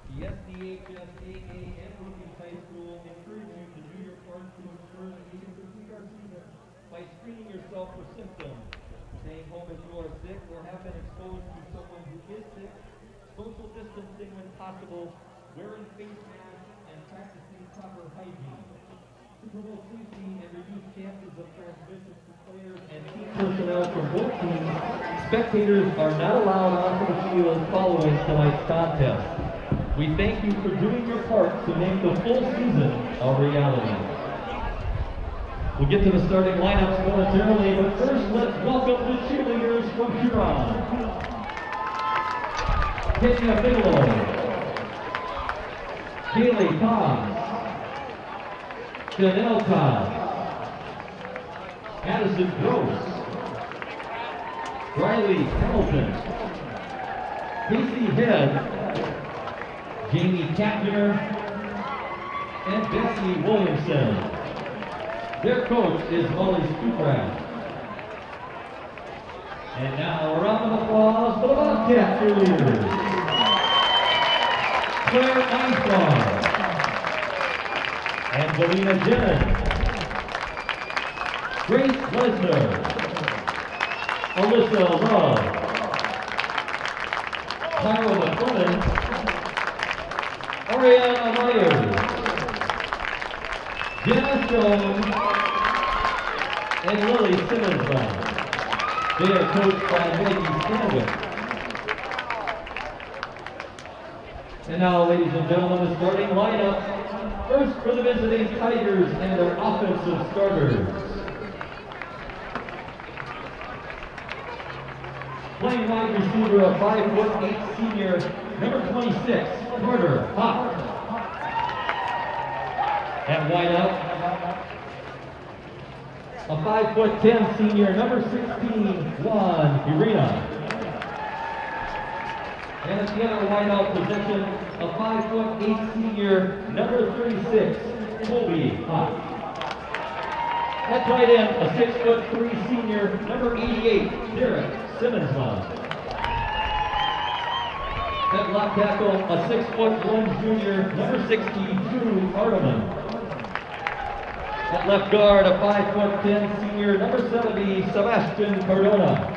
The SDHS AA and Brookings High School encourage you to do your part to ensure that we can complete our season by screening yourself for symptoms, staying home if you are sick or have been exposed to someone who is sick, social distancing when possible, wearing face masks, and practicing proper hygiene. To promote safety and reduce chances of transmission to players and team personnel from both teams, spectators are not allowed onto the field following tonight's contest. We thank you for doing your part to make the full season a reality. We'll get to the starting lineups momentarily, but first let's welcome the cheerleaders from Huron. Kenya Bigelow, Kaylee Cobbs, Janelle Cobbs, Addison Gross, Riley Hamilton, Casey Head, Jamie Kapner, and Bessie Williamson. Their coach is Molly Stucraft. And now a round of applause for the Bobcats cheerleaders. Claire Einstar, Angelina Jennings, Grace Lesnar, Alyssa Love, Tyra McClellan, Ariana Myers, Jenna Jones, and Lily Simmons. They are coached by Maggie Stanwyck. And now, ladies and gentlemen, the starting lineup. First for the visiting Tigers and their offensive starters. Playing wide receiver, a 5'8" senior, number 26, Carter Hawk. At wideout, a 5'10" senior, number 16, Juan Urena. And at the other wideout position, a 5'8" senior, number 36, Colby Hawk. At tight end, a 6'3" senior, number 88, Derek Simmons. At left tackle, a 6'1" junior, number 60, Drew Hardeman. At left guard, a 5'10" senior, number 70, Sebastian Cardona.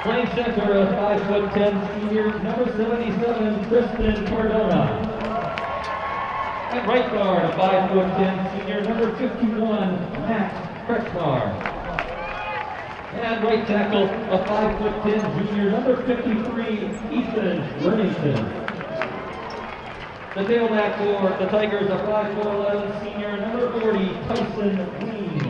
Playing center, a 5'10" senior, number 77, Kristen Cardona. At right guard, a 5'10" senior, number 51, Matt Kretschmar. And at right tackle, a 5'10" junior, number 53, Ethan Remington. The tailback for the Tigers, a 5'11" senior, number 40, Tyson Green.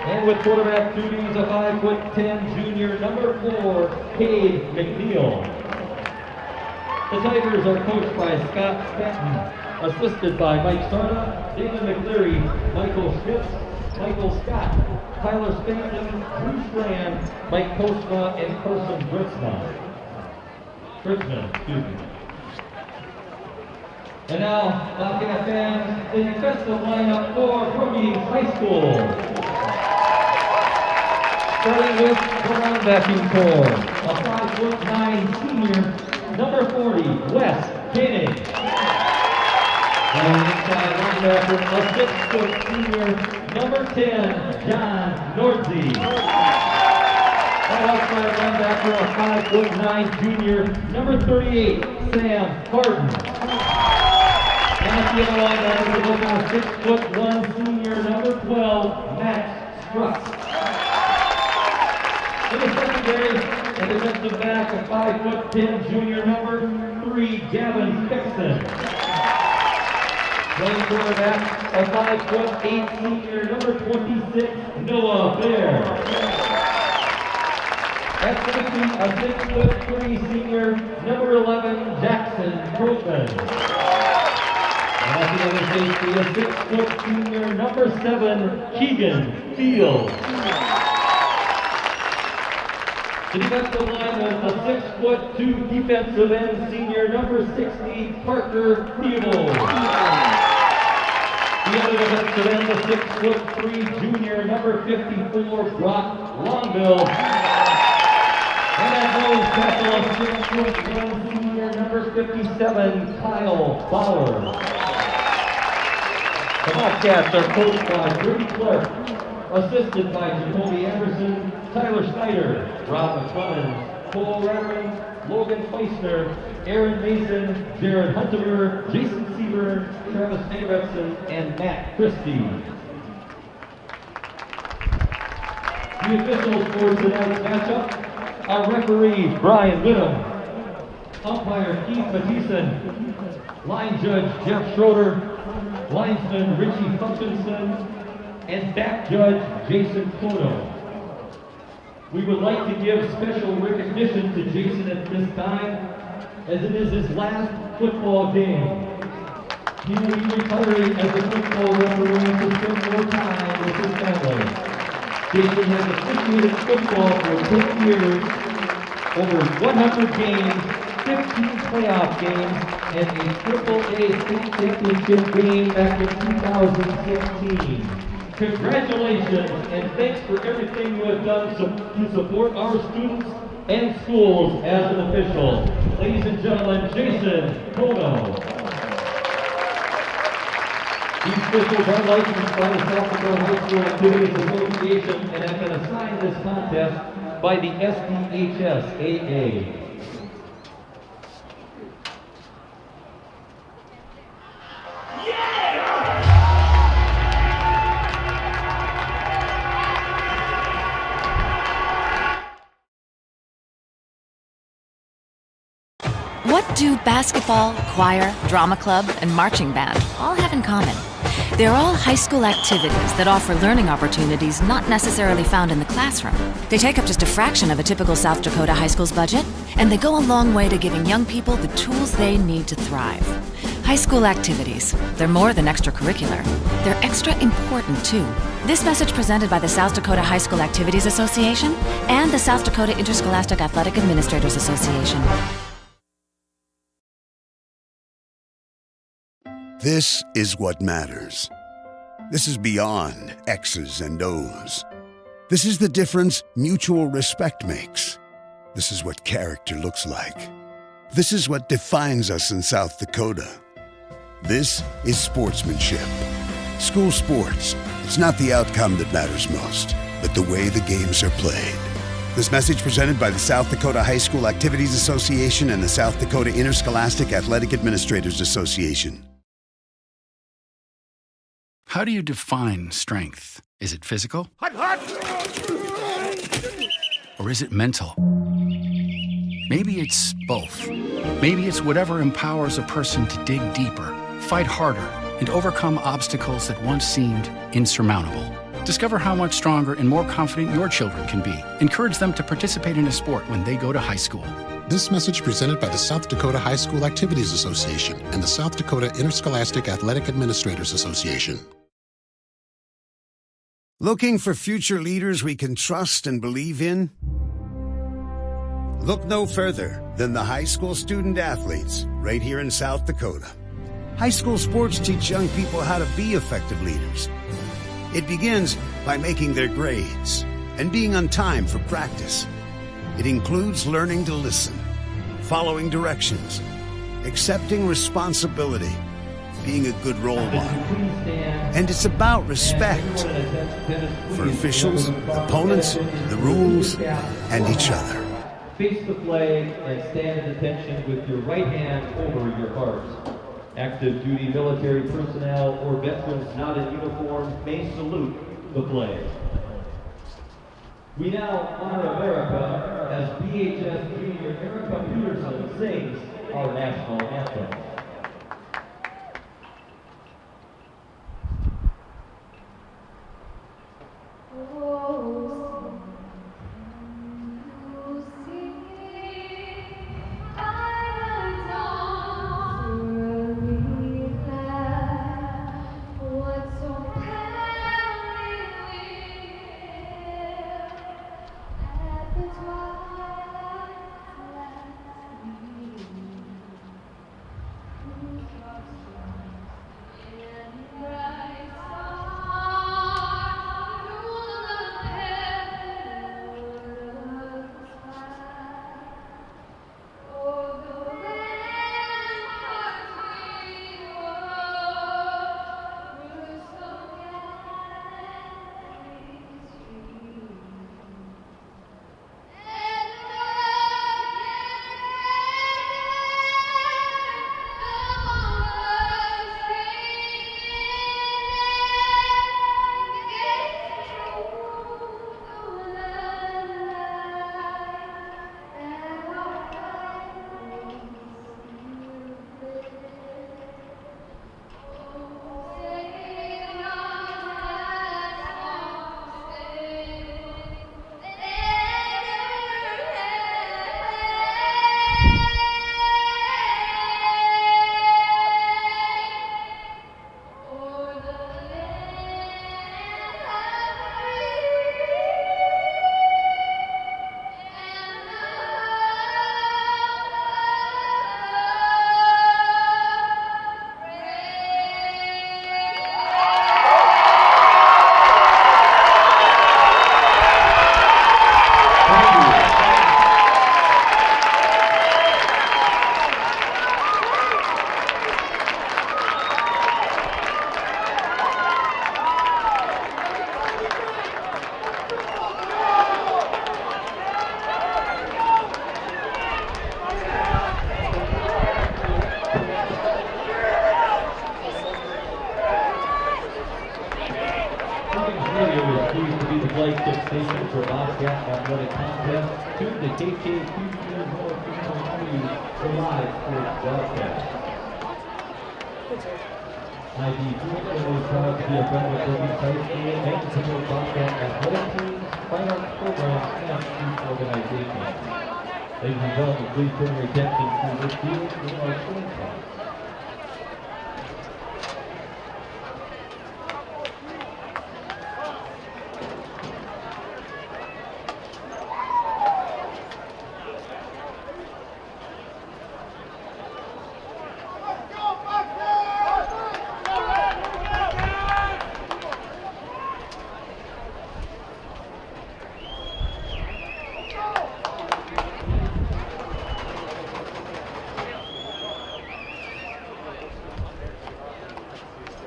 And with quarterback duties, a 5'10" junior, number 4, Cade McNeil. The Tigers are coached by Scott Stanton, assisted by Mike Sarda, David McCleary, Michael Schmitz, Michael Scott, Tyler Stanton, Drew Strand, Mike Postma, and Carson Britzman. And now, Bobcat fans, the defensive lineup for Brookings High School. Starting with the linebacking core, a 5'9" senior, number 40, Wes Koenig. And inside linebacker, a 6' senior, number 10, John Nordsey. And outside linebacker, a 5'9" junior, number 38, Sam Harden. And at the other linebacker, a 6'1" senior, number 12, Max Struck. In the secondary, a defensive back, a 5'10" junior, number 3, Gavin Fixon. Playing quarterback, a 5'8" senior, number 26, Noah Bear. At safety, a 6'3" senior, number 11, Jackson Grossman. And at the other safety, a 6' senior, number 7, Keegan Fields. The defensive lineman, a 6'2" defensive end senior, number 60, Parker Theobald. The other defensive end, a 6'3" junior, number 54, Brock Longville. And at nose tackle, 6'1", senior number 57, Kyle Bauer. The Bobcats are coached by Brady Clark, assisted by Jacoby Anderson, Tyler Snyder, Rob McClellan, Cole Rattling, Logan Feisner, Aaron Mason, Jared Huntemer, Jason Seaver, Travis Anderson, and Matt Christie. The officials for tonight's matchup are referee Brian Whittam, umpire Keith Mathieson, line judge Jeff Schroeder, linesman Richie Funkinson, and back judge Jason Kono. We would like to give special recognition to Jason at this time, as it is his last football game. He will be retiring as a football referee to spend more time with his family. Jason has officiated football for 10 years, over 100 games, 15 playoff games, and a AAA state championship game back in 2016. Congratulations, and thanks for everything you have done to support our students and schools as an official. Ladies and gentlemen, Jason Kono. These officials are licensed by the South Dakota High School Activities Association and have been assigned this contest by the SDHS-AA. What do basketball, choir, drama club, and marching band all have in common? They're all high school activities that offer learning opportunities not necessarily found in the classroom. They take up just a fraction of a typical South Dakota high school's budget, and they go a long way to giving young people the tools they need to thrive. High school activities, they're more than extracurricular. They're extra important, too. This message presented by the South Dakota High School Activities Association and the South Dakota Interscholastic Athletic Administrators Association. This is what matters. This is beyond X's and O's. This is the difference mutual respect makes. This is what character looks like. This is what defines us in South Dakota. This is sportsmanship. School sports, it's not the outcome that matters most, but the way the games are played. This message presented by the South Dakota High School Activities Association and the South Dakota Interscholastic Athletic Administrators Association. How do you define strength? Is it physical? Or is it mental? Maybe it's both. Maybe it's whatever empowers a person to dig deeper, fight harder, and overcome obstacles that once seemed insurmountable. Discover how much stronger and more confident your children can be. Encourage them to participate in a sport when they go to high school. This message presented by the South Dakota High School Activities Association and the South Dakota Interscholastic Athletic Administrators Association. Looking for future leaders we can trust and believe in? Look no further than the high school student athletes right here in South Dakota. High school sports teach young people how to be effective leaders. It begins by making their grades and being on time for practice. It includes learning to listen, following directions, accepting responsibility, being a good role model. And it's about respect for officials, opponents, the rules, and each other. Face the flag and stand at attention with your right hand over your heart. Active duty military personnel or veterans not in uniform may salute the flag. We now honor America as BHS Junior Erica Peterson sings our national anthem. to the KK2 North 3.3 July Sports Bobcats. ID Huron is proud to be a friend of Brookings High School and to support Bobcat athletic teams, fine arts programs, and youth organizations. Ladies and gentlemen, please turn your attention to this field in our swing club.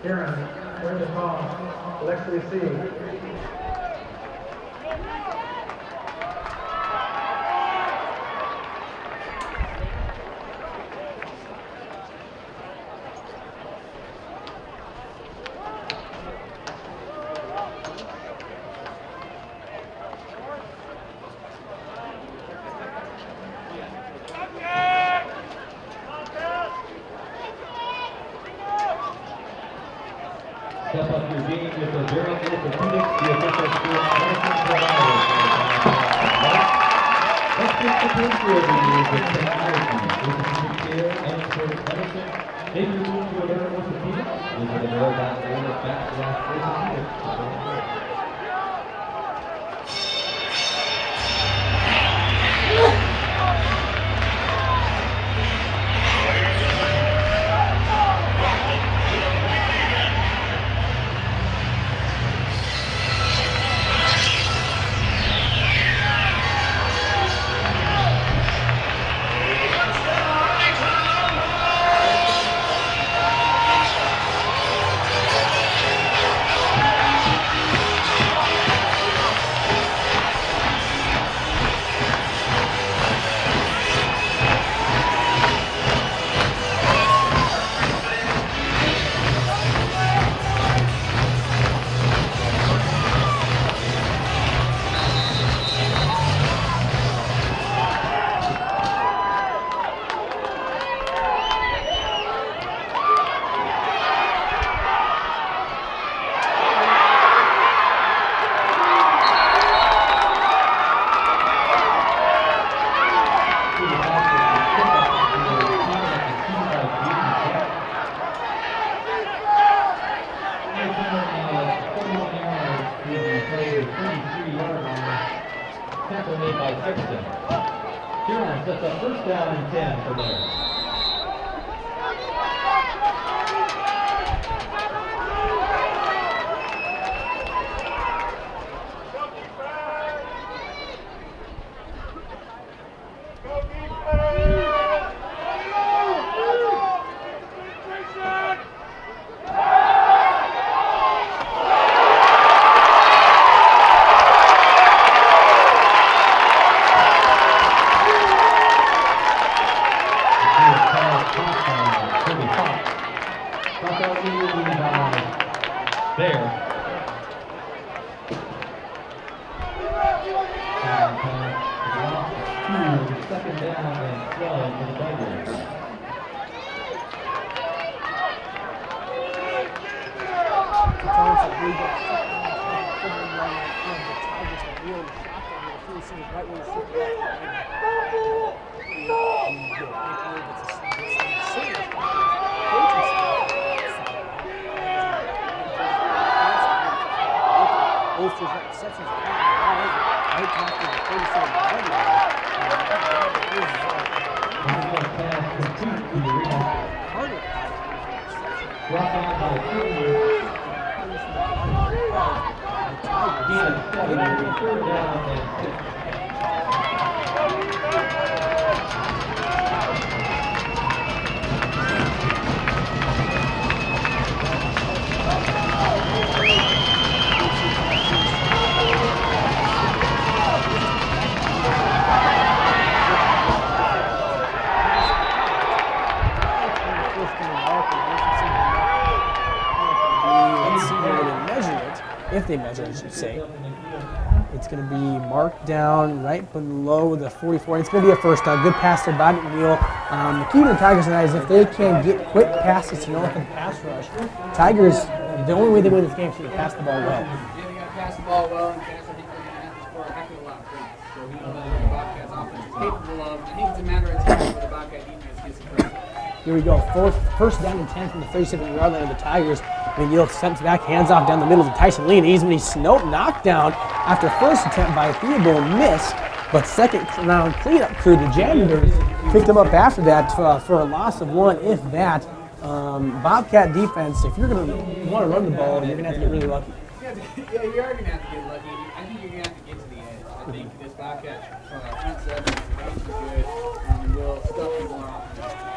Huron, where's the call? Let's receive. Step up your game with the Huron Orthopedics, the official sports medicine provider. Let's get the picture of the year with technology, orthopedic care, and sports medicine. Maybe you're moving to a Huron Orthopedics. Visit Huron.org/orthopedics. Tackle made by Sexton. Huron sets up first down and 10 for there. There. Second down and 12 for the Tigers. Third down and 6. If they measure, I should say. It's going to be marked down right below the 44. It's going to be a first down. Good pass there by McNeil. The key to the Tigers tonight is if they can get quick passes to Noah for the pass rush. Tigers, the only way they win this game is to pass the ball well. Yeah, they got to pass the ball well, and pass, I think they're going to have to score a heck of a lot of points. So we know that the Bobcats offense is capable of. I think it's a matter of time for the Bobcat defense gets the pressure. Here we go. First down and 10 from the 37-yard line of the Tigers. McNeil steps back, hands off down the middle to Tyson Lee, and he's knocked down after first attempt by Theobald, missed, but second round cleanup crew, the janitors, picked him up after that for a loss of one, if that. Bobcat defense, if you're going to want to run the ball, you're going to have to get really lucky. Yeah, you are going to have to get lucky. I think you're going to have to get to the edge. I think this Bobcat front seven is good, and will stuff people off.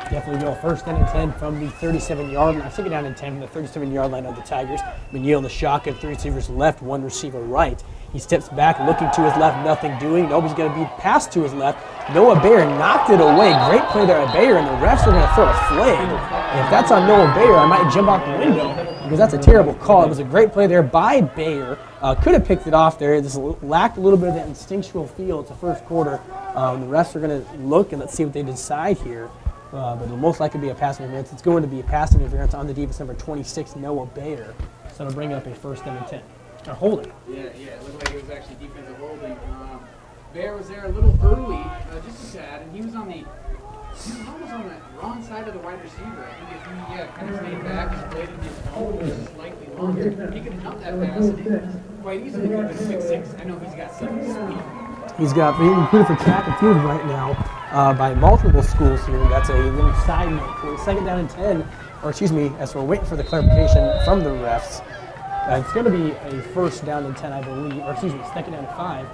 Definitely go first down and 10 from the 37-yard line. Second down and 10 from the 37-yard line of the Tigers. McNeil in the shotgun, 3 receivers left, 1 receiver right. He steps back, looking to his left, nothing doing. Nobody's going to be passed to his left. Noah Bayer knocked it away. Great play there at Bayer, and the refs are going to throw a flag. And if that's on Noah Bayer, I might jump out the window because that's a terrible call. It was a great play there by Bayer. Could have picked it off there. This lacked a little bit of that instinctual feel. It's the first quarter. The refs are going to look, and let's see what they decide here. But it'll most likely be a passing interference. It's going to be a passing interference on the defense number 26, Noah Bayer. So it'll bring up a first down and 10. Or holding. Yeah, it looked like it was actually defensive holding. Bayer was there a little early, just a tad, and he was almost on the wrong side of the wide receiver. I think if he kind of stayed back and played in his own just slightly longer, he could have jumped that pass and quite easily could have been 6'6". I know he's got some speed. He's being recruited for track and field right now by multiple schools here. That's a little side note for the second down and 10, or excuse me, as we're waiting for the clarification from the refs. It's going to be a first down and 10, I believe, or excuse me, second down and 5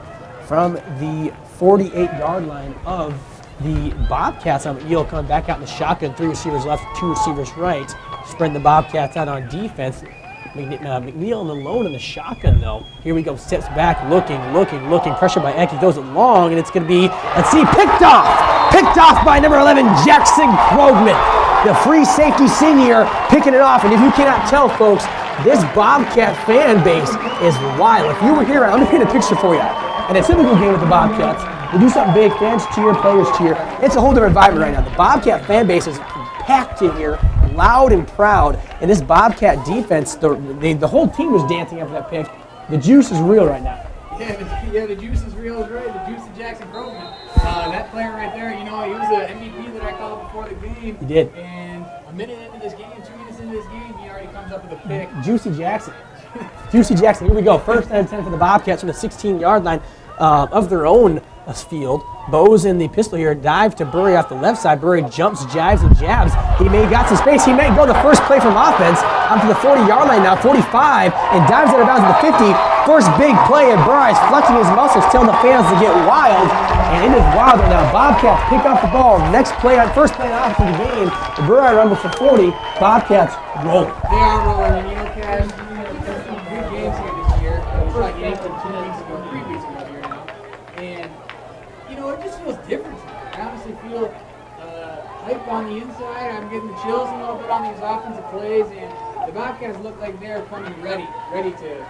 from the 48-yard line of the Bobcats. McNeil coming back out in the shotgun, 3 receivers left, 2 receivers right, spreading the Bobcats out on defense. McNeil alone in the shotgun, though. Here we go, steps back, looking, pressure by Eck. He goes it long, and it's going to be, let's see, picked off by number 11, Jackson Krogman, the free safety senior, picking it off. And if you cannot tell, folks, this Bobcat fan base is wild. If you were here, I'm going to paint a picture for you. In a typical game with the Bobcats, we do something big, fans cheer, players cheer. It's a whole different vibe right now. The Bobcat fan base is packed in here, loud and proud, and this Bobcat defense, the whole team was dancing after that pick. The juice is real right now. Yeah, the juice is real, is right. The juice of Jackson Krogman. That player right there, he was the MVP that I called before the game. He did. And a minute into this game, 2 minutes into this game, he already comes up with a pick. Juicy Jackson. Juicy Jackson. Here we go. First and 10 for the Bobcats from the 16-yard line of their own field. Bose in the pistol here, dive to Burry off the left side. Burry jumps, jives, and jabs. He may got some space. He may go the first play from offense up to the 40-yard line now, 45, and dives out of bounds to the 50. First big play, and Burry is flexing his muscles, telling the fans to get wild, and it is wild right now. Bobcats pick up the ball. Next play, first play on offense of the game. The Burry rumbles for 40. Bobcats roll. They are rolling, and Cash, there's some good games here this year. It's like Yankton 2 weeks ago, 3 weeks ago here now. And it just feels different. I honestly feel hype on the inside. I'm getting the chills a little bit on these offensive plays, and the Bobcats look like they're coming ready to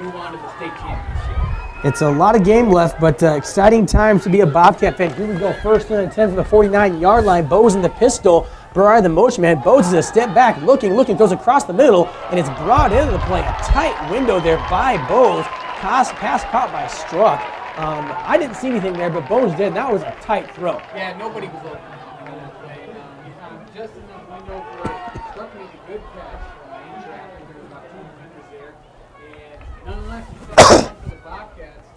move on to the state championship. It's a lot of game left, but exciting times to be a Bobcat fan. Here we go, first and 10 from the 49-yard line. Bose in the pistol. Burry the motion man. Bose is a step back, looking, goes across the middle, and it's brought into the play. A tight window there by Bose. Pass caught by Struck. I didn't see anything there, but Bose did. That was a tight throw. Yeah, nobody was open on that play. He found just enough window for Struck to make a good catch. Interacting, there was about 2 defenders there. And nonetheless, for the Bobcats,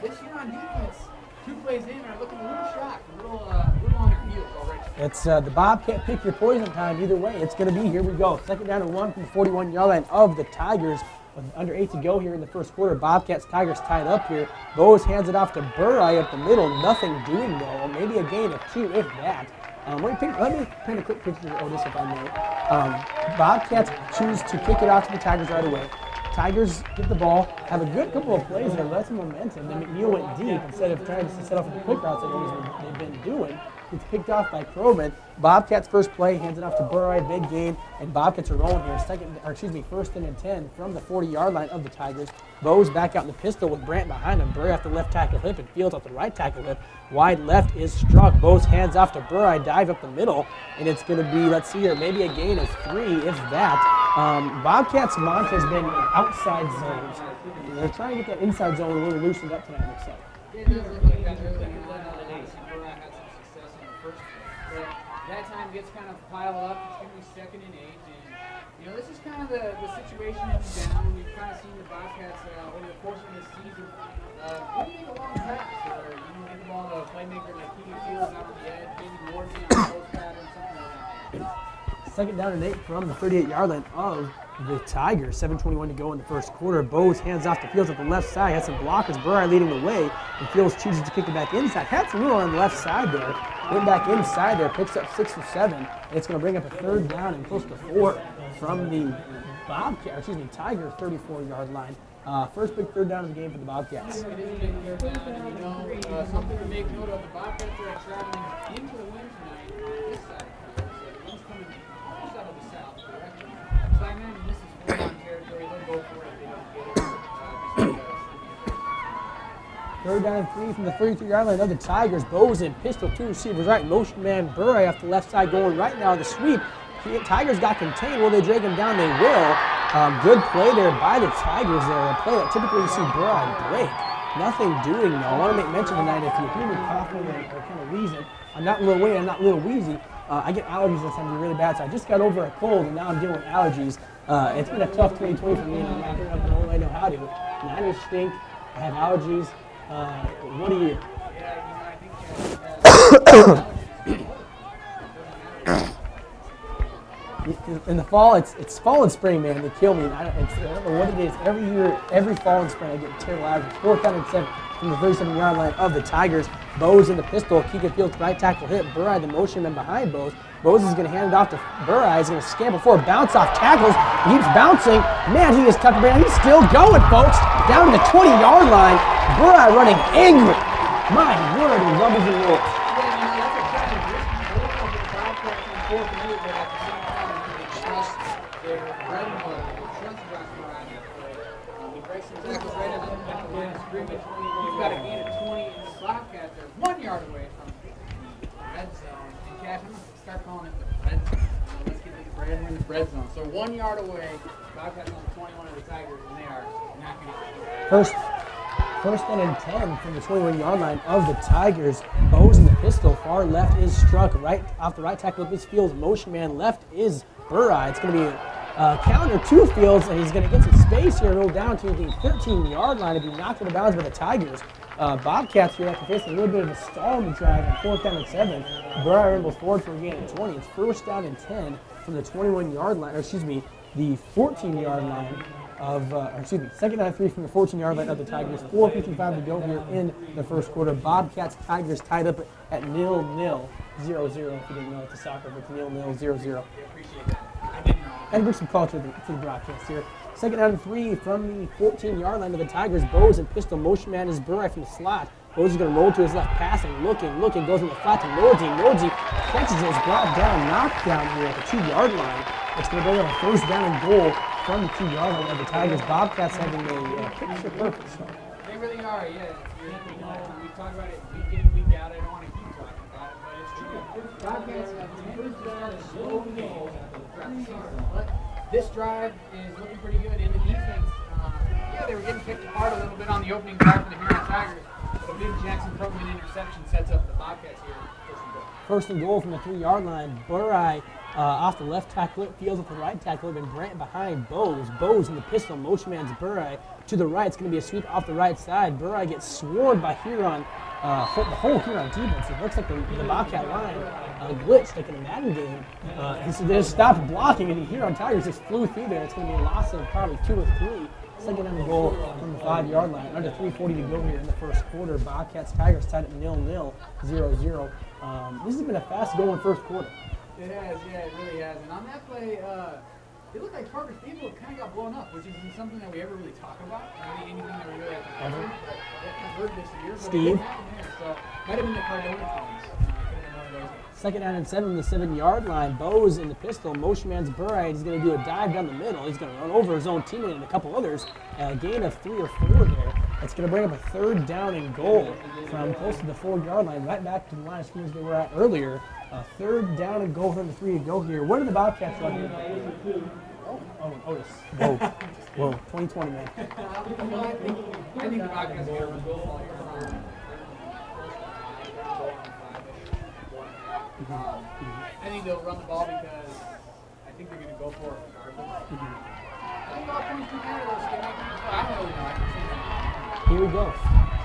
this year on defense, 2 plays in, are looking a little shocked, a little on their heels already. It's the Bobcat pick your poison time. Either way, it's going to be. Here we go. Second down and 1 from the 41-yard line of the Tigers. With under 8 to go here in the first quarter, Bobcats, Tigers tied up here. Bose hands it off to Burry up the middle. Nothing doing though. Maybe a gain of 2, if that. Let me paint a quick picture of this, if I may. Bobcats choose to kick it out to the Tigers right away. Tigers get the ball, have a good couple of plays there, let some momentum. Then McNeil went deep instead of trying to set off with the quick routes they've been doing. It's picked off by Crowman. Bobcats first play, hands it off to Burrai, big gain, and Bobcats are rolling here. First and 10 from the 40-yard line of the Tigers. Bows back out in the pistol with Brandt behind him. Burrai off the left tackle hip and Fields off the right tackle hip. Wide left is struck. Bows hands off to Burrai, dive up the middle, and it's going to be, let's see here, maybe a gain of 3, if that. Bobcats' mantra has been outside zones. They're trying to get that inside zone a little loosened up tonight, looks like. It does look like that early on. Burrai had some success on the first one. But that time gets kind of piled up. It's going to be 2nd and 8. And, this is kind of the situation up and down. We've kind of seen the Bobcats over the course of this season really make a long pass or, get the ball to a playmaker like Keegan Fields out on the edge, maybe Lordsey on the post pattern, something like that. 2nd down and 8 from the 38-yard line of the Tigers. 7:21 to go in the first quarter. Bows hands off to Fields at the left side. Has some blockers. Burrai leading the way, and Fields chooses to kick it back inside. Had some room on the left side there. Went back inside there. Picks up 6 or 7. And it's going to bring up a 3rd down and close to 4 from the Tigers 34-yard line. First big 3rd down of the game for the Bobcats. It is a big 3rd down, and something to make note of. The Bobcats are traveling into the wind tonight on this side. So the wind's coming just out of the south direction. So I imagine this is Huron territory. They'll go for it if they don't get it. 3rd down and 3 from the 33-yard line of the Tigers. Bows in pistol, 2 receivers right. Motion man Burrai off the left side going right now. The sweep. Tigers got contained. Will they drag him down? They will. Good play there by the Tigers there. A play that typically you see Burrai break. Nothing doing though. I want to make mention tonight, if you hear me coughing or kind of wheezing, I'm not Lil Wayne, I'm not Lil Wheezy. I get allergies this time, really bad. So I just got over a cold and now I'm dealing with allergies. It's been a tough 2020 for me, and I'm not doing up in all I know how to. Niners stink. I have allergies. What do you? In the fall, it's fall and spring, man. They kill me. I don't know what it is. Every year, every fall and spring, I get terrible allergies. 4th down and 7 from the 37-yard line of the Tigers. Bows in the pistol. Keegan Fields right tackle hit. Burrai, the motion man behind Bows. Bows is going to hand it off to Burrai. He's going to scamper forward, bounce off tackles. Keeps bouncing. Man, he is tucked around. He's still going, folks. Down to the 20-yard line. Burrai running angry. My word, he rumbles and rolls. You've got a gain of 20 in the Bobcats. They're 1 yard away from the red zone. And Cash, I'm going to start calling it the red zone. Let's get in the red zone. So 1 yard away, Bobcats on the 21 of the Tigers, and they are knocking it. First and 10 from the 21-yard line of the Tigers. Bows in the pistol. Far left is struck. Right off the right tackle of his Fields. Motion man left is Burrai. It's going to be counter to Fields, and he's going to get some space here, roll down to the 13-yard line to be knocked out of bounds by the Tigers. Bobcats here after facing a little bit of a stall in the drive on 4th down and 7. Burrai rumbles forward for a gain of 20. It's 1st down and 10 from the 21-yard line, the 14-yard line of, 2nd down and 3 from the 14-yard line of the Tigers. 4:55 to go here in the first quarter. Bobcats, Tigers tied up at 0-0. 0-0 if you didn't know it's a soccer, but 0-0, 0-0. And bring some culture to the broadcast here. 2nd down and 3 from the 14-yard line of the Tigers. Bows and pistol. Motion man is Burrai from the slot. Bows is going to roll to his left, passing, looking, goes in the flat to Lordsey. Lordsey catches it, is brought down, knocked down here at the 2-yard line. It's going to bring up a 1st down and goal from the 2-yard line of the Tigers. Bobcats having a picture-perfect start. They really are, yeah. We talk about it week in, week out. I don't want to keep talking about it, but it's true. Bobcats have 10 slow games throughout the season, but this drive is looking pretty good in the defense. They were getting picked apart a little bit on the opening drive for the Huron Tigers, but a big Jackson Krogman interception sets up the Bobcats here. First and goal from the 3-yard line. Burrai off the left tackle, Fields with the right tackle, and Brandt behind Bows. Bows in the pistol, motion man's Burrai to the right. It's going to be a sweep off the right side. Burrai gets swarmed by Huron, the whole Huron defense. It looks like the Bobcat line glitched like in a Madden game. They just stopped blocking, and the Huron Tigers just flew through there. It's going to be a loss of probably 2 or 3. 2nd down goal from the 5-yard line. Under 3:40 to go here in the first quarter. Bobcats, Tigers tied at 0-0, 0-0. This has been a fast-going first quarter. It has, yeah, it really has. And on that play, it looked like Parker Steele kind of got blown up, which isn't something that we ever really talk about. Anything that we really have to cover. But that kind of hurt this year. But Steve. It didn't happen there, so might have been the Cardona twins. Second down and 7 from the 7-yard line. Bose in the pistol. Motion man's Burride. He's going to do a dive down the middle. He's going to run over his own teammate and a couple others. A gain of 3 or 4 there. That's going to bring up a 3rd down and goal from close to the 4-yard line, right back to the line of scrimmage they were at earlier. A 3rd down and goal from the 3 to go here. What are the Bobcats running? Oh, Otis. Whoa. Whoa, 2020, man. I think the Bobcats are going to go I think they'll run the ball because I think they're going to go for it regardless. I think all points do matter though, Skinny. I don't really know. I can see that. Here we go.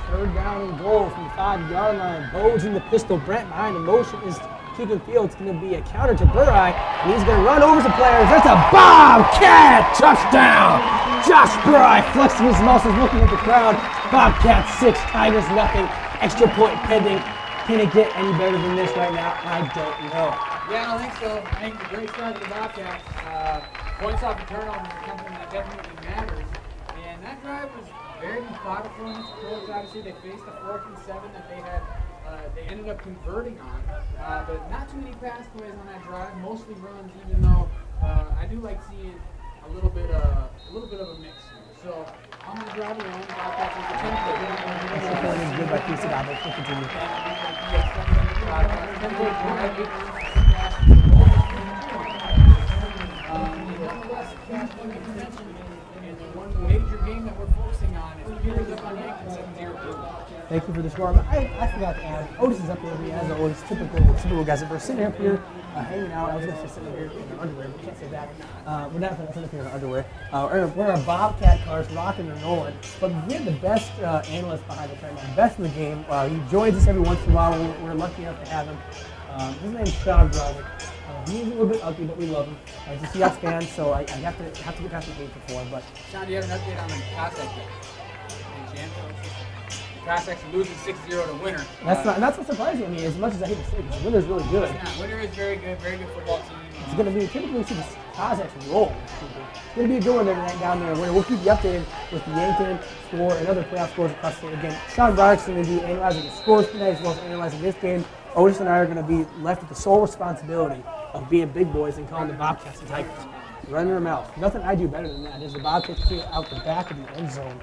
3rd down and goal from the 5-yard line. Bose in the pistol. Brent behind the motion is keeping field. It's going to be a counter to Burride, and he's going to run over some players. That's a Bobcat touchdown! Josh Burride flexing his muscles, looking at the crowd. Bobcats 6, Tigers nothing. Extra point pending. Can it get any better than this right now? I don't know. Yeah, I don't think so. I think the great start of the Bobcats. Points off the turnovers is something that definitely matters. And that drive was very methodical in its approach. Obviously, they faced a 4th and 7 that they had. They ended up converting on, but not too many pass plays on that drive. Mostly runs, even though I do like seeing a little bit of a mix here. So I'm going to drive along. Bobcats with the 10 play. That is good by Casey Gobble. We'll continue. And the one major game that we're focusing on is Peters up on Yankton 7-0. Thank you for the score. I forgot to add, Otis is up here with me as always, typical guys. If we're sitting up here hanging out, I was going to say sitting up here in our underwear, but can't say that. We're not going to sit up here in our underwear. We're in our Bobcat cars, rocking and rolling. But we have the best analyst behind us right now, best in the game. He joins us every once in a while. We're lucky enough to have him. His name's Sean Broderick. He's a little bit ugly, but we love him. He's a Seahawks fan, so I have to get past the hate before. But Sean, do you have an update on the Cossacks? Cossacks are losing 6-0 to Winter. That's not surprising. I mean, as much as I hate to say it, because Winter's really good. Yeah, Winter is very good football team. It's going to be typically see the Cossacks roll. It's going to be a good one tonight down there. We'll keep you updated with the Yankton score and other playoff scores across the state. Again, Sean Broderick's going to be analyzing the scores tonight as well as analyzing this game. Otis and I are going to be left with the sole responsibility of being big boys and calling the Bobcats and Tigers. Running their mouth. Nothing I do better than that is the Bobcats clear out the back of the end zone.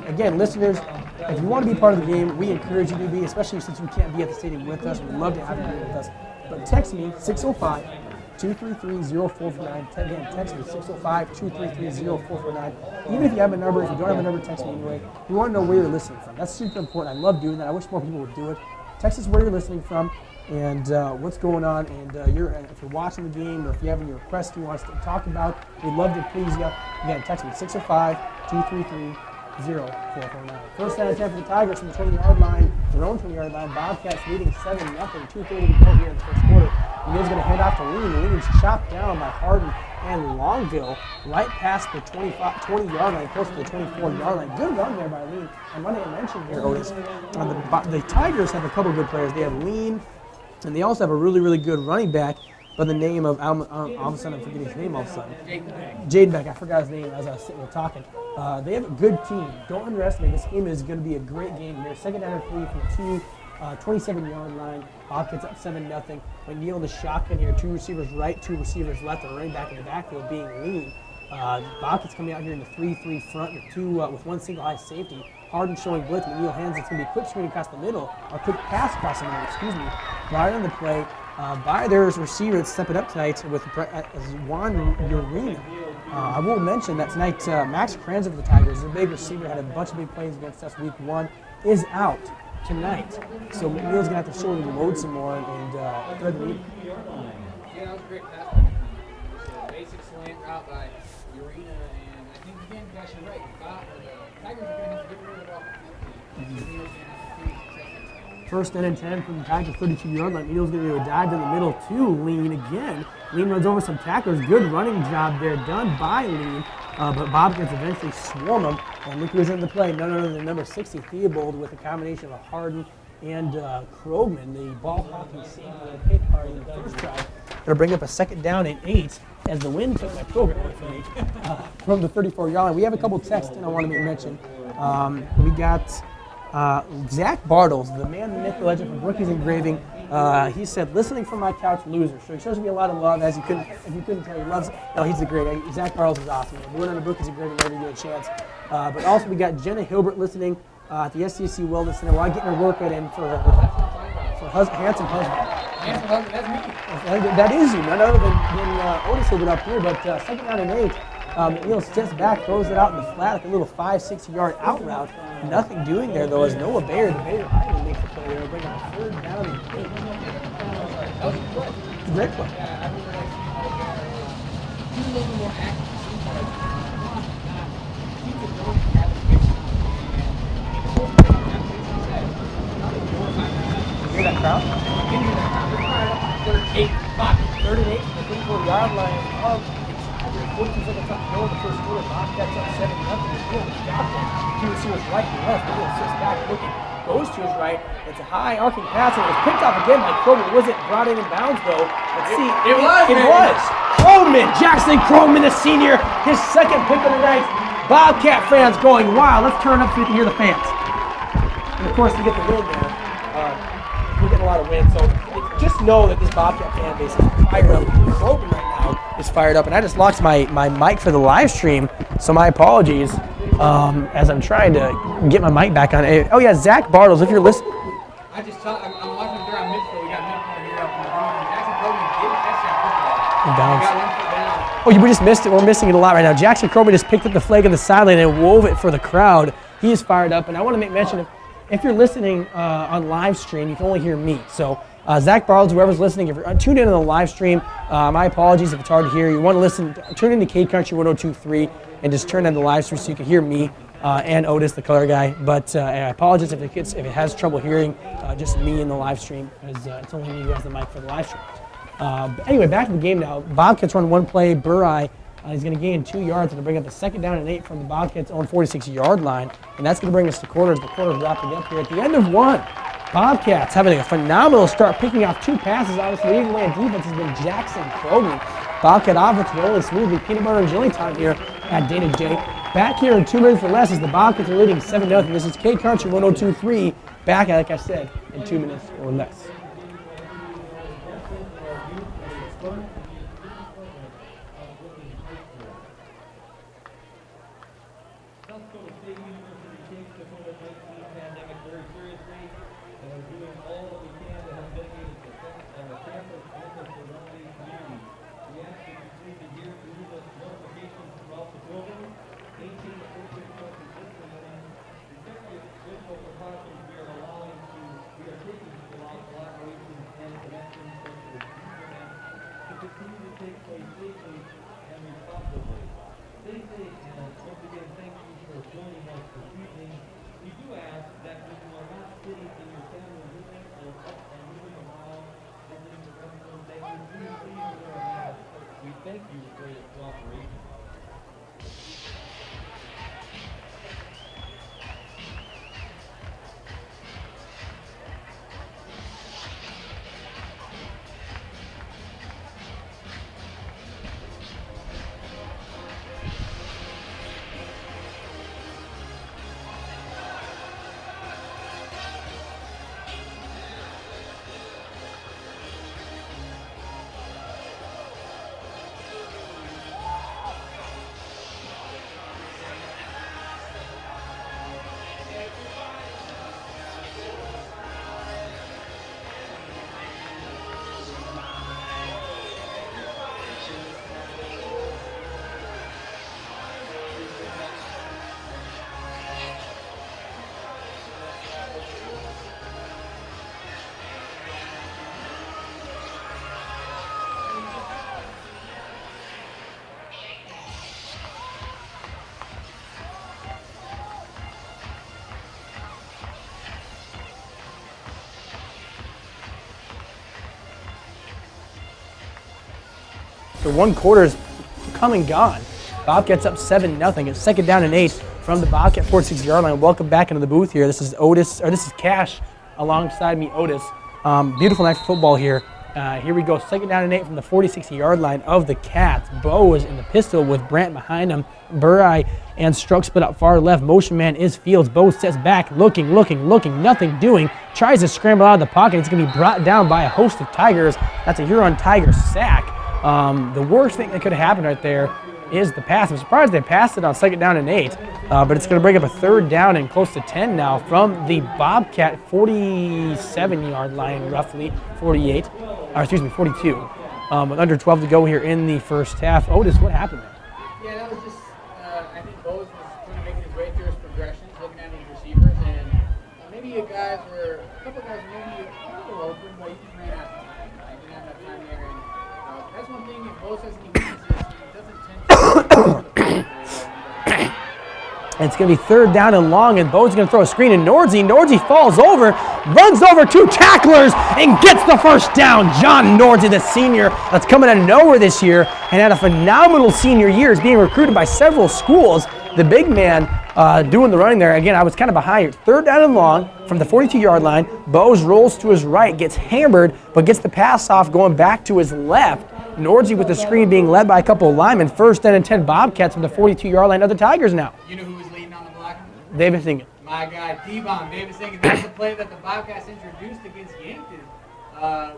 Again, listeners, if you want to be part of the game, we encourage you to be, especially since you can't be at the stadium with us. We'd love to have you here with us. But text me, 605-233-0449. Again, text me, 605-233-0449. Even if you have a number, if you don't have a number, text me anyway. We want to know where you're listening from. That's super important. I love doing that. I wish more people would do it. Text us where you're listening from and what's going on. And if you're watching the game or if you have any requests you want us to talk about, we'd love to please you. Again, text me, 605-233-0449. First down and 10 for the Tigers from the 20-yard line, their own 20-yard line. Bobcats leading 7-0, 2:30 to go here in the first quarter. Neal's going to hand off to Lean. Lean's chopped down by Hardin and Longville right past the 20-yard line, close to the 24-yard line. Good run there by Lean. And one thing I mentioned here, Otis, the Tigers have a couple good players. They have Lean, and they also have a really, really good running back by the name of, all of a sudden I'm forgetting his name all of a sudden. Jaden Beck. I forgot his name as I was sitting here talking. They have a good team. Don't underestimate. This game is going to be a great game here. Second down and 3 from the 27-yard line. Bobcats up 7-0. McNeil in the shotgun here. 2 receivers right, 2 receivers left. The running back in the backfield being Lean. Bobcats coming out here in the 3-3 front with one single high safety. Hardin showing blitz. McNeil hands. It's going to be a quick screen across the middle, or quick pass across the middle, Right on the play by their receiver that's stepping up tonight with Juan Urena. I will mention that tonight Max Kranz of the Tigers, the big receiver, had a bunch of big plays against us week 1, is out tonight. So McNeil's going to have to show him to load some more and thread the needle. Yeah, that was a great pass by McNeil. It was a basic slant route by Urena, and I think, again, you guys are right. The Tigers are going to have to get rid of the ball. First and 10 from the Tigers, 32-yard line. McNeil's going to do a dive down the middle to Lean again. Lean runs over some tacklers. Good running job there done by Lean. But Bobcats eventually swarm him. And look who's in the play. None other than number 60, Theobald, with a combination of Hardin and Krogman, the ball hawking safety that hit Hardin in the first drive. Going to bring up a second down and 8 as the wind took my program away from me from the 34-yard line. We have a couple texts and I want to mention. We got Zach Bartles, the man, the myth, the legend from Brookings Engraving. He said, listening from my couch, loser. So he shows me a lot of love, if you couldn't tell, he loves, no, he's the great. Zach Bartles is awesome. We're on the Brookings Engraving whenever you get a chance. But also we got Jenna Hilbert listening at the SCC Wellness Center while getting her workout in for her handsome husband. Handsome husband, that's me. That is you, none other than Otis Hilbert up here, but second down and 8. Steps back, throws it out in the flat, like a little 5-6 yard out route. Nothing doing there though, as Noah Bayer, the Bayer Island makes the play there, bring up third down and 8. That was a play. It's a great play. He's a little bit more active. You hear that crowd? Third and 8, pocket. Third and 8 from the 34-yard line of 42 seconds left to go in the first quarter. Bobcats up 7-0. He'll stop it. Two receivers right and left. He'll sits back looking. Goes to his right. It's a high arcing pass, and it was picked off again by Crowman. Was it brought in bounds though? Let's see. It was. It was. Crowman, Jackson Crowman, the senior, his second pick of the night. Bobcat fans going wild. Let's turn up so we can hear the fans. And of course, we get the win there. We're getting a lot of wins, so just know that this Bobcat fan base is fired up. Crowman right now is fired up, and I just lost my mic for the live stream, so my apologies as I'm trying to get my mic back on. Oh yeah, Zach Bartles, if you're listening. I'm watching there on midfield. We got midfield here up in the room. Jackson Crowman did catch that football. Bounce. Got 1 foot down. Oh, we just missed it. We're missing it a lot right now. Jackson Crowman just picked up the flag on the sideline and wove it for the crowd. He is fired up, and I want to make mention of, if you're listening on live stream, you can only hear me. So Zach Bartles, whoever's listening, if you're tuned in on the live stream, my apologies if it's hard to hear. You want to listen, tune into K Country 102.3 and just turn on the live stream so you can hear me and Otis, the color guy. But I apologize if it has trouble hearing just me in the live stream, because it's only me who has the mic for the live stream. But anyway, back to the game now. Bobcats run one play. Burai, he's going to gain 2 yards to bring up the second down and 8 from the Bobcats' own 46-yard line. And that's going to bring us to quarters. The quarter's wrapping up here at the end of 1. Bobcats having a phenomenal start, picking off 2 passes. Obviously, leading the way on defense has been Jackson Crowman. Bobcat offense rolling smoothly. Peanut butter and jelly time here at Dana J. Back here in 2 minutes or less as the Bobcats are leading 7-0. This is K Country 102.3. Back, like I said, in 2 minutes or less. Thank you for your cooperation. The 1 quarter is come and gone. Bobcats up 7-0. It's second down and 8 from the Bobcat 46-yard line. Welcome back into the booth here. This is Cash alongside me, Otis. Beautiful night for football here Here we go, second down and 8 from the 46-yard line of the Cats. Bose in the pistol with Brandt behind him. Burai and Struck split out far left. Motion man is Fields. Bose sets back, looking, nothing doing. Tries to scramble out of the pocket. It's going to be brought down by a host of Tigers. That's a Huron Tiger sack. The worst thing that could have happened right there is the pass. I'm surprised they passed it on second down and 8, but it's going to bring up a third down and close to 10 now from the Bobcat 47-yard line, roughly 42. With under 12 to go here in the first half. Otis, what happened there? Yeah, that was just, I think Bose was kind of making his way through his progressions, looking at his receivers, and maybe a couple of guys were maybe a little open, but he just ran out of time. He didn't have enough time there, and that's one thing, if Bose has any weaknesses, he doesn't tend to It's going to be third down and long, and Bo's going to throw a screen, and Nordzi falls over, runs over two tacklers, and gets the first down. John Nordzi, the senior, that's coming out of nowhere this year, and had a phenomenal senior year. Is being recruited by several schools. The big man doing the running there. Again, I was kind of behind here. Third down and long from the 42-yard line. Bose rolls to his right, gets hammered, but gets the pass off going back to his left. Nordzi with the screen being led by a couple of linemen. First down and 10 Bobcats from the 42-yard line of the Tigers now. You know who was leading on the block? David Singing. My guy, D-Bomb. David Singing. That's the play that the Bobcats introduced against Yankton,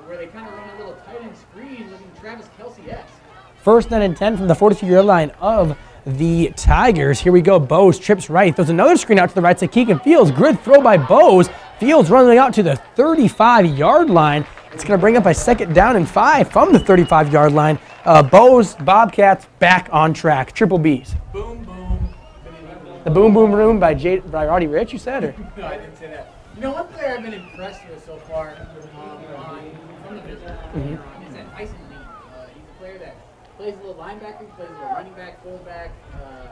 where they kind of run a little tight end screen looking Travis Kelsey-esque. First down and 10 from the 42-yard line of the Tigers. Here we go. Bose trips right. Throws another screen out to the right side. Keegan Fields. Good throw by Bose. Fields running out to the 35-yard line. It's going to bring up a second down and 5 from the 35-yard line. Bose, Bobcats back on track. Triple B's. Boom, boom. The Boom Boom Room by Roddy Rich, you said? Or? No, I didn't say that. You know, one player I've been impressed with so far from the visit is that Tyson Lee. He's a player that plays a little linebacker, plays a little running back, fullback, and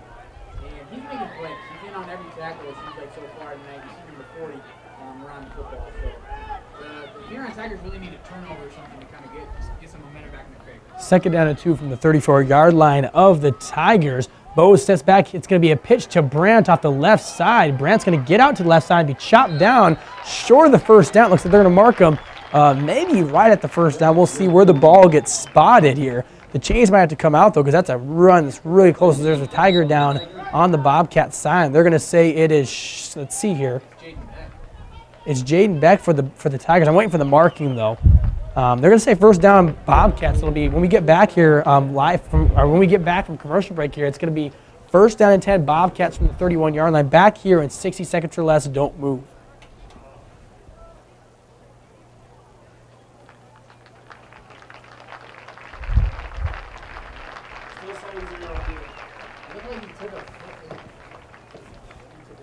he's making plays. He's in on every tackle, it seems like, so far tonight. He's number 40 around the football. So the Huron Tigers really need a turnover or something to kind of get some momentum back in their favor. Second down and 2 from the 34-yard line of the Tigers. Bose steps back. It's going to be a pitch to Brandt off the left side. Brandt's going to get out to the left side and be chopped down short of the first down. Looks like they're going to mark him maybe right at the first down. We'll see where the ball gets spotted here. The chains might have to come out, though, because that's a run that's really close. There's a Tiger down on the Bobcat side. They're going to say it is, let's see here. It's Jaden Beck for the Tigers. I'm waiting for the marking, though. They're going to say first down Bobcats. It'll be when we get back here when we get back from commercial break here. It's going to be first down and 10 Bobcats from the 31-yard line. Back here in 60 seconds or less. Don't move.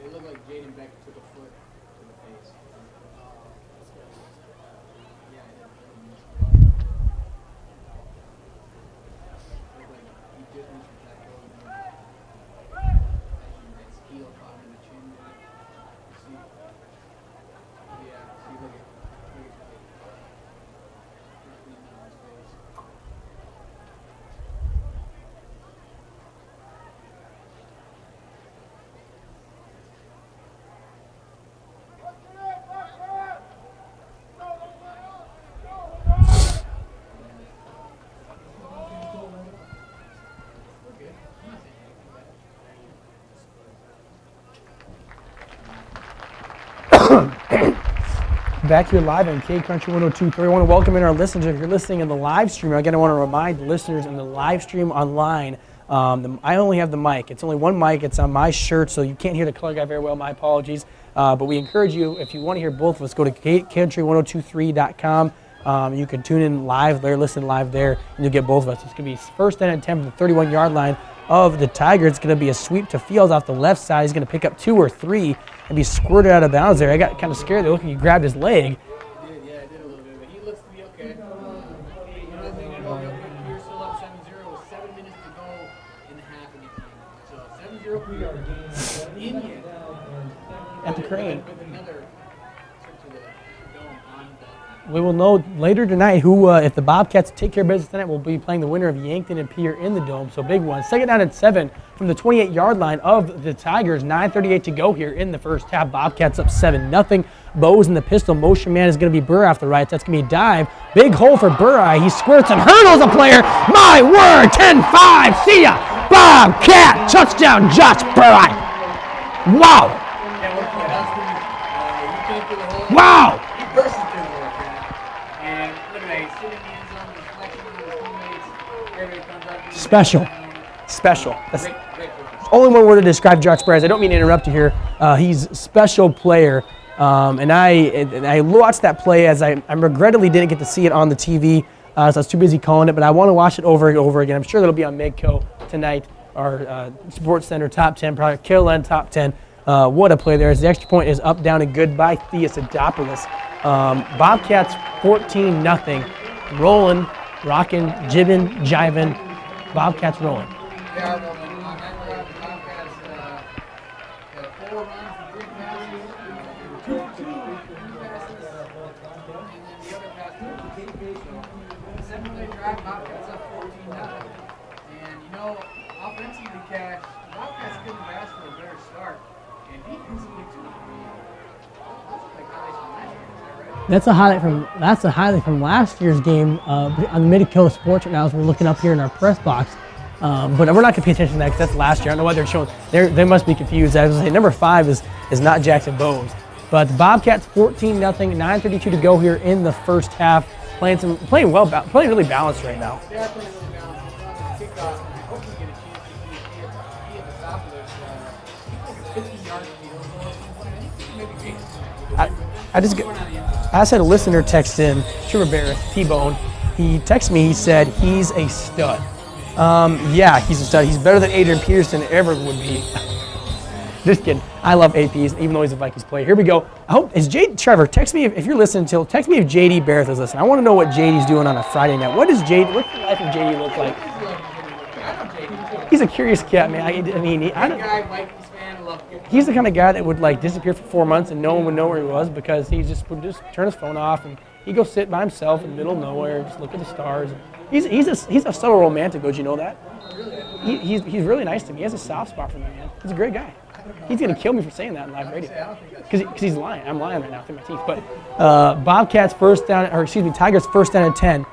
It looked like Jaden Beck took a foot to the face. Back here live on K Country 102.3. I want to welcome in our listeners. If you're listening in the live stream, again, I want to remind the listeners in the live stream online, I only have the mic. It's only one mic. It's on my shirt, so you can't hear the color guy very well. My apologies. But we encourage you, if you want to hear both of us, go to country1023.com. You can tune in live there, listen live there, and you'll get both of us. It's going to be first down and 10 from the 31-yard line of the Tigers. It's going to be a sweep to Fields off the left side. He's going to pick up 2 or 3 and be squirted out of bounds there. I got kind of scared. They looked like he grabbed his leg. It did a little bit, but he looks to be okay. Another thing to note, you're still up 7-0 with 7 minutes to go in the half of the game. So 7-0 for your Indian. At the crane. With another trip to the dome on we will know later tonight who, if the Bobcats take care of business tonight, will be playing the winner of Yankton and Pierre in the Dome. So big one. Second down and 7 from the 28-yard line of the Tigers. 9:38 to go here in the first half. Bobcats up 7-0. Bose in the pistol. Motion man is going to be Burrai off the right. That's going to be a dive. Big hole for Burrai. He squirts and hurdles a player. My word, 10-5. See ya. Bobcat. Touchdown, Josh Burrai. Wow. Wow. Special. That's only one word to describe Josh Burrai. I don't mean to interrupt you here. He's a special player. And I watched that play as I regrettably didn't get to see it on the TV, so I was too busy calling it, but I want to watch it over and over again. I'm sure that'll be on Medco tonight, our Sports Center top 10, probably Carolina top 10. What a play there. As the extra point is up, down, and good by Theosidopoulos. Bobcats 14-0. Rolling, rocking, jibbing, jiving. Bobcats rolling. They are rolling. On that drive, the Bobcats got 4 runs and 3 passes. 2 for 2 passes. And then the other pass to Bobcats. So, 7-play drive, Bobcats up 14-0. And, you know, offensively, Cash, the Bobcats couldn't have asked for a better start. And defensively, too. That's a highlight from last year's game on the Mid-Dakota Sports right now as we're looking up here in our press box. But we're not going to pay attention to that because that's last year. I don't know why they're showing. They must be confused. I was going to say number 5 is not Jackson Bowes. But the Bobcats 14-0, 9:32 to go here in the first half. Playing really balanced right now. They are playing really balanced. It's not a kickoff, and I hope we get a chance to be at the top of this. I think it's 15 yards I just had a listener text in, Trevor Barrett, T-Bone. He texted me, he said, he's a stud. Yeah, he's a stud. He's better than Adrian Peterson ever would be. Just kidding. I love APs, even though he's a Vikings player. Here we go. Trevor, text me if you're listening text me if JD Barrett is listening. I want to know what JD's doing on a Friday night. What's the life of JD look like? He's a curious cat, man. He's the kind of guy that would disappear for 4 months and no one would know where he was because he would just turn his phone off and he'd go sit by himself in the middle of nowhere, just look at the stars. He's a subtle romantic. Don't you know that? He's really nice to me. He has a soft spot for me, man. He's a great guy. He's gonna kill me for saying that on live radio because he's lying. I'm lying right now through my teeth. But Tigers first down and 10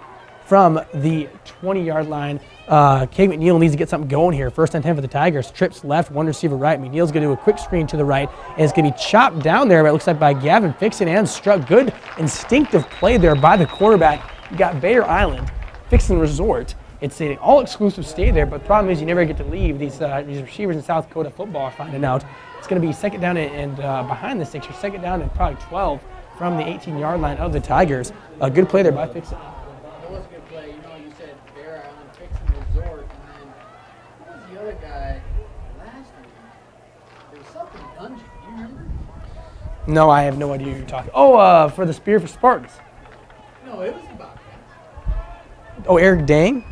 from the 20-yard line. Cade McNeil needs to get something going here. First and 10 for the Tigers. Trips left, one receiver right. McNeil's going to do a quick screen to the right. And it's going to be chopped down there, but it looks like by Gavin Fixon and Struck. Good instinctive play there by the quarterback. You got Bayer Island, Fixon Resort. It's an all-exclusive stay there, but the problem is you never get to leave. These receivers in South Dakota football are finding out. It's going to be second down and behind the 6, or second down and probably 12 from the 18-yard line of the Tigers. A good play there by Fixon. It was a good play. You said Bear Island, Fixon Resort, and then who was the other guy last week? There was something dungeon. Do you remember? No, I have no idea who you're talking. Oh, for the Spear for Spartans. No, it was the Bobcats. Oh, Eric Dang?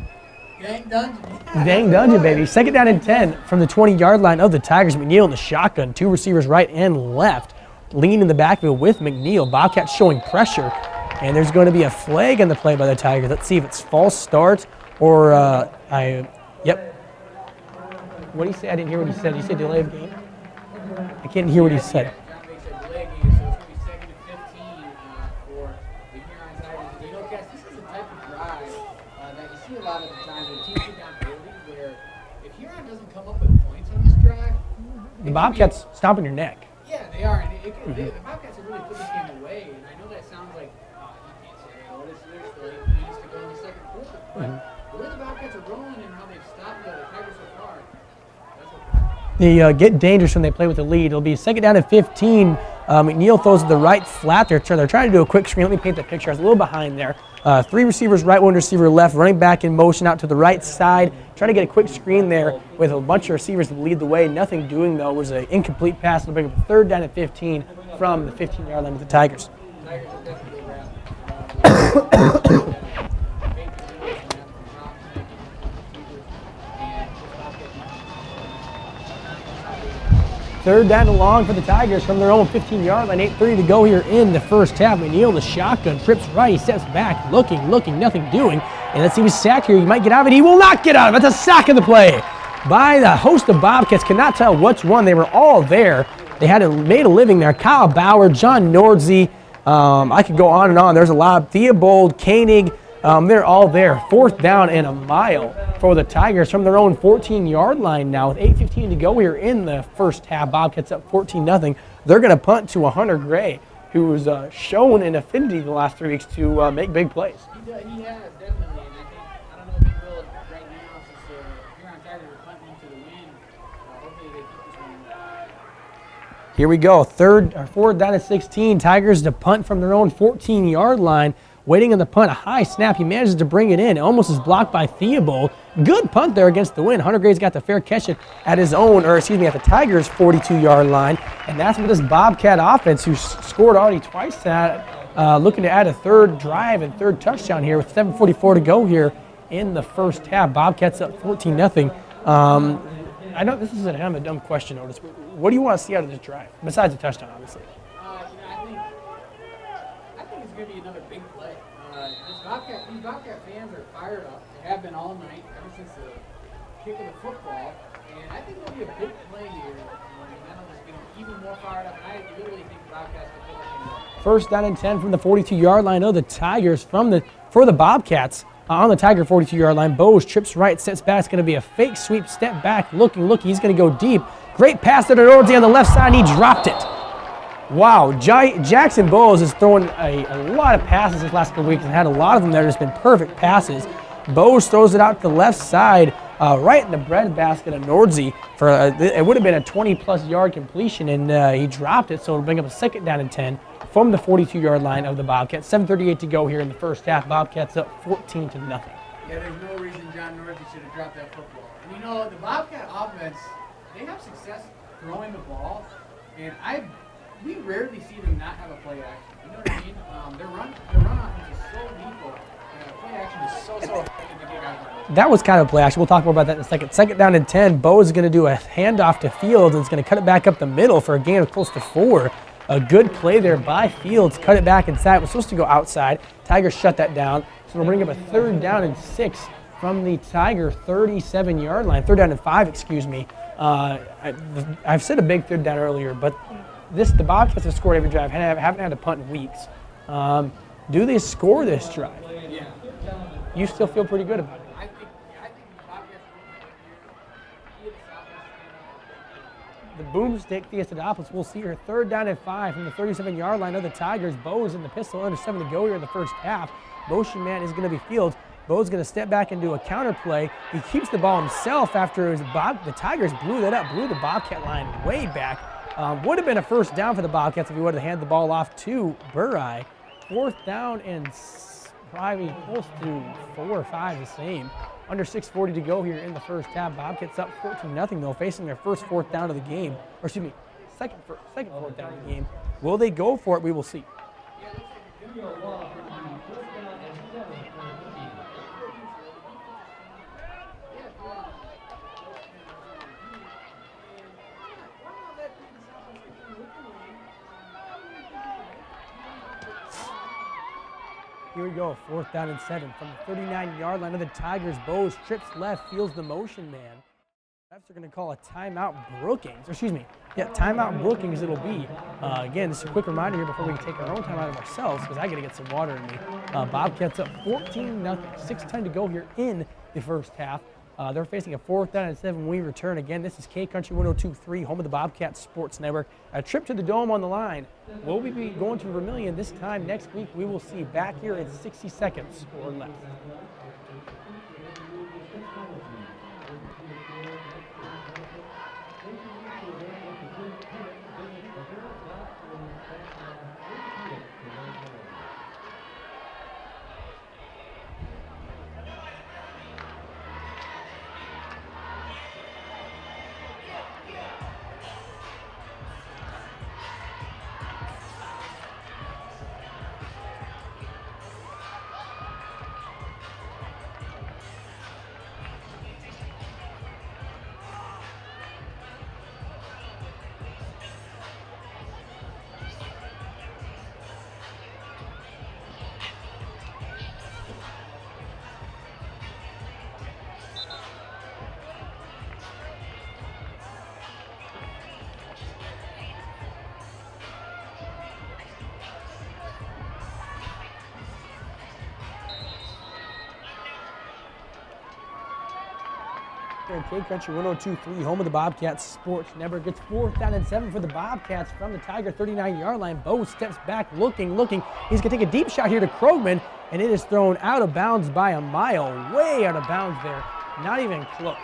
Dang Dungeon. Dang Dungeon, baby. Second down and 10 from the 20-yard line of the Tigers. McNeil in the shotgun. 2 receivers right and left. Lean in the backfield with McNeil. Bobcats showing pressure. And there's going to be a flag on the play by the Tigers. Let's see if it's false start or yep. What did he say? I didn't hear what he said. He said delay of game? I can't hear what he said. John May said delay of game, so it's going to be second and 15 for the Huron Tigers. Guys, this is the type of drive that you see a lot of the time when teams get down early, where if Huron doesn't come up with points on this drive, the Bobcats stomping your neck. Yeah, they are. And the Bobcats have really put this game away. And I know that sounds like, you can't say, there's 8 minutes to go in the second quarter. But the way the Bobcats are rolling and how they've stopped the Tigers so far, that's what They get dangerous when they play with the lead. It'll be second down and 15. McNeil throws to the right flat there. They're trying to do a quick screen. Let me paint the picture. I was a little behind there. 3 receivers right, 1 receiver left. Running back in motion out to the right side. Trying to get a quick screen there with a bunch of receivers to lead the way. Nothing doing, though. It was an incomplete pass. It'll bring up a third down and 15 from the 15-yard line of the Tigers. Third down and long for the Tigers from their own 15-yard line. 8:30 to go here in the first half. McNeil, the shotgun, trips right. He steps back, looking, nothing doing. And let's see if he's sacked here. He might get out of it. He will not get out of it. That's a sack of the play by the host of Bobcats. Cannot tell which one. They were all there. They had made a living there. Kyle Bauer, John Nordsey. I could go on and on. There's a lot. Theobald, Koenig. They're all there. Fourth down and a mile for the Tigers from their own 14-yard line now with 8:15 to go here in the first half. Bobcats up 14-0. They're going to punt to Hunter Gray, who's shown an affinity the last 3 weeks to make big plays. He has, definitely, and I don't know if he will right now since the Huron Tigers are punting into the wind. Hopefully they keep this one. Here we go. Fourth down and 16. Tigers to punt from their own 14-yard line. Waiting on the punt, a high snap. He manages to bring it in. It almost is blocked by Theobald. Good punt there against the wind. Hunter Gray's got the fair catch it at his own, at the Tigers' 42-yard line. And that's with this Bobcat offense, who scored already twice tonight, looking to add a third drive and third touchdown here with 7:44 to go here in the first half. Bobcats up 14-0. I know this is kind of a dumb question, Otis. What do you want to see out of this drive, besides the touchdown, obviously? I think it's going to be another big play. These Bobcat fans are fired up. They have been all night, ever since the kick of the football. And I think it'll be a big play here. And that'll just get them even more fired up. I literally think the Bobcats will put it in. First down and 10 from the 42-yard line. The Tigers for the Bobcats on the Tiger 42-yard line. Bose trips right, steps back. It's going to be a fake sweep, step back, looking. He's going to go deep. Great pass to Nordsey on the left side, and he dropped it. Wow, Jackson Bowles has thrown a lot of passes this last couple weeks and had a lot of them that have just been perfect passes. Bowles throws it out to the left side, right in the breadbasket of Nordsey for it would have been a 20-plus yard completion, and he dropped it, so it'll bring up a second down and 10 from the 42-yard line of the Bobcats. 7:38 to go here in the first half. Bobcats up 14-0. Yeah, there's no reason John Nordsey should have dropped that football. And the Bobcat offense, they have success throwing the ball, and we rarely see them not have a play action. You know what I mean? Their run offense is so lethal, and play action is so effective to get guys on those. That was kind of a play action. We'll talk more about that in a second. Second down and 10. Bo is going to do a handoff to Fields, and is going to cut it back up the middle for a gain of close to 4. A good play there by Fields. Cut it back inside. It was supposed to go outside. Tigers shut that down. So we'll bring up a third down and 6 from the Tiger 37-yard line. Third down and 5, excuse me. I've said a big third down earlier, but the Bobcats have scored every drive. Haven't had to punt in weeks. Do they score this drive? Yeah. You still feel pretty good about it? I think the Bobcats The boomstick Theostatopoulos, we'll see her third down and 5 from the 37-yard line of the Tigers. Bo's in the pistol, under 7 to go here in the first half. Motion man is going to be Fields. Bo's going to step back and do a counter play. He keeps the ball himself after the Tigers blew that up, blew the Bobcat line way back. Would have been a first down for the Bobcats if he would have handed the ball off to Burai. Fourth down and probably close to 4 or 5 the same. Under 6:40 to go here in the first half. Bobcats up 14-0 though, facing their first fourth down of the game. Or excuse me, second fourth down of the game. Will they go for it? We will see. Here we go, fourth down and 7 from the 39-yard line of the Tigers. Bose trips left, feels the motion man. Refs are going to call a timeout Brookings, or excuse me, yeah, timeout Brookings it'll be. Again, just a quick reminder here before we take our own time out of ourselves, because I got to get some water in me. Bobcats up 14-0, 6:10 to go here in the first half. They're facing a fourth down and 7 when we return. Again, this is K-Country 102.3, home of the Bobcat Sports Network. A trip to the Dome on the line. Will we be going to Vermillion this time next week? We will see back here in 60 seconds or less. Here in K-Country 102.3, home of the Bobcats Sports Network. It's 4th down and 7 for the Bobcats from the Tiger 39-yard line. Bo steps back, looking. He's going to take a deep shot here to Krogman, and it is thrown out of bounds by a mile. Way out of bounds there. Not even close.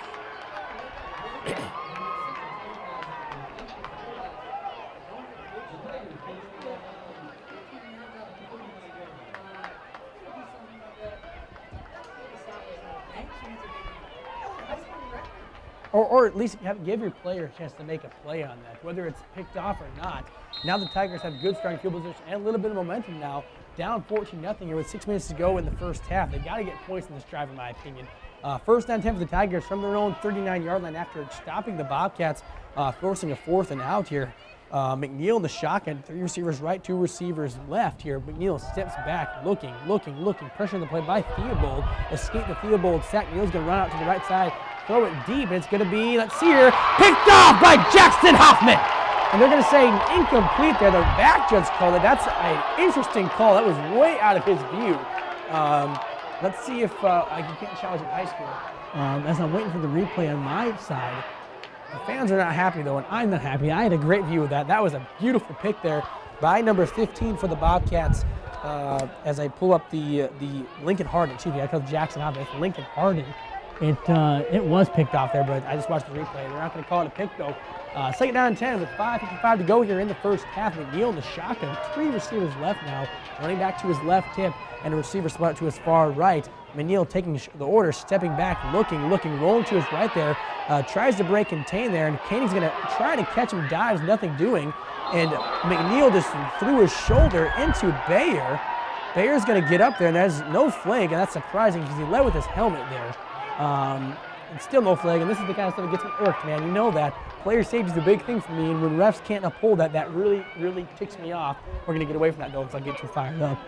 Or at least give your player a chance to make a play on that, whether it's picked off or not. Now the Tigers have good starting field position and a little bit of momentum now, down 14-0 here with 6 minutes to go in the first half. They got to get points in this drive, in my opinion. First down 10 for the Tigers from their own 39-yard line after stopping the Bobcats, forcing a 4th and out here. McNeil in the shotgun, 3 receivers right, 2 receivers left here. McNeil steps back, looking, pressure on the play by Theobald. Escape the Theobald sack. McNeil's going to run out to the right side, throw it deep, and it's going to be, let's see here, picked off by Jackson Hoffman. And they're going to say incomplete there. The back judge called it. That's an interesting call. That was way out of his view. Let's see if you can't challenge at high school. As I'm waiting for the replay on my side. The fans are not happy, though, and I'm not happy. I had a great view of that. That was a beautiful pick there by number 15 for the Bobcats. As I pull up the Lincoln Harden, excuse me, I called Jackson Hobbs. It's Lincoln Harden. It was picked off there, but I just watched the replay. They're not going to call it a pick, though. Second down and 10 with 5:55 to go here in the first half. McNeil in the shotgun. 3 receivers left now. Running back to his left hip and a receiver split to his far right. McNeil taking the order, stepping back, looking, rolling to his right there. Tries to break contain there, and Caney's going to try to catch him, dives, nothing doing. And McNeil just threw his shoulder into Bayer. Bayer's going to get up there, and there's no flag, and that's surprising because he led with his helmet there. And still no flag, and this is the kind of stuff that gets me irked, man. You know that. Player safety is a big thing for me, and when refs can't uphold that, that really ticks me off. We're going to get away from that, though, because I get too fired up.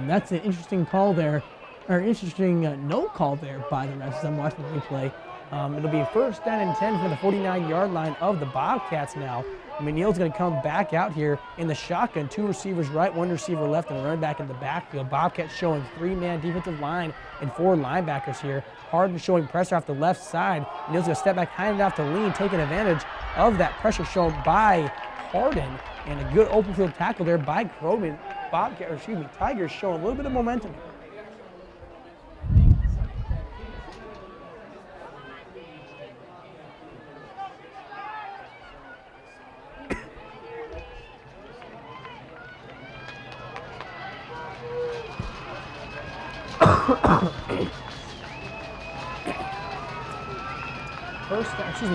That's an interesting call there, or interesting no call there by the refs as I'm watching the replay. It'll be first down and 10 for the 49-yard line of the Bobcats now. McNeil's going to come back out here in the shotgun. 2 receivers right, 1 receiver left, and a running back in the backfield. Bobcats showing 3-man defensive line and 4 linebackers here. Harden showing pressure off the left side. McNeil's going to step back high enough to lean, taking advantage of that pressure shown by Harden. And a good open field tackle there by Krogman. Tigers showing a little bit of momentum.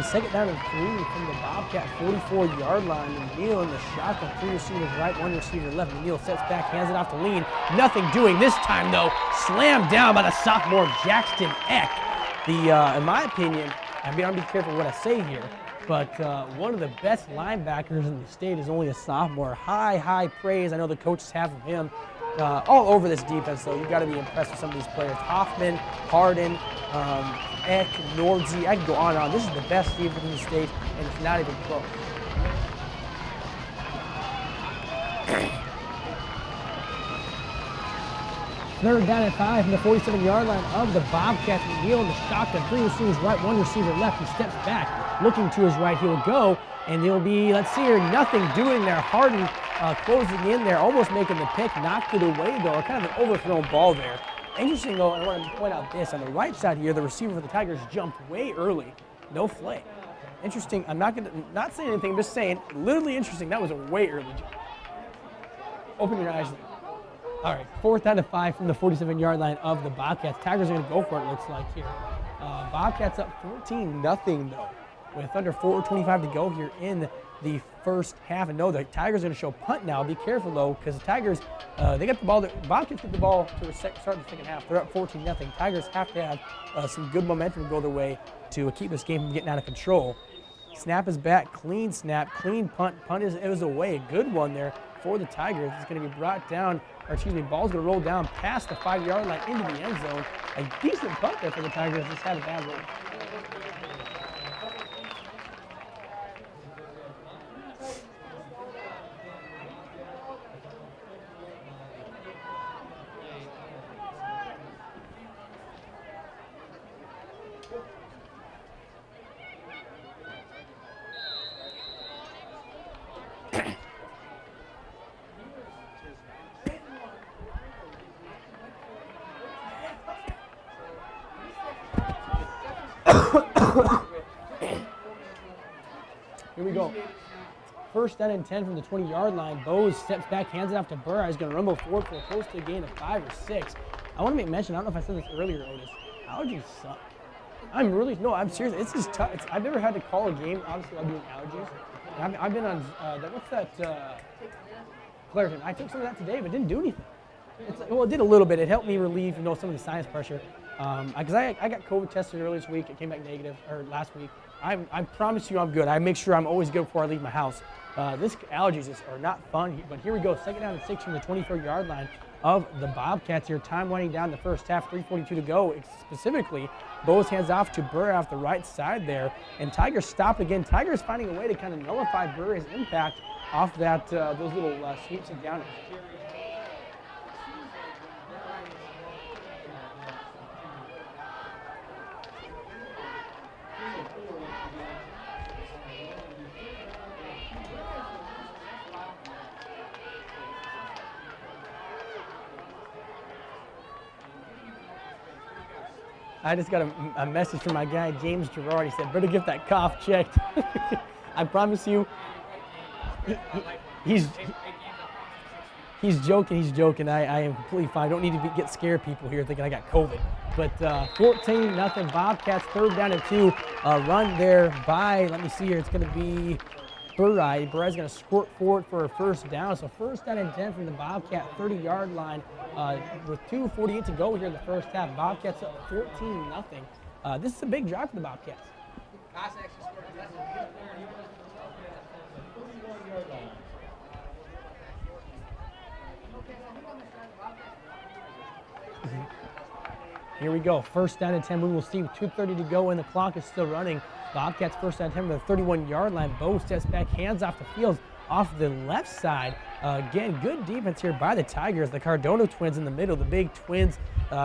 Second down and 3 from the Bobcat 44-yard line. McNeil in the shotgun, 3 receivers right, 1 receiver left. McNeil steps back, hands it off to Lean. Nothing doing this time, though. Slammed down by the sophomore Jackson Eck. In my opinion, I'm going to be careful what I say here, but one of the best linebackers in the state is only a sophomore. High praise I know the coaches have of him. All over this defense, though. You've got to be impressed with some of these players. Hoffman, Harden, Eck, Nordzy. I can go on and on. This is the best defense in the state, and it's not even close. Third down at 5 from the 47-yard line of the Bobcats. McNeil in the shotgun. 3 receivers right, 1 receiver left. He steps back, looking to his right. He'll go, and he'll be, let's see here, nothing doing there. Harden closing in there, almost making the pick, knocked it away, though. Kind of an overthrown ball there. Interesting, though, and I want to point out this. On the right side here, the receiver for the Tigers jumped way early. No flag. Interesting. I'm not saying anything. I'm just saying, literally interesting. That was a way early jump. Open your eyes. All right, 4th down to 5 from the 47-yard line of the Bobcats. Tigers are going to go for it, looks like here. Bobcats up 14-0, though, with under 4:25 to go here in the first half. And no, the Tigers are going to show punt now. Be careful, though, because the Tigers, they got the ball. Bobcats get the ball to start the second half. They're up 14-0. Tigers have to have some good momentum go their way to keep this game from getting out of control. Snap is back. Clean snap. Clean punt. It was away. A good one there for the Tigers. It's going to be brought down, or excuse me, ball's going to roll down past the 5-yard line into the end zone. A decent punt there for the Tigers. Just had a bad roll. Here we go. First down and 10 from the 20-yard line. Bose steps back, hands it off to Burr. He's going to rumble forward for close to a gain of 5 or 6. I want to make mention, I don't know if I said this earlier, Otis. Allergies suck. I'm serious. This is tough. I've never had to call a game, obviously, while doing allergies. I've been on, what's that, Claritin. I took some of that today, but it didn't do anything. Well, it did a little bit. It helped me relieve, some of the sinus pressure. Because I got COVID tested earlier this week. It came back negative, or last week. I promise you I'm good. I make sure I'm always good before I leave my house. This allergies are not fun, but here we go. Second down and 6 from the 24-yard line of the Bobcats here. Time winding down the first half, 3:42 to go. Specifically, Bose hands off to Burr off the right side there, and Tigers stop again. Tigers finding a way to kind of nullify Burr's impact off that those little sweeps and downers. I just got a message from my guy, James Gerard. He said, better get that cough checked. I promise you, he's joking. I am completely fine. I don't need to get scared people here thinking I got COVID. But 14-0 Bobcats, third down and 2. Run there by, let me see here, it's going to be Burride. Burride's going to squirt forward for a first down. So first down and 10 from the Bobcat 30-yard line with 2:48 to go here in the first half. Bobcats up 14-0. This is a big drive for the Bobcats. Here we go. First down and 10. We will see with 2:30 to go and the clock is still running. Bobcats first down and 10 with the 31-yard line. Bo steps back, hands off the field off the left side. Again, good defense here by the Tigers. The Cardona twins in the middle. The big twins,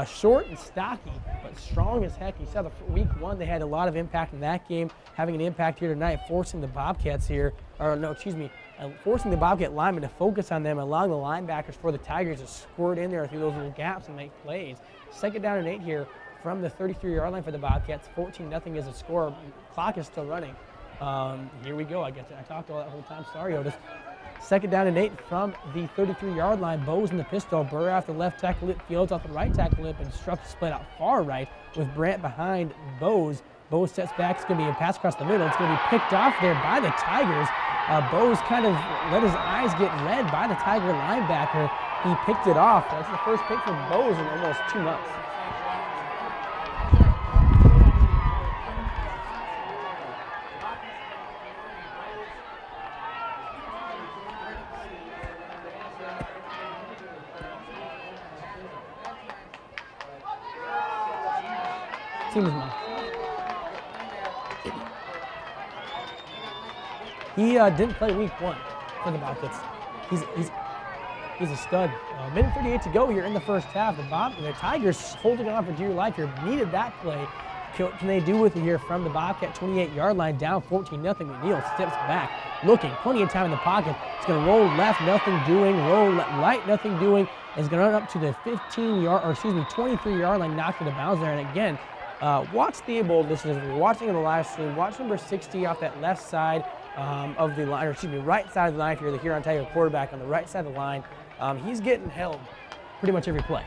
short and stocky, but strong as heck. You saw the week 1, they had a lot of impact in that game, having an impact here tonight, forcing the Bobcats here, forcing the Bobcat linemen to focus on them, allowing the linebackers for the Tigers to squirt in there through those little gaps and make plays. Second down and 8 here from the 33-yard line for the Bobcats. 14-0 is the score. Clock is still running. Here we go. I talked all that whole time. Sorry, Otis. Second down and 8 from the 33-yard line. Bose in the pistol. Burr off the left tackle lip, Fields off the right tackle lip, and Struck split out far right with Brandt behind Bose. Bose sets back. It's going to be a pass across the middle. It's going to be picked off there by the Tigers. Bose kind of let his eyes get read by the Tiger linebacker. He picked it off. That's the first pick for Bose in almost 2 months. He didn't play week 1 for the Bobcats. He's a stud. Minute 38 to go here in the first half. The Tigers holding on for dear life here. Needed that play. What can they do with it here from the Bobcat 28-yard line, down 14-0. McNeil steps back, looking, plenty of time in the pocket. He's going to roll left, nothing doing. Roll right, nothing doing. He's going to run up to the 23-yard line, knocked it out of bounds there. And again, watch the able listeners. If you're watching on the live stream, watch number 60 off that left side of the line, right side of the line if you're the Huron Tiger quarterback on the right side of the line. He's getting held pretty much every play.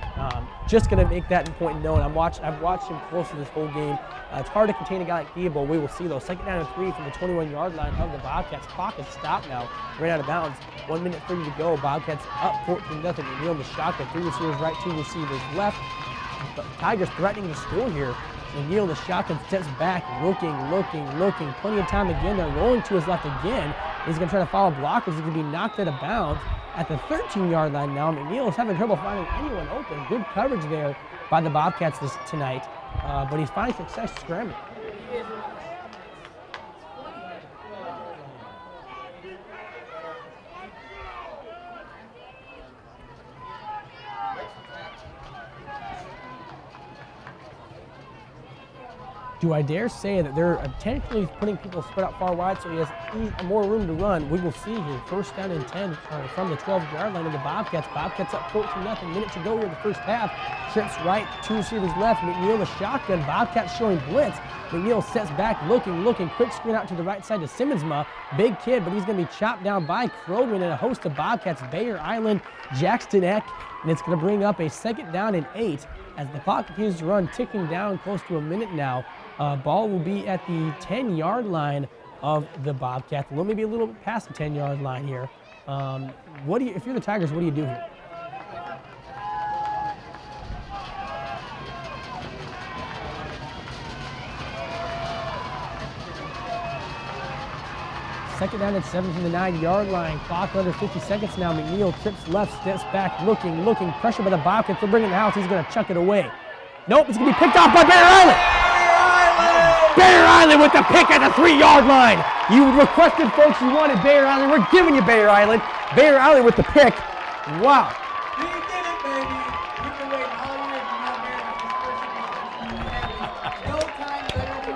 Just going to make that important known. I've watched him closely this whole game. It's hard to contain a guy like Theobald. We will see though. Second down and 3 from the 21-yard line of the Bobcats. Clock is stopped now. Ran out of bounds. 1 minute 30 to go. Bobcats up 14-0. McNeil in the shotgun. 3 receivers right, 2 receivers left. But Tigers threatening to score here. McNeil in the shotgun steps back, looking. Plenty of time again. They're rolling to his left again. He's going to try to follow blockers. He's going to be knocked out of bounds at the 13-yard line now. McNeil is having trouble finding anyone open. Good coverage there by the Bobcats tonight, but he's finding success scrambling. do I dare say that they're intentionally putting people spread out far wide so he has more room to run? We will see here. First down and 10 from the 12-yard line of the Bobcats. Bobcats up 14-0. Minute to go here in the first half. Trips right, 2 receivers left. McNeil the shotgun. Bobcats showing blitz. McNeil sets back, looking. Quick screen out to the right side to Simmonsma. Big kid, but he's going to be chopped down by Krogman and a host of Bobcats. Bayer Island, Jackson Eck, and it's going to bring up a 2nd down and 8 as the clock continues to run, ticking down close to a minute now. Ball will be at the 10-yard line of the Bobcats. Well, maybe a little bit past the 10-yard line here. If you're the Tigers, what do you do here? Second down at 7 from the 9-yard line. Clock under 50 seconds now. McNeil trips left, steps back, looking. Pressure by the Bobcats. They'll bring it in the house. He's going to chuck it away. Nope, it's going to be picked off by Bayer Island. Bayer Island with the pick at the 3-yard line. You requested, folks, you wanted Bayer Island. We're giving you Bayer Island. Bayer Island with the pick. Wow. You did it, baby. You've been waiting all year for my Bayer with this first edition. No time better than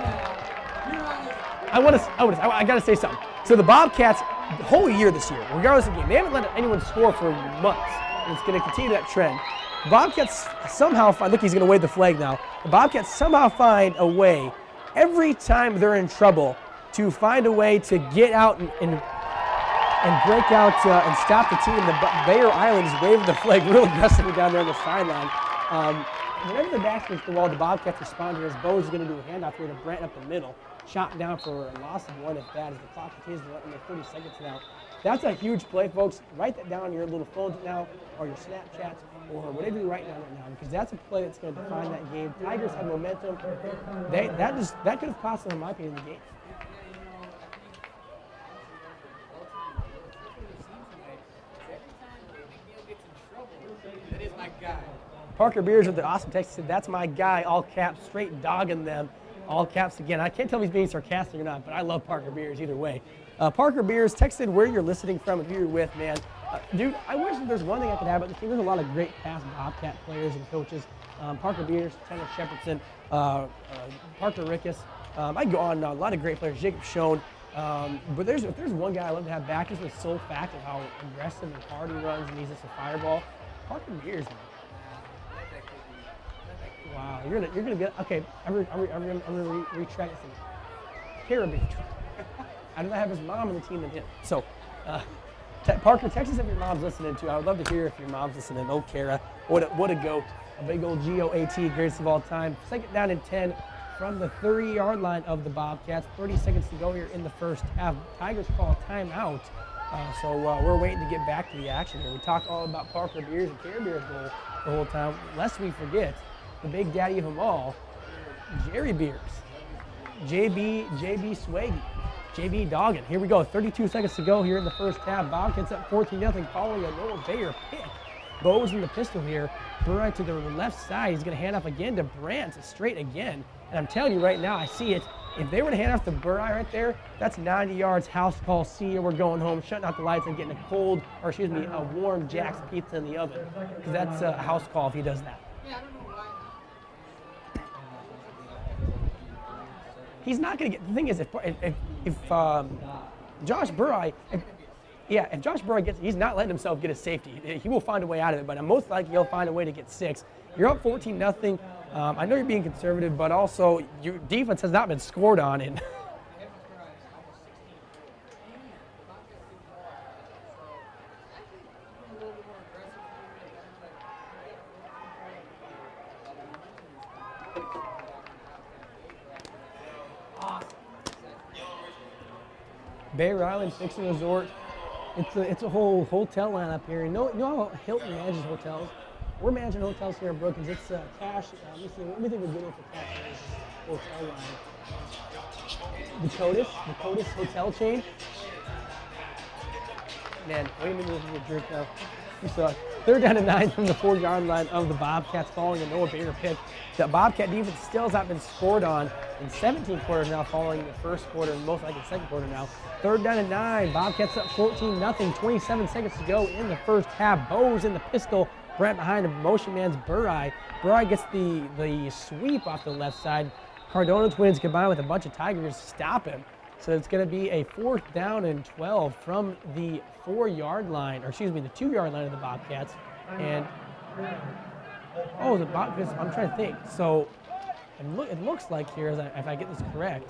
now. I got to say something. So the Bobcats, the whole year this year, regardless of the game, they haven't let anyone score for months. And it's going to continue that trend. The Bobcats somehow find, look, he's going to wave the flag now. The Bobcats somehow find a way every time they're in trouble to find a way to get out and break out and stop the team. The Bayer Island is waving the flag real aggressively down there on the sideline. Whenever the back against the wall, the Bobcats respond here as Bo is going to do a handoff here to Brent up the middle. Shot down for a loss of 1 if bad as the clock continues to run under 30 seconds now. That's a huge play, folks. Write that down on your little phones now or your Snapchats or whatever you're writing down right now, because that's a play that's going to define that game. Tigers have momentum. That could have cost them, in my opinion, the game. That is my guy. Parker Beers with the awesome text said, "That's my guy," all caps, straight dogging them. All caps again. I can't tell if he's being sarcastic or not, but I love Parker Beers either way. Parker Beers texted where you're listening from and who you're with, man. Dude, I wish there's one thing I could have about the team. There's a lot of great past Bobcat players and coaches. Parker Beers, Tanner Shepardson, Parker Rickus. I go on a lot of great players. Jacob Schoen. But if there's one guy I love to have back, just the sole fact of how aggressive and hard he runs and he's just a fireball. Parker Beers, man. Wow, you're gonna get okay. I'm gonna retract this thing. Caribbean. I'd rather have his mom on the team than him. So, Parker, text us if your mom's listening too. I would love to hear if your mom's listening. Oh, Kara, what a goat! A big old GOAT, greatest of all time. 2nd down and 10 from the 30-yard line of the Bobcats. 30 seconds to go here in the first half. Tigers call a timeout. So we're waiting to get back to the action here. We talked all about Parker Beers and Care Beers goal the whole time. Lest we forget the big daddy of them all, Jerry Beers, JB Swaggy, JB Doggin. Here we go, 32 seconds to go here in the first half. Bobcats up 14-0 following a Noah Bayer pick. Bo's in the pistol here. Burritt to the left side. He's going to hand off again to Brandt, straight again. And I'm telling you right now, I see it. If they were to hand off to Burritt right there, that's 90 yards, house call, see you, we're going home, shutting out the lights and getting a warm Jack's pizza in the oven. Because that's a house call if he does that. Yeah, I don't know why. He's not going to get. The thing is, if Josh Burritt, if Josh Burritt gets, he's not letting himself get a safety. He will find a way out of it, but most likely he'll find a way to get 6. You're up 14-0. I know you're being conservative, but also your defense has not been scored on. And Bayer Island Fixing Resort. It's a whole hotel lineup here. You know how Hilton manages hotels? We're managing hotels here in Brookings. It's cash. Let me think we're good for cash hotel line. The Codis hotel chain. Man, wait a minute, this is a drink now. You suck. 3rd down and 9 from the 4-yard line of the Bobcats following a Noah Bayer pick. The Bobcat defense still has not been scored on in 17 quarters now following the first quarter and most likely the second quarter now. 3rd down and 9. Bobcats up 14-0. 27 seconds to go in the first half. Bo's in the pistol. Brent behind him. Motion man's Burritt. Burritt gets the sweep off the left side. Cardona twins combined with a bunch of Tigers stop him. So it's going to be a 4th down and 12 from the 4-yard line, or excuse me, the 2-yard line of the Bobcats. And, oh, the Bobcats, I'm trying to think. So it looks like here, if I get this correct,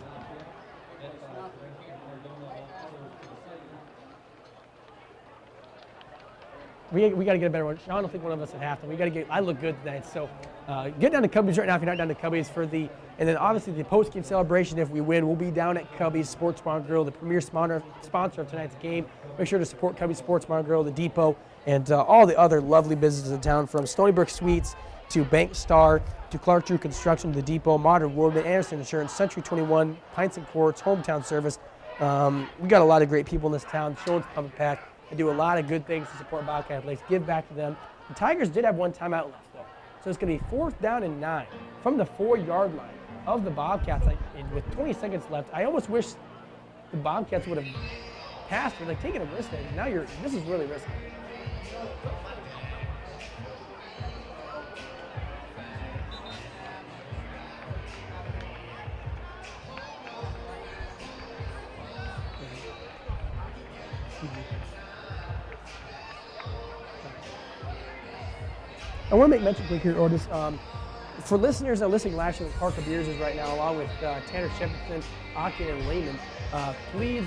we got to get a better one. I don't think one of us at halftime. I look good tonight. So get down to Cubbies right now if you're not down to Cubbies and then obviously the post-game celebration. If we win, we'll be down at Cubbies Sports Bar and Grill, the premier sponsor of tonight's game. Make sure to support Cubbies Sports Bar and Grill, the Depot, and all the other lovely businesses in town, from Stony Brook Suites to Bank Star to Clark Drew Construction, the Depot, Modern Woodman, Anderson Insurance, Century 21, Pints and Courts, Hometown Service. We got a lot of great people in this town. Showings Pump Pack. They do a lot of good things to support Bobcat athletes, give back to them. The Tigers did have one timeout left, though. So it's going to be 4th down and 9 from the 4-yard line of the Bobcats. With 20 seconds left, I almost wish the Bobcats would have passed for taking a risk there. Now this is really risky. I want to make mention quick here, Otis. For listeners that are listening last year with Parker Beers is right now, along with Tanner Shepardson, Akin, and Lehman, please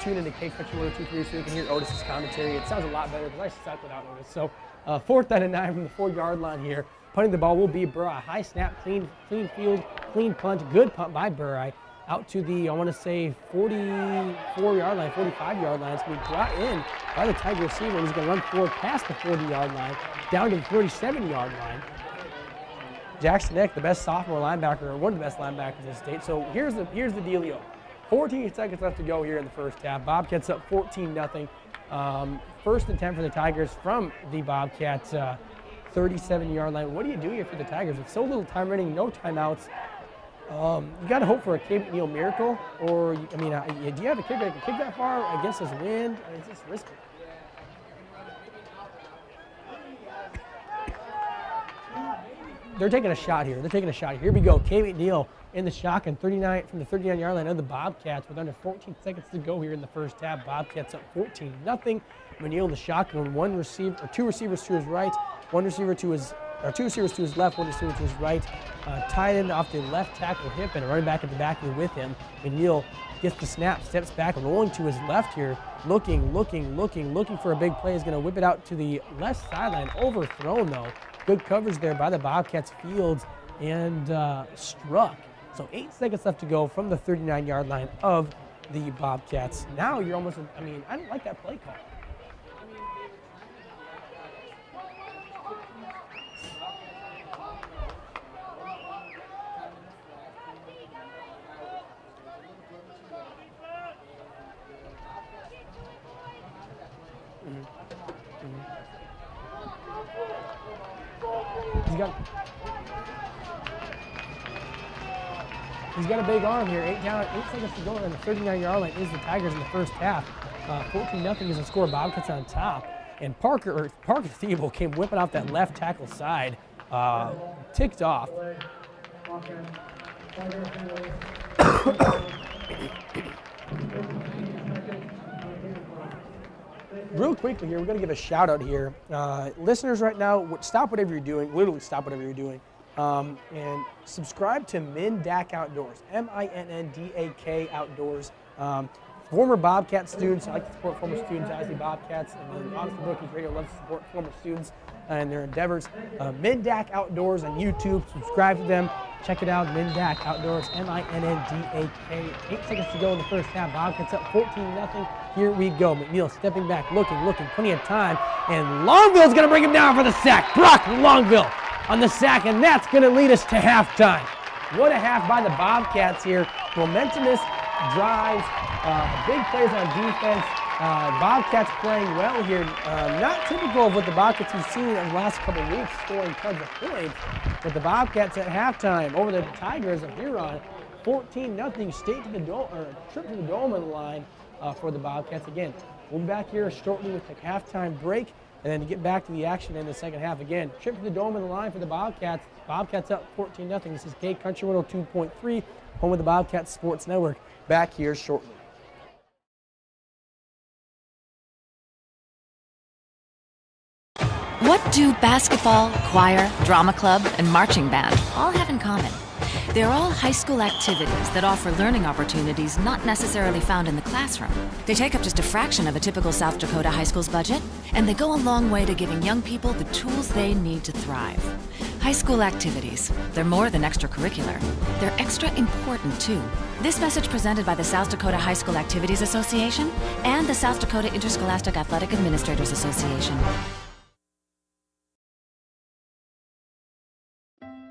tune into Cake Country 102.3 so you can hear Otis's commentary. It sounds a lot better because I suck without Otis. So 4th down and 9 from the 4-yard line here. Punting the ball will be Burri. High snap, clean field, clean punt. Good punt by Burri. Out to the, I want to say, 44-yard line, 45-yard line. It's going to be brought in by the Tiger receiver. He's going to run forward past the 40-yard line, down to the 37-yard line. Jackson Eck, the best sophomore linebacker, or one of the best linebackers in the state. So here's the dealio. 14 seconds left to go here in the first half. Bobcats up 14-0. 1st and 10 for the Tigers from the Bobcats 37-yard line. What do you do here for the Tigers? With so little time remaining, no timeouts. You got to hope for a Cape McNeil miracle, or do you have a kicker that can kick that far against this wind? It's just risky. They're taking a shot here. Here we go. Cape McNeil in the shotgun, 39 from the 39-yard line of the Bobcats with under 14 seconds to go here in the first half. Bobcats up 14-0. McNeil in the shotgun, two receivers to his right, two receivers to his left, one receiver to his right. Tied in off the left tackle hip and a running back at the back here with him. McNeil gets the snap, steps back, rolling to his left here, looking for a big play. Is going to whip it out to the left sideline. Overthrown, though. Good coverage there by the Bobcats. Fields and struck. So 8 seconds left to go from the 39-yard line of the Bobcats. Now you're almost, I don't like that play call. He's got a big arm here. 8 seconds to go, and the 39-yard line is the Tigers in the first half. 14-0 is the score. Bobcats on top. And Parker Thiebel came whipping off that left tackle side. Ticked off. Real quickly here, we're going to give a shout out here. Listeners right now, stop whatever you're doing, literally stop whatever you're doing, and subscribe to MINDAK Outdoors, MINNDAK Outdoors. Former Bobcat students, I like to support former students, as the Bobcats, and then honestly, Brookings Radio loves to support former students and their endeavors. MINDAK Outdoors on YouTube, subscribe to them, check it out, MINDAK Outdoors, MINNDAK. 8 seconds to go in the first half. Bobcats up 14-0. Here we go. McNeil stepping back, looking, plenty of time, and Longville's going to bring him down for the sack. Brock Longville on the sack, and that's going to lead us to halftime. What a half by the Bobcats here. Momentumous drives, big plays on defense. Bobcats playing well here. Not typical of what the Bobcats have seen in the last couple of weeks, scoring tons of points. But the Bobcats at halftime over the Tigers of Huron, 14-0, straight to the dome, or trip to the dome on the line for the Bobcats. Again, we'll be back here shortly with the halftime break. And then to get back to the action in the second half again, trip to the dome in the line for the Bobcats. Bobcats up 14-0. This is K Country 102.3, home of the Bobcats Sports Network. Back here shortly. What do basketball, choir, drama club, and marching band all have in common? They're all high school activities that offer learning opportunities not necessarily found in the classroom. They take up just a fraction of a typical South Dakota high school's budget, and they go a long way to giving young people the tools they need to thrive. High school activities, they're more than extracurricular. They're extra important, too. This message presented by the South Dakota High School Activities Association and the South Dakota Interscholastic Athletic Administrators Association.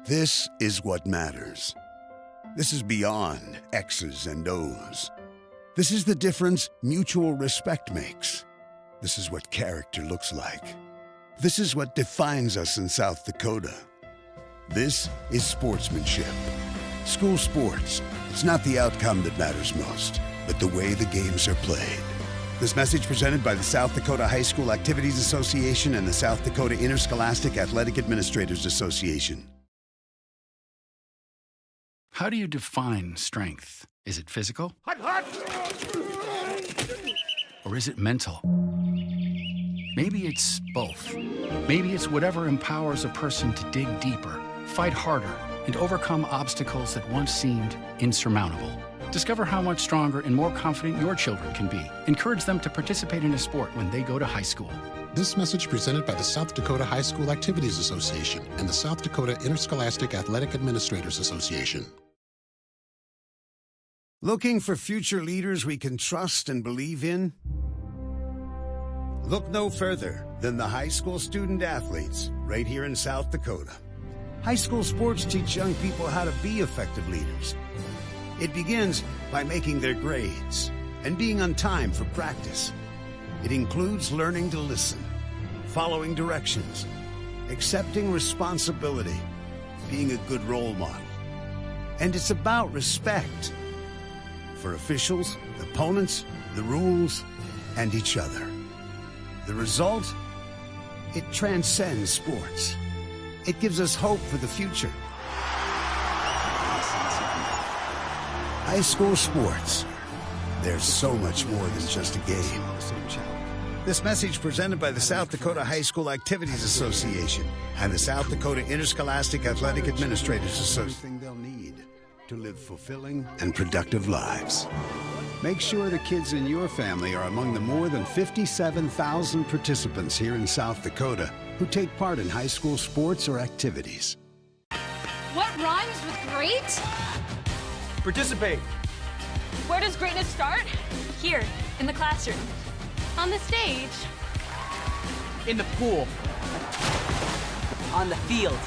This is what matters. This is beyond X's and O's. This is the difference mutual respect makes. This is what character looks like. This is what defines us in South Dakota. This is sportsmanship. School sports, it's not the outcome that matters most, but the way the games are played. This message presented by the South Dakota High School Activities Association and the South Dakota Interscholastic Athletic Administrators Association. How do you define strength? Is it physical? Or is it mental? Maybe it's both. Maybe it's whatever empowers a person to dig deeper, fight harder, and overcome obstacles that once seemed insurmountable. Discover how much stronger and more confident your children can be. Encourage them to participate in a sport when they go to high school. This message presented by the South Dakota High School Activities Association and the South Dakota Interscholastic Athletic Administrators Association. Looking for future leaders we can trust and believe in? Look no further than the high school student athletes right here in South Dakota. High school sports teach young people how to be effective leaders. It begins by making their grades and being on time for practice. It includes learning to listen, following directions, accepting responsibility, being a good role model. And it's about respect for officials, opponents, the rules, and each other. The result? It transcends sports. It gives us hope for the future. High school sports. There's so much more than just a game. This message presented by the South Dakota High School Activities Association and the South Dakota Interscholastic Athletic Administrators Association. They'll need to live fulfilling and productive lives. Make sure the kids in your family are among the more than 57,000 participants here in South Dakota who take part in high school sports or activities. What rhymes with great? Participate. Where does greatness start? Here, in the classroom. On the stage. In the pool. On the field.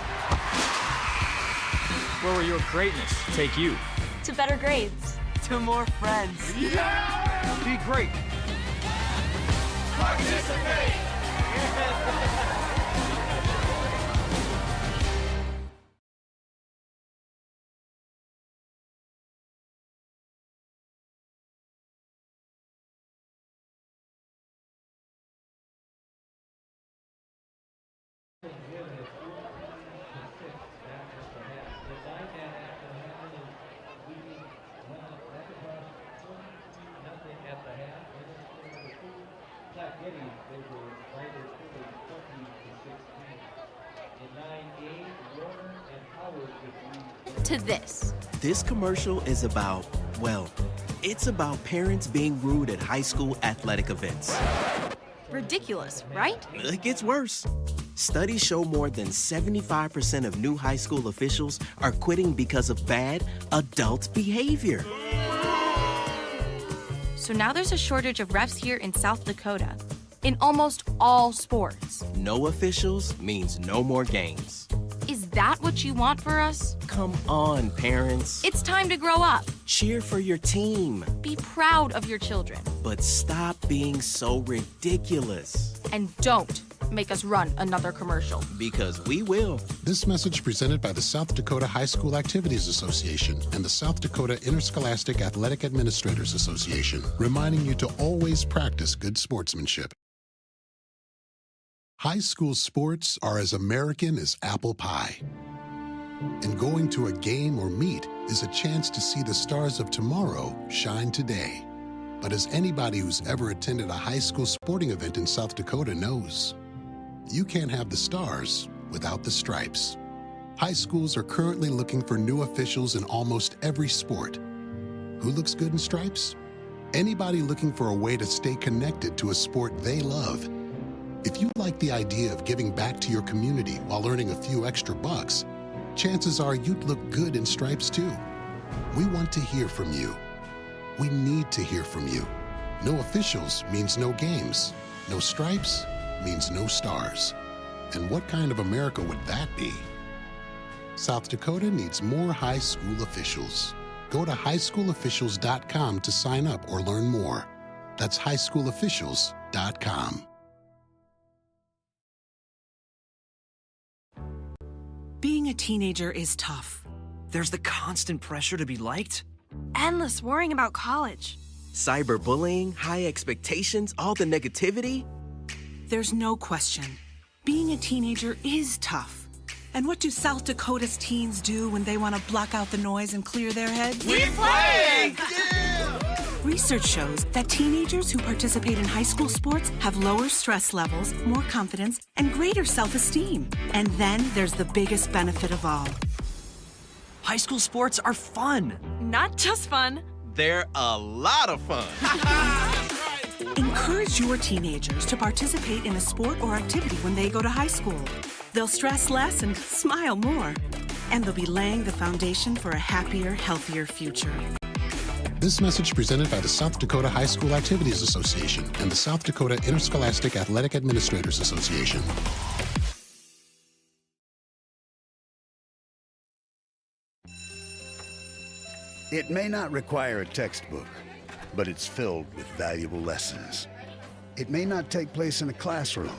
Where will your greatness take you? To better grades. To more friends. Yeah! Be great. Participate! To this. This commercial is about, well, it's about parents being rude at high school athletic events. Ridiculous, right? It gets worse. Studies show more than 75% of new high school officials are quitting because of bad adult behavior. So now there's a shortage of refs here in South Dakota, in almost all sports. No officials means no more games. Is that what you want for us? Come on, parents. It's time to grow up. Cheer for your team. Be proud of your children. But stop being so ridiculous. And don't make us run another commercial. Because we will. This message presented by the South Dakota High School Activities Association and the South Dakota Interscholastic Athletic Administrators Association, reminding you to always practice good sportsmanship. High school sports are as American as apple pie. And going to a game or meet is a chance to see the stars of tomorrow shine today. But as anybody who's ever attended a high school sporting event in South Dakota knows, you can't have the stars without the stripes. High schools are currently looking for new officials in almost every sport. Who looks good in stripes? Anybody looking for a way to stay connected to a sport they love. If you like the idea of giving back to your community while earning a few extra bucks, chances are you'd look good in stripes too. We want to hear from you. We need to hear from you. No officials means no games. No stripes means no stars. And what kind of America would that be? South Dakota needs more high school officials. Go to highschoolofficials.com to sign up or learn more. That's highschoolofficials.com. Being a teenager is tough. There's the constant pressure to be liked. Endless worrying about college. Cyberbullying, high expectations, all the negativity. There's no question. Being a teenager is tough. And what do South Dakota's teens do when they want to block out the noise and clear their heads? We play! Research shows that teenagers who participate in high school sports have lower stress levels, more confidence, and greater self-esteem. And then there's the biggest benefit of all. High school sports are fun. Not just fun. They're a lot of fun. Encourage your teenagers to participate in a sport or activity when they go to high school. They'll stress less and smile more. And they'll be laying the foundation for a happier, healthier future. This message presented by the South Dakota High School Activities Association and the South Dakota Interscholastic Athletic Administrators Association. It may not require a textbook, but it's filled with valuable lessons. It may not take place in a classroom,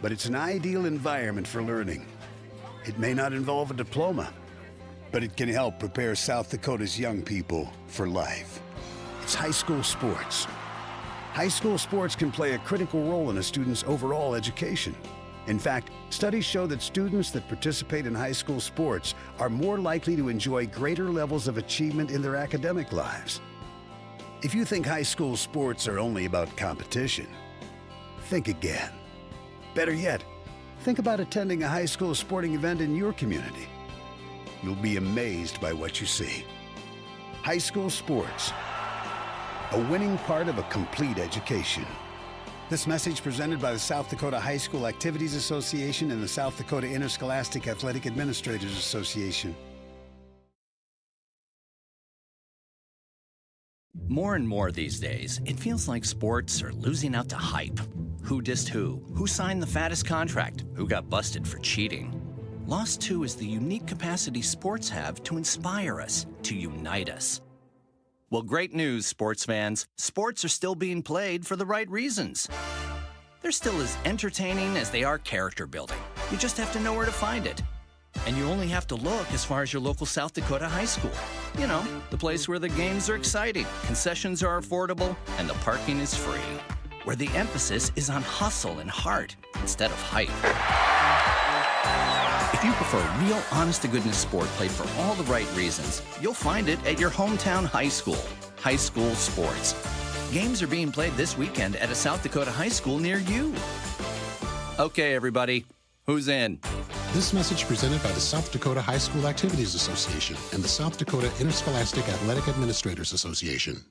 but it's an ideal environment for learning. It may not involve a diploma, but it can help prepare South Dakota's young people for life. It's high school sports. High school sports can play a critical role in a student's overall education. In fact, studies show that students that participate in high school sports are more likely to enjoy greater levels of achievement in their academic lives. If you think high school sports are only about competition, think again. Better yet, think about attending a high school sporting event in your community. You'll be amazed by what you see. High school sports, a winning part of a complete education. This message presented by the South Dakota High School Activities Association and the South Dakota Interscholastic Athletic Administrators Association. More and more these days, it feels like sports are losing out to hype. Who dissed who? Who signed the fattest contract? Who got busted for cheating? Lost 2 is the unique capacity sports have to inspire us, to unite us. Well, great news, sports fans. Sports are still being played for the right reasons. They're still as entertaining as they are character building. You just have to know where to find it. And you only have to look as far as your local South Dakota high school. You know, the place where the games are exciting, concessions are affordable, and the parking is free. Where the emphasis is on hustle and heart instead of hype. If you prefer real, honest-to-goodness sport played for all the right reasons, you'll find it at your hometown high school. High school sports. Games are being played this weekend at a South Dakota high school near you. Okay, everybody, who's in? This message presented by the South Dakota High School Activities Association and the South Dakota Interscholastic Athletic Administrators Association.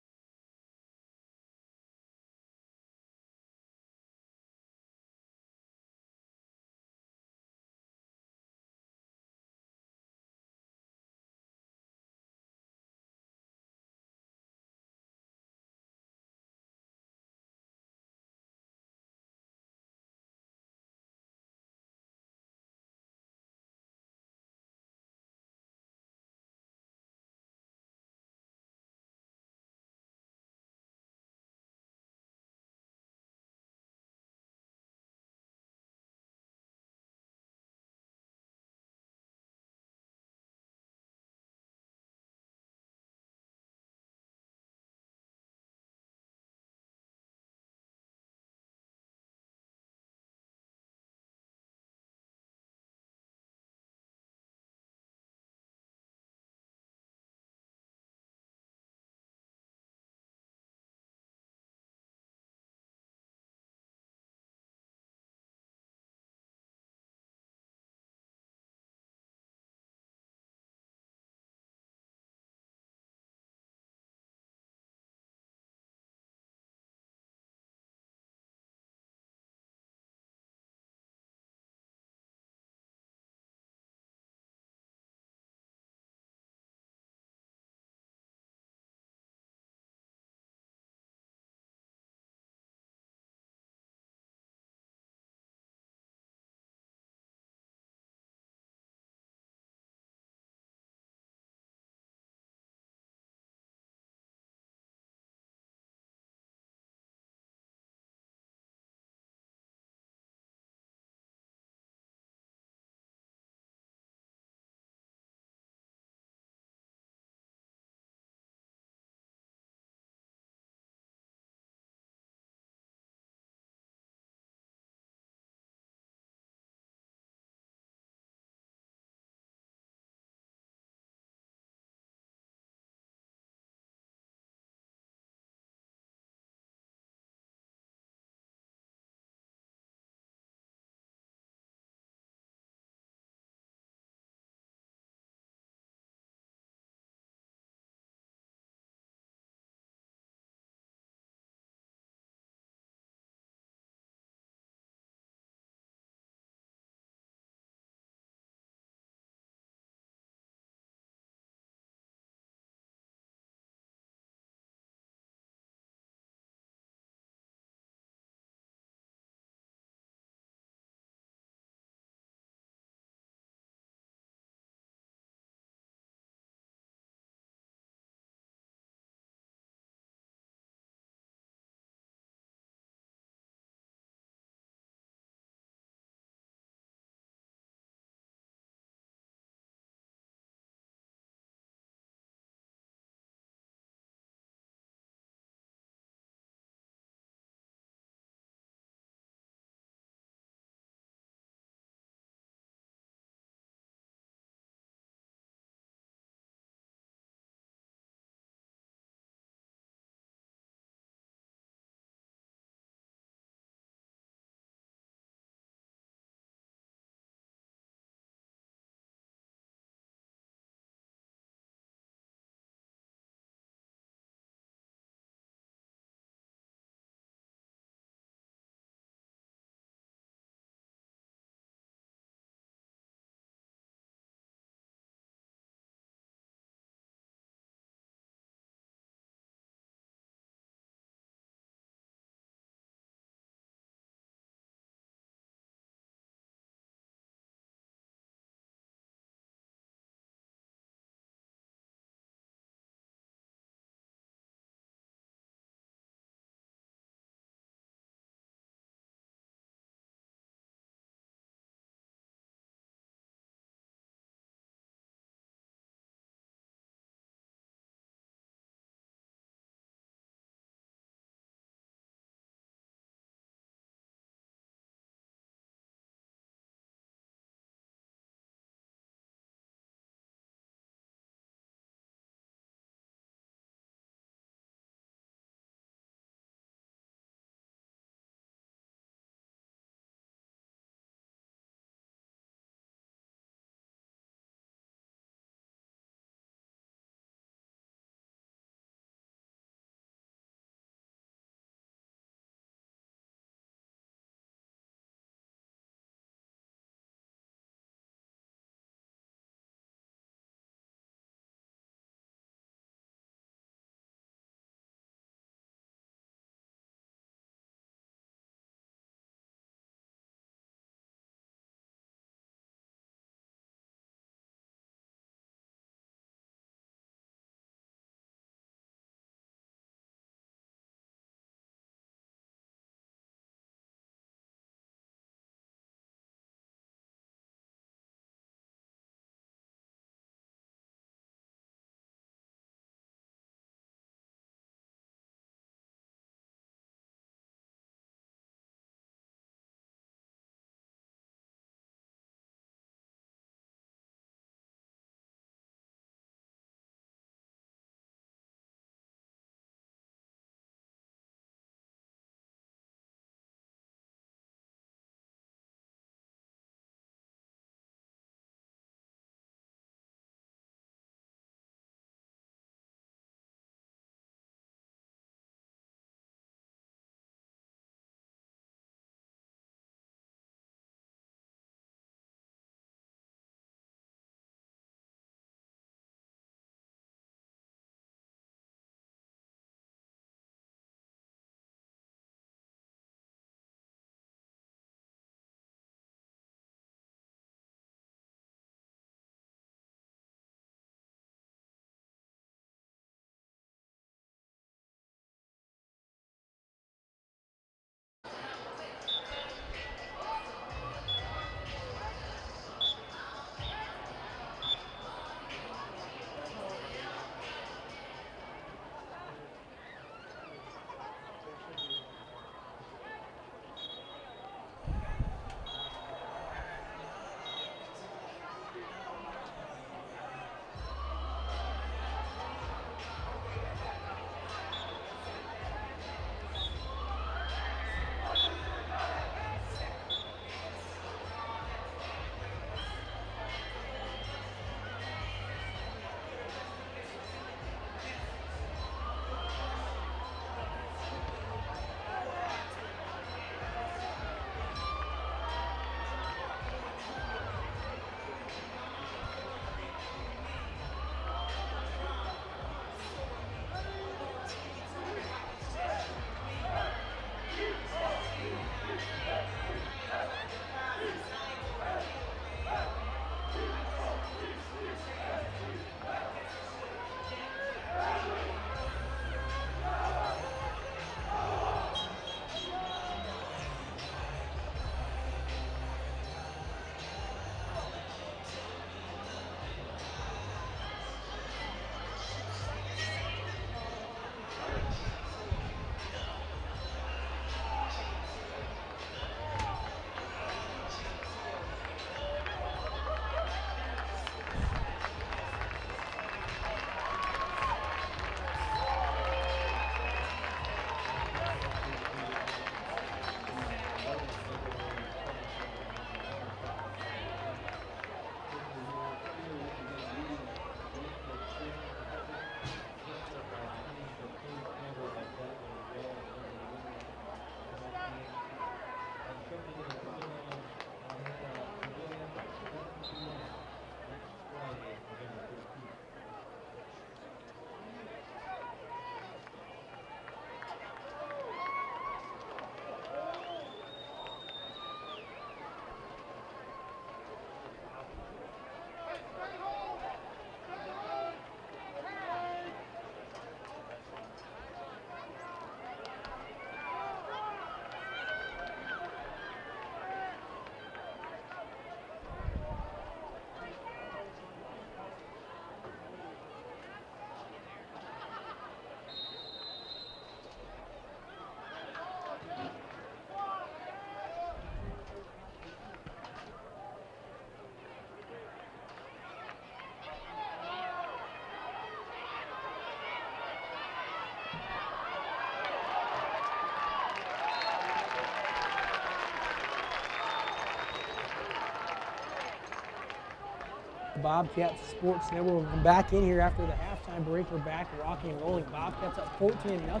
the Bobcats Sports Network. We're back in here after the halftime break. We're back rocking and rolling. Bobcats up 14-0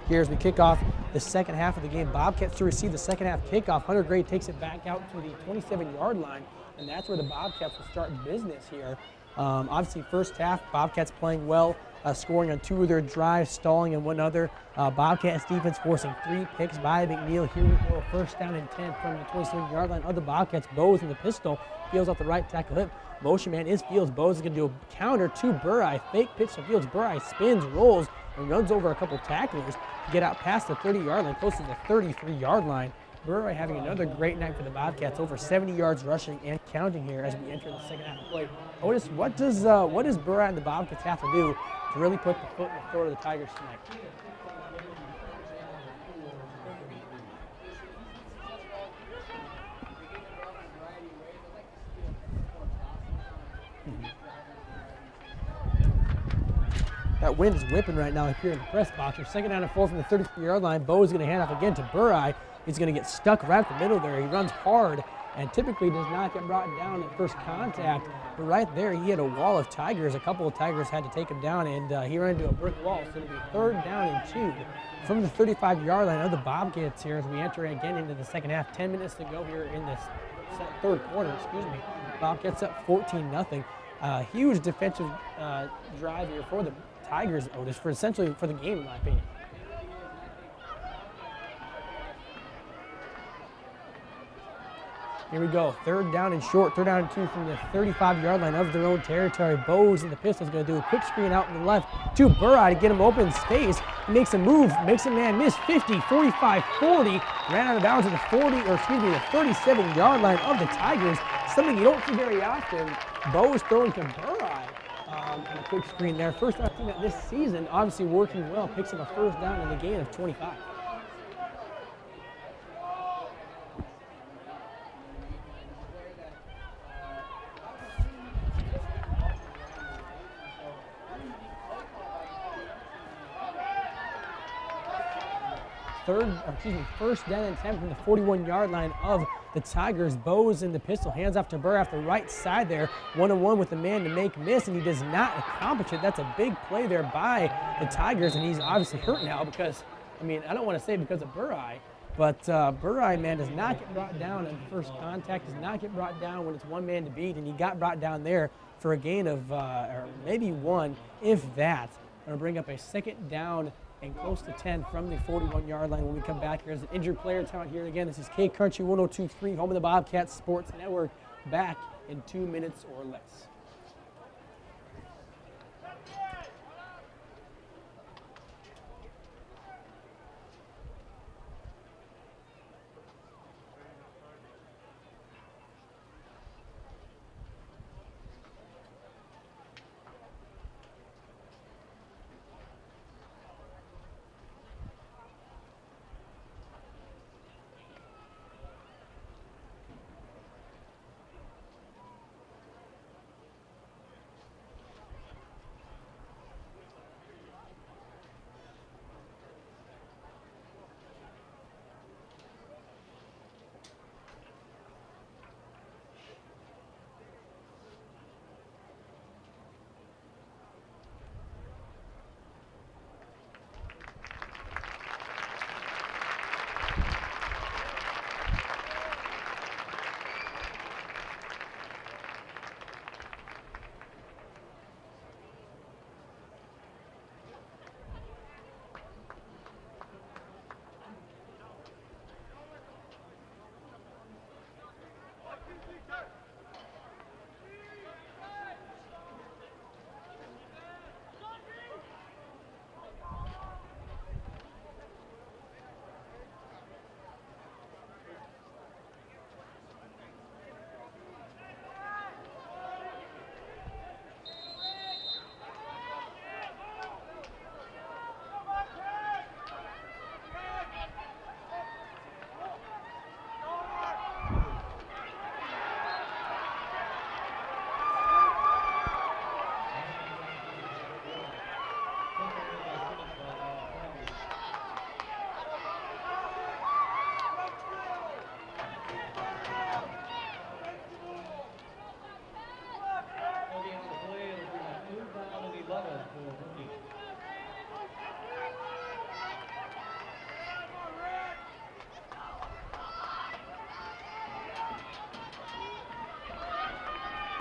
here as we kick off the second half of the game. Bobcats to receive the second half kickoff. Hunter Gray takes it back out to the 27-yard line, and that's where the Bobcats will start business here. Obviously, first half, Bobcats playing well, scoring on 2 of their drives, stalling in 1 other. Bobcats defense forcing 3 picks by McNeil. Here we go, first down and 10 from the 27-yard line of the Bobcats. Bowes in the pistol, Fields off the right tackle hip. Motion man is Fields. Bowes is going to do a counter to Burai. Fake pitch to Fields. Burai spins, rolls, and runs over a couple tacklers to get out past the 30-yard line, close to the 33-yard line. Burai having another great night for the Bobcats, over 70 yards rushing and counting here as we enter the second half of play. Otis, what does Burai and the Bobcats have to do to really put the foot in the throat of the Tigers tonight? That wind is whipping right now here in the press box. We're 2nd down and 4 from the 33-yard line. Bo is going to hand off again to Burai. He's going to get stuck right in the middle there. He runs hard and typically does not get brought down at first contact. But right there, he had a wall of Tigers. A couple of Tigers had to take him down, and he ran into a brick wall. So it'll be 3rd down and 2 from the 35-yard line of the Bobcats here as we enter again into the second half. 10 minutes to go here in this third quarter. Bobcats up 14-0. Huge defensive drive here for the Tigers, Otis, for essentially for the game, in my opinion. Here we go, 3rd down and short, 3rd down and 2 from the 35-yard line of their own territory. Bowes in the pistol is going to do a quick screen out in the left to Burai to get him open space. He makes a move, makes a man miss, 50, 45, 40, ran out of bounds at the 37-yard line of the Tigers. Something you don't see very often. Bowes throwing to Burai. And a quick screen there. First time I've seen that this season, obviously working well, picks up a 1st down in the gain of 25. First down and 10 from the 41-yard line of the Tigers. Bowes in the pistol, hands off to Burr off the right side there. 1-on-1 with the man to make miss, and he does not accomplish it. That's a big play there by the Tigers, and he's obviously hurt now because, I mean, I don't want to say because of Burai, but Burai, man, does not get brought down in first contact, does not get brought down when it's one man to beat, and he got brought down there for a gain of or maybe 1, if that. Going to bring up a 2nd down and close to 10 from the 41-yard line when we come back here. As an injured player talent here again. This is K Country 102.3, home of the Bobcats Sports Network, back in 2 minutes or less.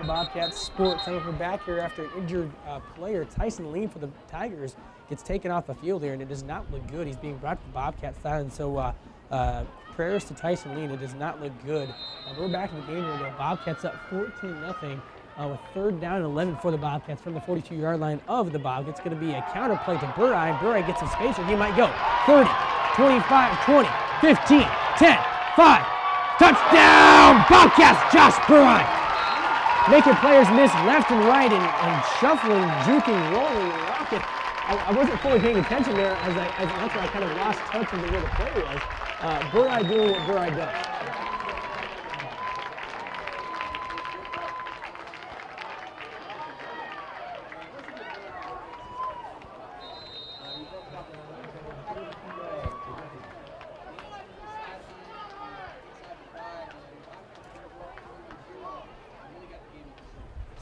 the Bobcats Sports Center. We're back here after an injured player, Tyson Lean for the Tigers, gets taken off the field here, and it does not look good. He's being brought to the Bobcats side, and so prayers to Tyson Lean. It does not look good. We're back in the game here, though. Bobcats up 14-0 with 3rd down and 11 for the Bobcats from the 42-yard line of the Bobcats. It's going to be a counter play to Burai. Burai gets some space, and he might go 30, 25, 20, 15, 10, 5. Touchdown! Bobcats, Josh Burai! Making players miss left and right and shuffling, juking, rolling, and rocking. I wasn't fully paying attention there as that's where I kind of lost touch of where the play was. Burai doing what Burai does.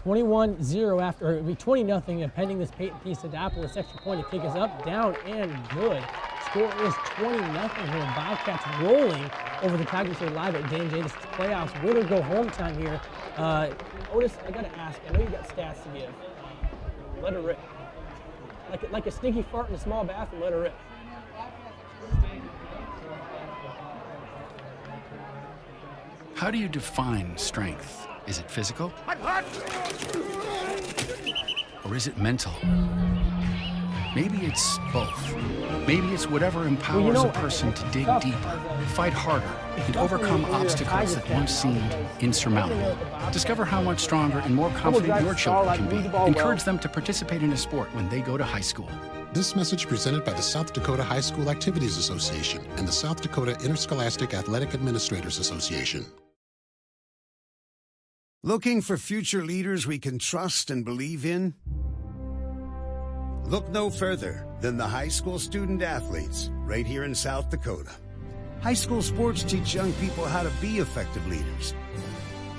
(21-0) after, it'll be 20-0, and pending this Peyton P. Sidopolis extra point to kick us up, down, and good. Score is 20-0 here. Bobcats rolling over the Tigers here live at Dan J. This is playoffs. Win or go home time here. Otis, I gotta ask, I know you got stats to give. Let her rip. Like a sneaky fart in a small bathroom, let her rip. How do you define strength? Is it physical? Or is it mental? Maybe it's both. Maybe it's whatever empowers a person to dig deeper, fight harder, and overcome obstacles that once seemed insurmountable. Discover how much stronger and more confident your children can be. Encourage them to participate in a sport when they go to high school. This message presented by the South Dakota High School Activities Association and the South Dakota Interscholastic Athletic Administrators Association. Looking for future leaders we can trust and believe in? Look no further than the high school student athletes right here in South Dakota. High school sports teach young people how to be effective leaders.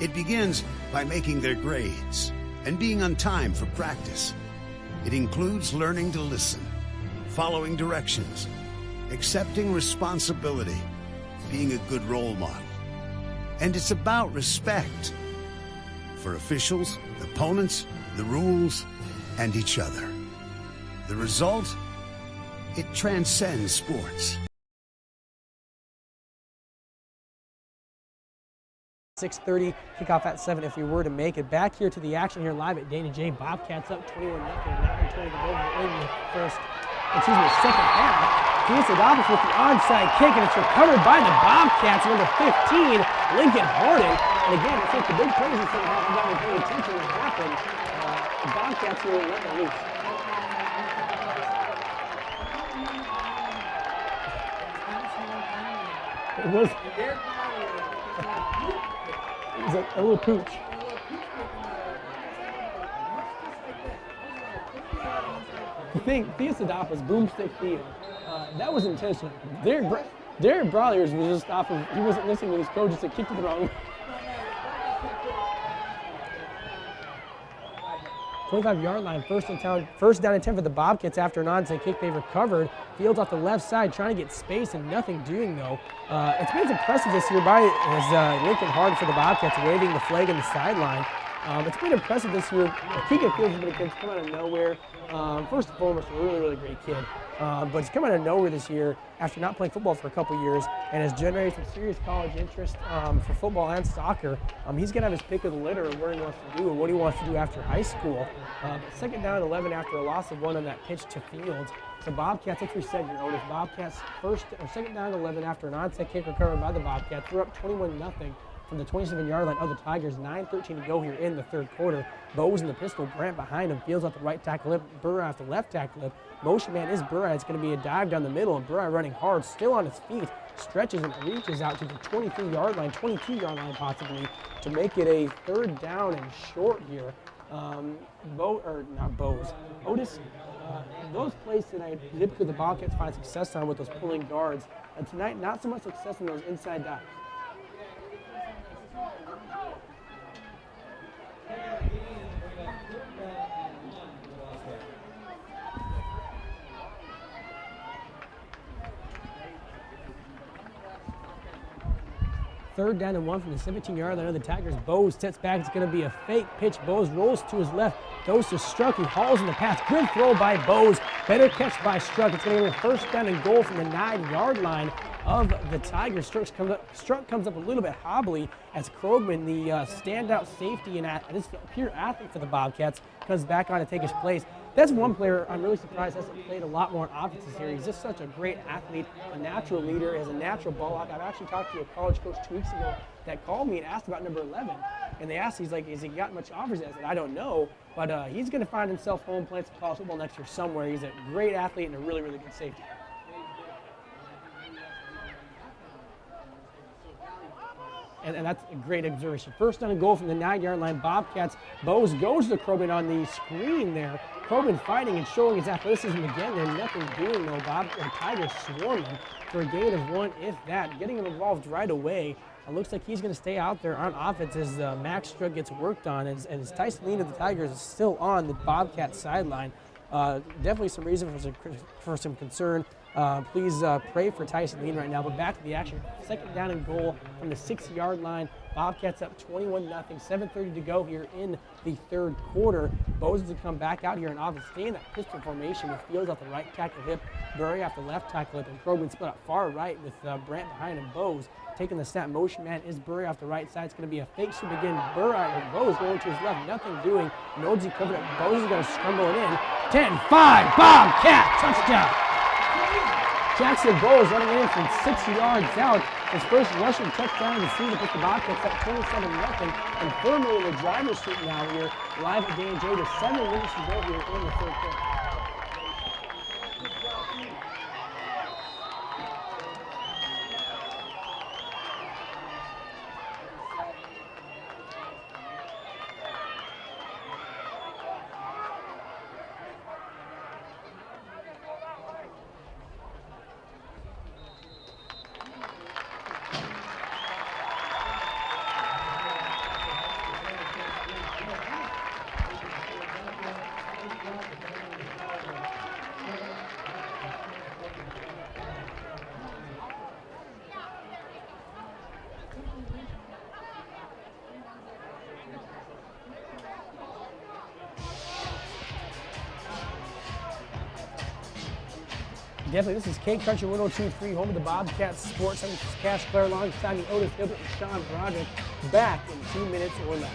It begins by making their grades and being on time for practice. It includes learning to listen, following directions, accepting responsibility, being a good role model. And it's about respect for officials, opponents, the rules, and each other. The result? It transcends sports. 6:30, kickoff at 7 if we were to make it. Back here to the action here live at Dana J. Bobcats up 21-0, 9:20 to go in the second half. Sidopolis with the onside kick, and it's recovered by the Bobcats, number 15, Lincoln Harding. And again, I think the big plays in the second half got me paying attention to what happened. The Bobcats were letting it loose. It was a little pooch. The thing, Sidopolis, boomstick field, that was intentional. Derek Brawlers was just off of, he wasn't listening to his coach, just kicked it the wrong way. 25-yard line, first down and 10 for the Bobcats after an onside kick they've recovered. Fields off the left side trying to get space and nothing doing though. It's been impressive this year by Lincoln Harding for the Bobcats waving the flag on the sideline. It's been impressive this year. Keegan Fields has been a kid come out of nowhere. First and foremost, a really, really great kid. But he's come out of nowhere this year after not playing football for a couple years and has generated some serious college interest for football and soccer. He's going to have his pick of the litter of where he wants to do and what he wants to do after high school. Second down 11 after a loss of 1 on that pitch to Fields. So Bobcats, like we said, Otis, Bobcats second down 11 after an onside kick recovered by the Bobcats. We're up 21-0. From the 27-yard line of the Tigers, 9:13 to go here in the third quarter. Bowes in the pistol, Brandt behind him, Fields off the right tackle lip, Burai off the left tackle lip. Motion man is Burai. It's going to be a dive down the middle, and Burai running hard, still on his feet, stretches and reaches out to the 23-yard line, 22-yard line possibly, to make it a third down and short here. Otis, those plays tonight, typically the Bobcats find success on with those pulling guards, and tonight not so much success in those inside dives. 3rd down and 1 from the 17-yard line of the Tigers. Bose steps back. It's going to be a fake pitch. Bose rolls to his left, goes to Struck. He hauls in the pass. Good throw by Bose. Better catch by Struck. It's going to be a 1st down and goal from the 9-yard line of the Tigers. Struck comes up a little bit hobbly as Krogman, the standout safety and this pure athlete for the Bobcats, comes back on to take his place. That's one player I'm really surprised hasn't played a lot more on offenses here. He's just such a great athlete, a natural leader, has a natural ball hawk. I've actually talked to a college coach 2 weeks ago that called me and asked about number 11. And they asked, he's like, has he got much offers? I said, I don't know. But he's going to find himself home playing some college football next year somewhere. He's a great athlete and a really, really good safety. And that's a great observation. 1st down and goal from the 9-yard line. Bobcats. Bose goes to Krogman on the screen there. Krogman fighting and showing his athleticism again. There's nothing doing though. Tigers swarming for a gain of 1, if that. Getting him involved right away. It looks like he's going to stay out there on offense as Max Struck gets worked on. As Tyson Lean of the Tigers is still on the Bobcat sideline. Definitely some reason for some concern. Please pray for Tyson Lean right now. But back to the action. 2nd down and goal from the 6-yard line. Bobcats up 21-0. 7:30 to go here in the 3rd quarter. Bose to come back out here and offense, stay in that pistol formation with Fields off the right tackle hip, Burry off the left tackle hip, and Krogman split up far right with Brandt behind him. Bose taking the snap. Motion man is Burry off the right side. It's going to be a fake sweep again. Bose going to his left. Nothing doing. Nosey covered up. Bose is going to scramble it in. 10-5. Bobcat touchdown. Jackson Bowles running in from 6 yards out. His first rushing touchdown of the season puts the Bobcats up 27-0 and firmly in the driver's seat now here. Live at J&J with 7 minutes to go here in the 3rd quarter. Definitely, this is Kate Country 102.3, home of the Bobcats Sports. I'm Cash Clare alongside me, Otis Gilbert and Sean Broderick, back in 2 minutes or less.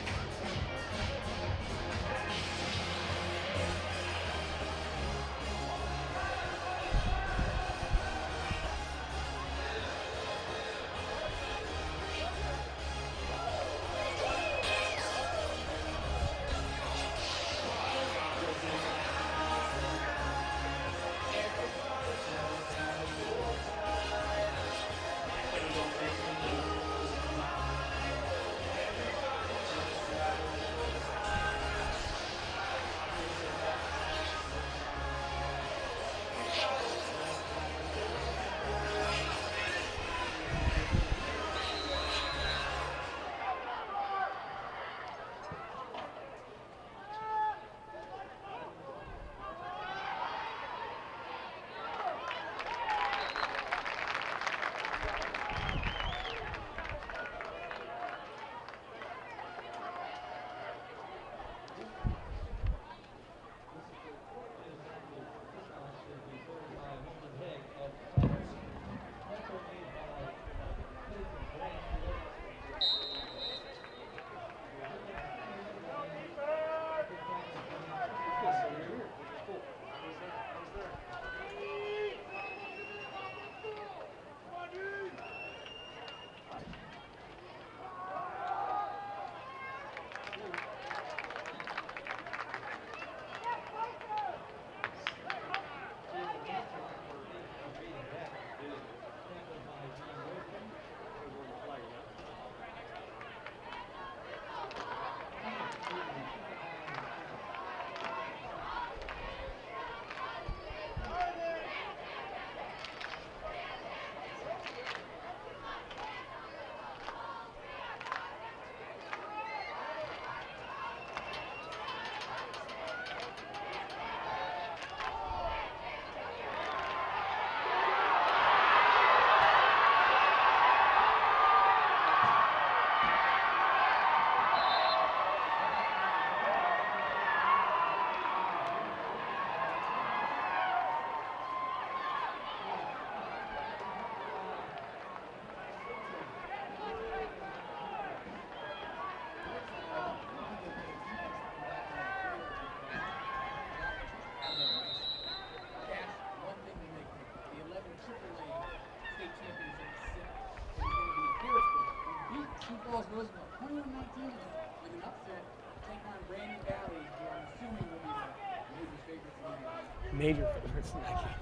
major favorites in that game.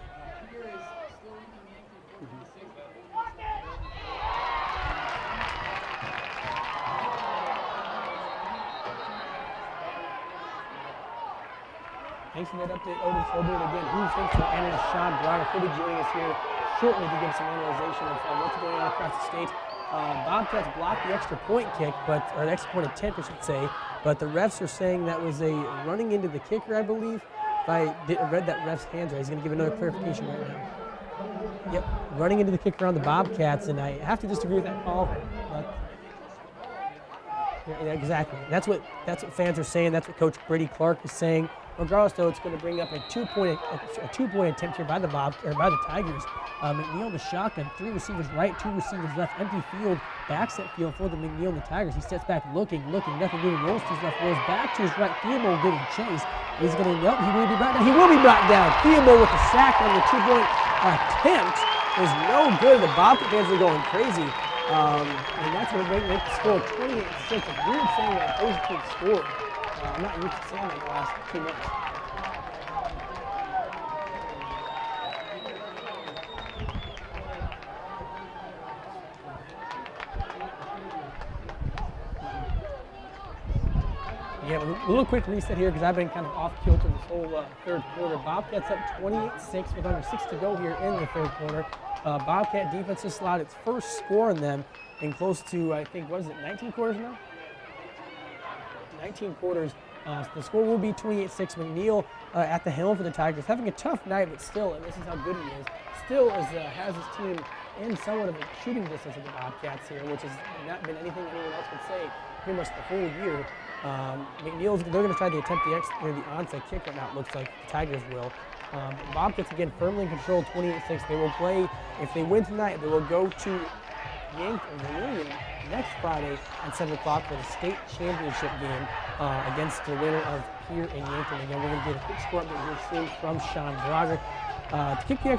Here is still leading Yankee 4-6. Thanks for that update, Otis. We'll do it again. Who's thanks to analyst Sean Broderick. He'll be joining us here shortly to give some analyzation of what's going on across the state. Bobcats blocked the extra point kick, or the extra point attempt, I should say, but the refs are saying that was a running into the kicker, I believe. If I read that ref's hands right, he's going to give another clarification right now. Yep, running into the kicker on the Bobcats, and I have to disagree with that call. But yeah, exactly. That's what fans are saying. That's what Coach Brady Clark is saying. Regardless, though, it's going to bring up a two-point attempt here by the Tigers. McNeil in the shotgun, 3 receivers right, 2 receivers left, empty field, backs that field for the McNeil and the Tigers. He steps back, looking, nothing doing, rolls to his left, rolls back to his right. Theobald giving chase. He's going to, nope, he will be brought down. He will be brought down. Theobald with the sack on the 2-point attempt is no good. The Bobcat fans are going crazy. And that's going to make the score 28-6. It's weird saying that those teams scored. I'm not used to saying that the last 2 months. Yeah, a little quick reset here because I've been kind of off kilter this whole third quarter. Bobcats up 28-6 with under 6 to go here in the third quarter. Bobcat defense has allowed its first score in them in close to, I think, 19 quarters now? 19 quarters. The score will be 28-6. McNeil at the helm for the Tigers, having a tough night, but still, and this is how good he is, still has his team in somewhat of a shooting distance of the Bobcats here, which has not been anything anyone else could say pretty much the whole year. McNeil's, they're going to try to attempt the onside kick right now, it looks like the Tigers will. Bobcats, again, firmly in control, 28-6. They will play, if they win tonight, they will go to Vermillion next Friday at 7 o'clock for the state championship game against the winner of here in Yankton. Again, we're going to get a quick score update here soon from Sean Broderick. To kick the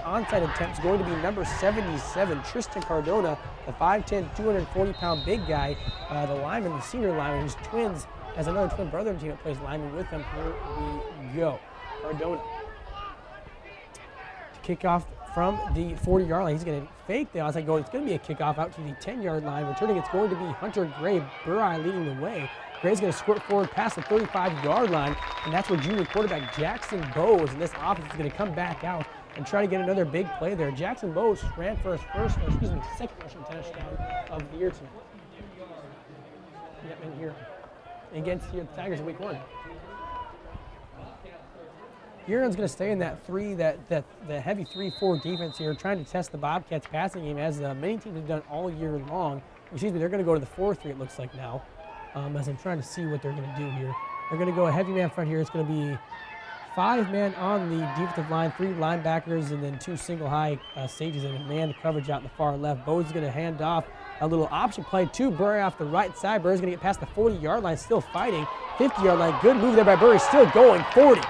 onside attempt is going to be number 77, Tristan Cardona, the 5'10", 240-pound big guy, the lineman, the senior lineman, who's twins, has another twin brother in the team that plays lineman with them. Here we go. Cardona. To kick off from the 40-yard line. He's going to fake the onside goal. It's going to be a kickoff out to the 10-yard line. Returning, it's going to be Hunter Gray. Burai leading the way. Gray's going to squirt forward past the 35-yard line, and that's where junior quarterback Jackson Bowes and this offense is going to come back out and try to get another big play there. Jackson Bowes ran for his second rushing touchdown of the year tonight. Yep, in here against the Tigers in week 1. Huron's going to stay in that the heavy 3-4 defense here, trying to test the Bobcats passing game as many teams have done all year long. Excuse me, they're going to go to the 4-3 it looks like now. As I'm trying to see what they're going to do here. They're going to go a heavy man front here. It's going to be 5 men on the defensive line, 3 linebackers, and then 2 single high safeties and a man coverage out in the far left. Bowes is going to hand off a little option play to Burry off the right side. Burry's going to get past the 40-yard line, still fighting. 50-yard line, good move there by Burry, still going 40.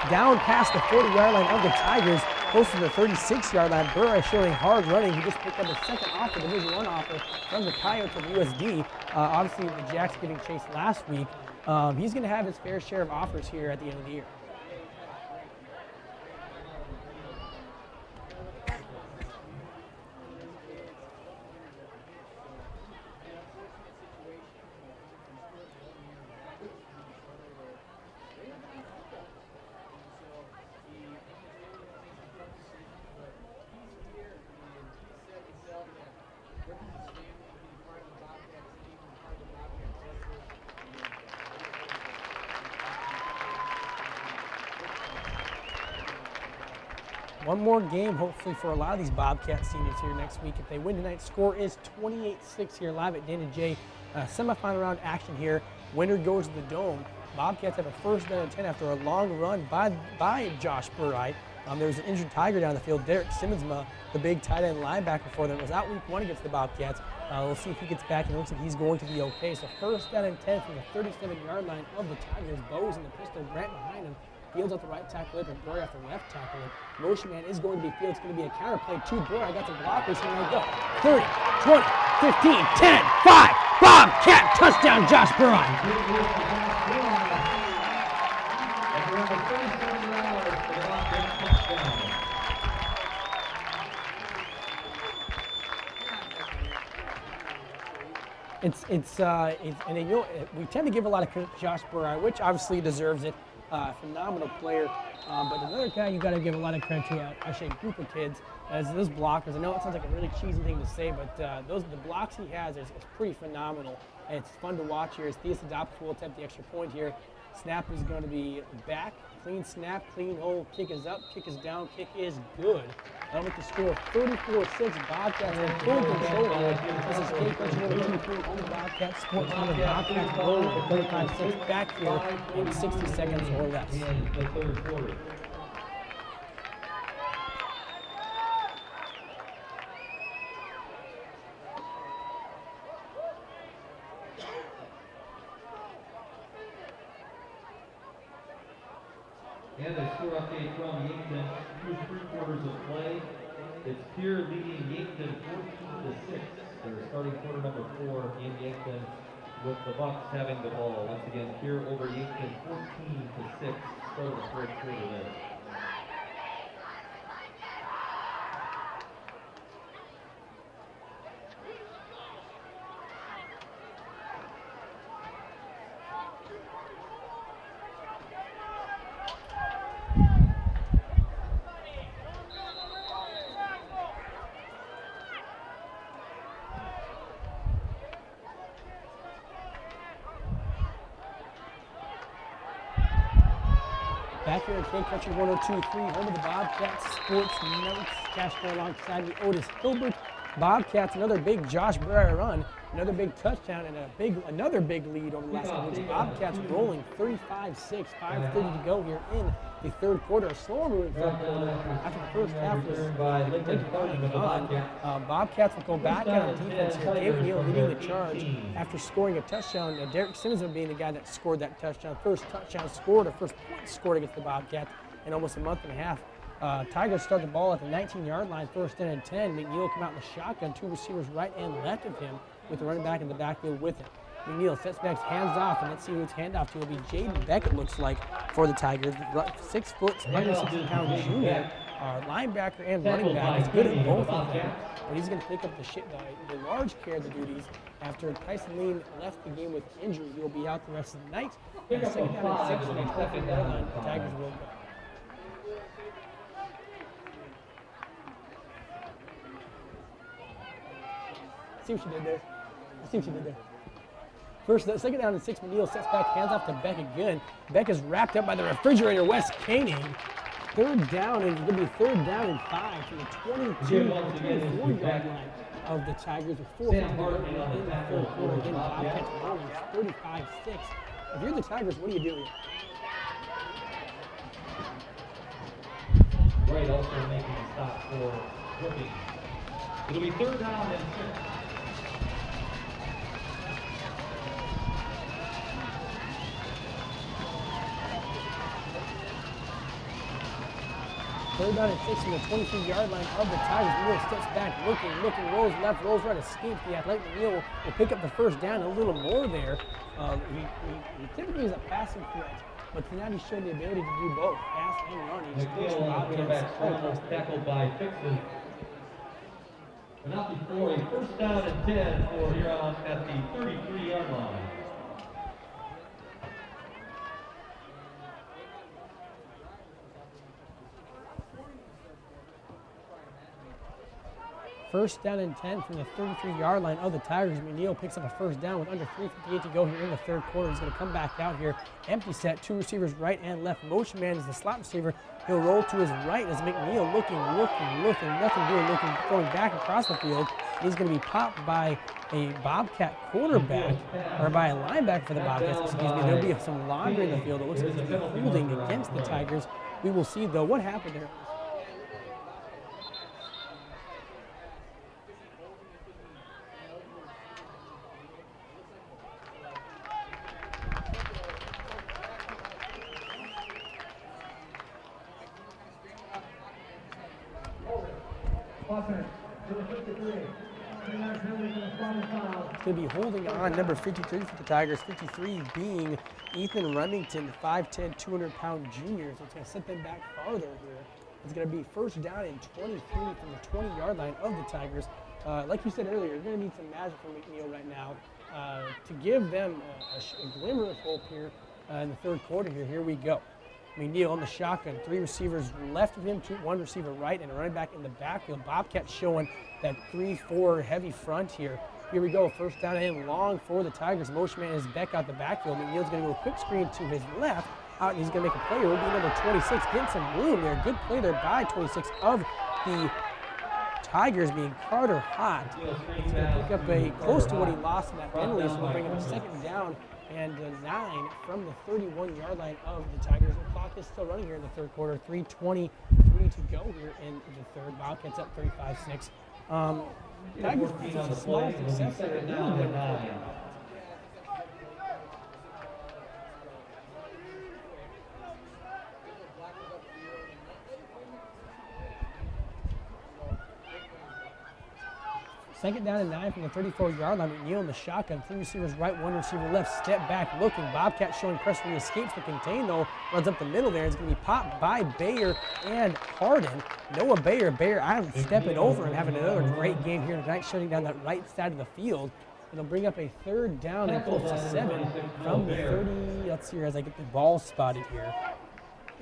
Down past the 40-yard line of the Tigers, close to the 36-yard line. Burry showing hard running. He just picked up a second offer, Division I offer from the Coyotes of USD. Obviously, the Jacks getting chased last week. He's going to have his fair share of offers here at the end of the year. One more game, hopefully, for a lot of these Bobcat seniors here next week. If they win tonight, score is 28-6 here live at Dan and Jay. Semifinal round action here. Winner goes to the Dome. Bobcats have a first down and 10 after a long run by Josh Burright. There was an injured Tiger down the field. Derek Simmonsma, the big tight end linebacker for them, was out week 1 against the Bobcats. We'll see if he gets back, and it looks like he's going to be okay. So first down and 10 from the 37-yard line of the Tigers. Bowes in the pistol, Grant behind him. Fields at the right tackle, and Burry off the left tackle. Motion man is going to be Fields. It's going to be a counter play to Burry. I got some blockers. Here we go. 30, 20, 15, 10, 5. Bobcat touchdown, Josh Burry. and you know, we tend to give a lot of credit to Josh Burrow, which obviously deserves it. Phenomenal player. But another guy you got to give a lot of credit to, actually a group of kids, as those blockers. I know it sounds like a really cheesy thing to say, but the blocks he has is pretty phenomenal. And it's fun to watch here as Theus Adoptis will attempt the extra point here. Snap is going to be back. Clean snap, clean hole. Kick is up, kick is down, kick is good. That'll make the score 34-6. Bobcats in full control here. This is Kate Country number 23 on the Bobcats Sports Center. Bobcats rolling for 35-6 back here in 60 seconds or less. The third quarter. And a score update from Yankton through 3 quarters of play. It's Pier leading Yankton 14-6. They're starting quarter number 4 in Yankton with the Bucks having the ball. Once again, Pier over Yankton 14-6. Start of the fourth quarter there. Back here at Kate Country 102.3, home of the Bobcats Sports Notes. Cashmore alongside me, Otis Hilbert. Bobcats, another big Josh Breyer run, another big touchdown, and another big lead over the last couple weeks. Bobcats rolling 35-6, 5:30 to go here in the third quarter. A slower moving third quarter after the first half was on. Bobcats will go back out on defense here. David Neal leading the charge after scoring a touchdown. Derek Simmons being the guy that scored that touchdown. First touchdown scored, or first point scored against the Bobcats in almost a month and a half. Tigers start the ball at the 19-yard line, first and 10. McNeil come out in the shotgun, 2 receivers right and left of him, with the running back in the backfield with him. McNeil sets back, hands off, and let's see who it's handoff to. It'll be Jaden Beckett, looks like, for the Tigers. 6 foot, 160-pound junior, linebacker and running back. He's good at both of them, but he's going to pick up the large care of the duties after Tyson Lean left the game with injury. He will be out the rest of the night. And second down and 6 from the 12-yard line, the Tigers will go. See what she did there. I see what she did there. Second down and 6, McNeil sets back, hands off to Beck again. Beck is wrapped up by the refrigerator, Wes Koenig. Third down, and it's going to be 3rd down and 5 from the 24-yard line of the Tigers with 4 in the third quarter. Again, Bobcats rolling 35-6. If you're the Tigers, what do you do here? Wright also making a stop for Brookings. It'll be 3rd down and 6. Third down and 6 from the 23-yard line of the Tigers. Neal steps back, looking, rolls left, rolls right, escapes. The athletic Neal will pick up the first down, a little more there. He typically is a passing threat, but tonight he showed the ability to do both, pass and run. He's tackled by Fixon. But not before a 1st down and 10 for Huron at the 33-yard line. First down and 10 from the 33-yard line of the Tigers. McNeil picks up a first down with under 3:58 to go here in the third quarter. He's going to come back out here. Empty set, 2 receivers right and left. Motion man is the slot receiver. He'll roll to his right as McNeil looking, nothing doing, going back across the field. He's going to be popped by a Bobcat quarterback, or by a linebacker for the Bobcats, excuse me. There'll be some longer in the field. It looks like he's holding against the Tigers. We will see, though, what happened there. Going to be holding on number 53 for the Tigers, 53 being Ethan Remington, 5'10", 200-pound junior. So it's going to set them back farther here. It's going to be 1st down and 23 from the 20-yard line of the Tigers. Like you said earlier, you're going to need some magic from McNeil right now. to give them a glimmer of hope here in the third quarter here. Here we go. McNeil on the shotgun, 3 receivers left of him, 1 receiver right, and a running back in the backfield. Bobcats showing that 3-4 heavy front here. Here we go, first down and long for the Tigers. Motion man is Beck out the backfield. McNeil's going to go quick screen to his left. Out, and he's going to make a play. It will be number 26, getting some room there. Good play there by 26 of the Tigers, being Carter Hott. He's going to pick up a close to what he lost in that penalty, so we'll bring him a second down and 9 from the 31-yard line of the Tigers. The clock is still running here in the third quarter. 3:23 to go here in the third. Bobcats up 35-6. Tigers a small success here. Second down and 9 from the 34-yard line. McNeil in the shotgun. 3 receivers right, 1 receiver left. Step back looking. Bobcat showing pressure. He escapes the contain though. Runs up the middle there. It's going to be popped by Bayer and Harden. Noah Bayer. Bayer Island stepping over and having another great game here tonight, shutting down that right side of the field. It'll bring up a third down and close to 7 from the 30. Let's see here as I get the ball spotted here.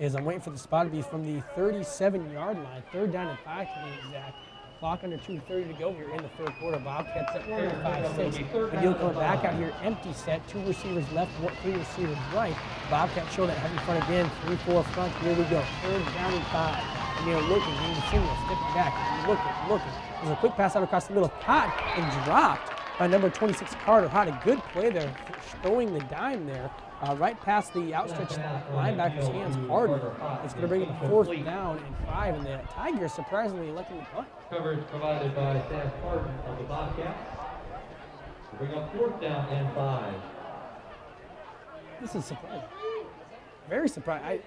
I'm waiting for the spot to be from the 37-yard line. Third down and 5 to be exact. Clock under 2:30 to go here in the third quarter. Bobcats at 35-6. McNeil coming back out here, empty set. 2 receivers left, 3 receivers right. Bobcats show that heavy front again. 3-4 front. Here we go. Third down and 5. McNeil looking, getting the single, stepping back, looking. There's a quick pass out across the middle, caught and dropped by number 26 Carter Hott. A good play there, throwing the dime there. Right past the outstretched linebacker's hands, Harden. It's going to bring up a 4th down and 5, and the Tigers surprisingly electing to punt. Coverage provided by Sam Harden of the Bobcats. Bring up 4th down and 5. This is surprising. Very surprising.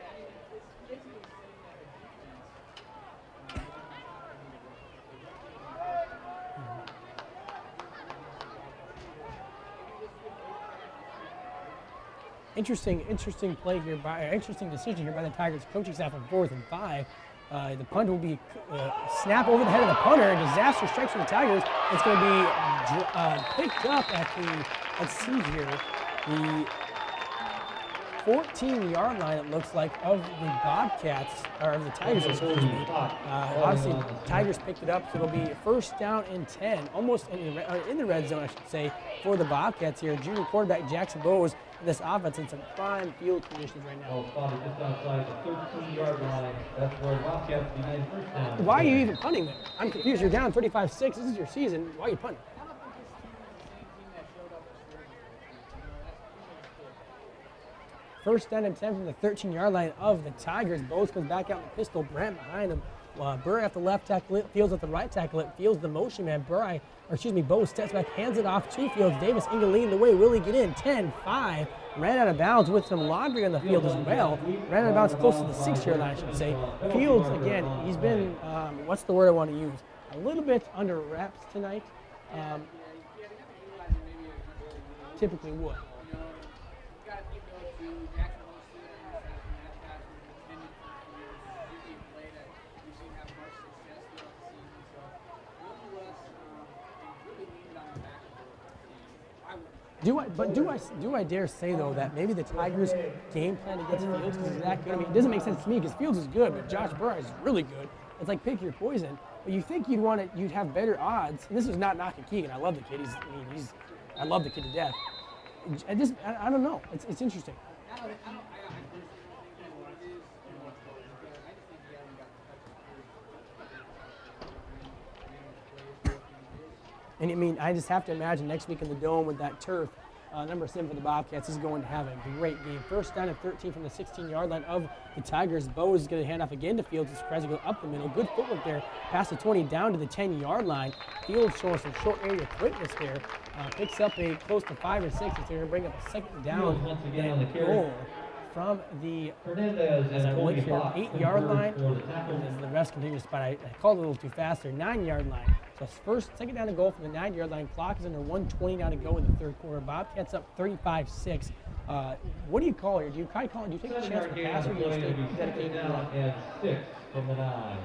Interesting play here interesting decision here by the Tigers coaching staff on 4th and 5. The punt will be snap over the head of the punter. A disaster strikes for the Tigers. It's going to be picked up at the, let's see here, the 14-yard line, it looks like, of the Bobcats, or of the Tigers, excuse me. Obviously, Tigers picked it up, so it'll be first down and 10, almost in the red zone, I should say, for the Bobcats here. Junior quarterback Jackson Bowes in this offense in some prime field conditions right now. Spotted just outside the 13-yard line. That's where Bobcats begin first down. Why are you even punting there? I'm confused. You're down 35-6. This is your season. Why are you punting? First down and 10 from the 13-yard line of the Tigers. Bowes comes back out in the pistol. Brent behind him. Burr at the left tackle, Fields at the right tackle. It Fields the motion man. Bowes steps back, hands it off to Fields. Davis Engel leading the way. Will he get in? 10-5. Ran out of bounds with some laundry on the field as well. Ran out of bounds close to the 6-yard line, I should say. Fields, again, he's been, what's the word I want to use? A little bit under wraps tonight. Typically would. Do I dare say though that maybe the Tigers' game plan against Fields is that good? I mean, it doesn't make sense to me because Fields is good, but Josh Burr is really good. It's like pick your poison. But you think you'd have better odds. And this is not knocking Keegan. I love the kid. I love the kid to death. I don't know. It's interesting. And I mean, I just have to imagine next week in the Dome with that turf, number 7 for the Bobcats is going to have a great game. First down and 13 from the 16-yard line of the Tigers. Bowes is going to hand off again to Fields. It's surprising to go up the middle. Good footwork there. Past the 20 down to the 10-yard line. Fields showing some short area quickness there. Picks up a close to 5 or 6. It's going to bring up a second down and goal from the 8-yard line. As the refs continue to spot, I called it a little too fast there. 9-yard line. So second down and goal from the 9-yard line. Clock is under 1:20 now to go in the third quarter. Bobcats up 35-6. What do you call here? Do you kind of call it? Do you take a chance for the pass or do you stay dedicated to the run? And 6 from the 9.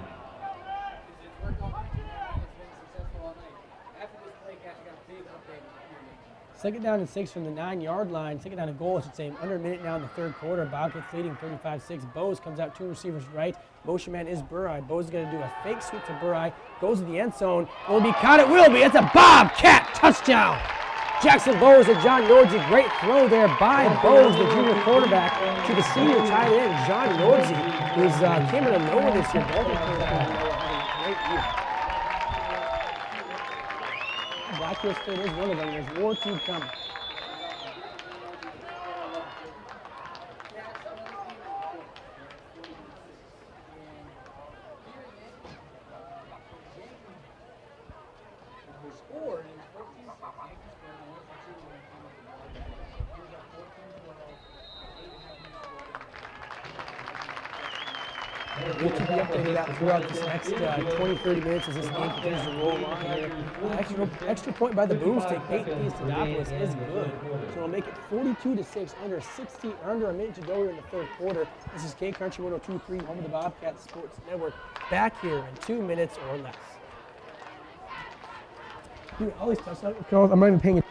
Second down and 6 from the 9-yard line. Second down and goal, I should say. Under a minute now in the third quarter. Bobcats leading 35-6. Bose comes out 2 receivers right. Motion man is Burai. Bose is going to do a fake sweep to Burai. Goes to the end zone. Will be caught. It will be. It's a Bobcat touchdown. Jackson Bose and John Nordzi. Great throw there by Bose, the junior quarterback, to the senior tight end, John Nordzi, who's came out of nowhere this year. Both of them having a great year. Black Hill State is one of them. There's more to come. We'll keep you updated out throughout this next 20-30 minutes as this game continues to roll on here. Extra point by the Boomstick, Peyton Eastadopoulos is good. So it'll make it 42-6, under a minute to go here in the third quarter. This is K-Country 102.3, home of the Bobcats Sports Network, back here in 2 minutes or less. Dude, all these touchdown calls, I'm not even paying attention.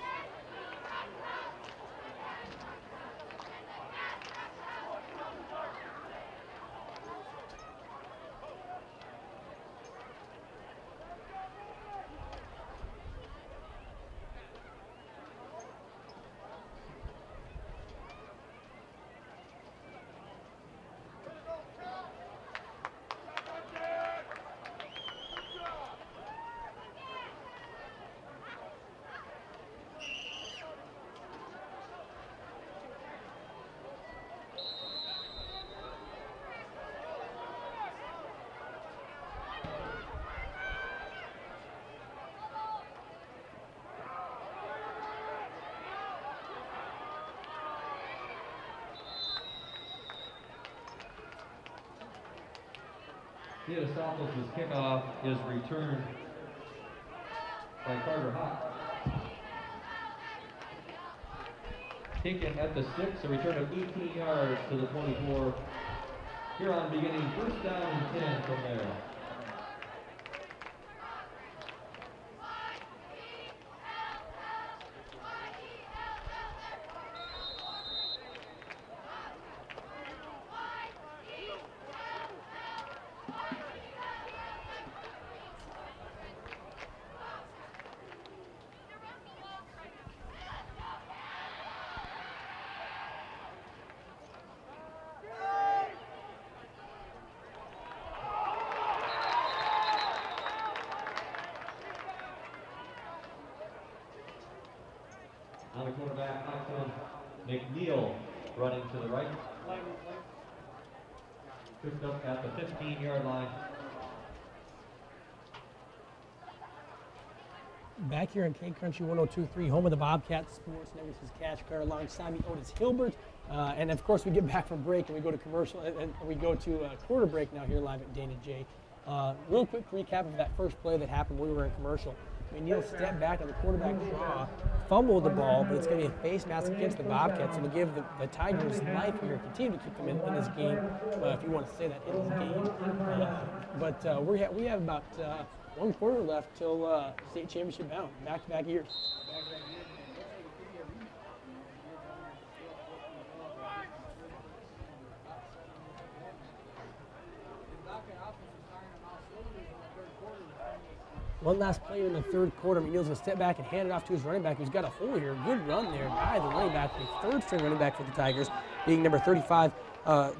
Theodosatos' kickoff is returned by Carter Hawk. Taken at the 6, a return of 18 yards to the 24. Huron beginning first down and 10 from there. On the quarterback, McNeil running to the right. Picked up at the 15-yard line. Back here in K-Country 102.3, home of the Bobcats Sports Network. This is Cash Car alongside me, Otis Hilbert. And of course, we get back from break and we go to commercial, and we go to quarter break now here live at Dana J. Real quick recap of that first play that happened when we were in commercial. McNeil stepped back on the quarterback draw, fumbled the ball, but it's going to be a face mask against the Bobcats. And to give the Tigers life here, continue to keep them in this game, if you want to say that, in this game. We have about 1 quarter left till state championship bound, back-to-back years. One last play in the third quarter. McNeil's going to step back and hand it off to his running back, who's got a hole here. Good run there by the running back, the third-string running back for the Tigers, being number 35,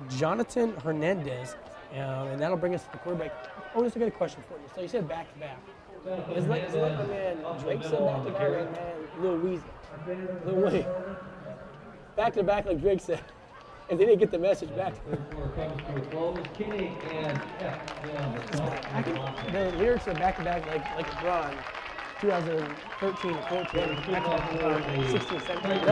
Jonathan Hernandez. And that'll bring us to the quarterback. Oh, just a good question for you. So you said back-to-back. Is like my man Drake said back-to-back, or man Lil Weezy? Lil Wayne. Back-to-back like Drake said. And they didn't get the message back. The lyrics are back-to-back like LeBron, 2013, 14, back-to-back 16, 17.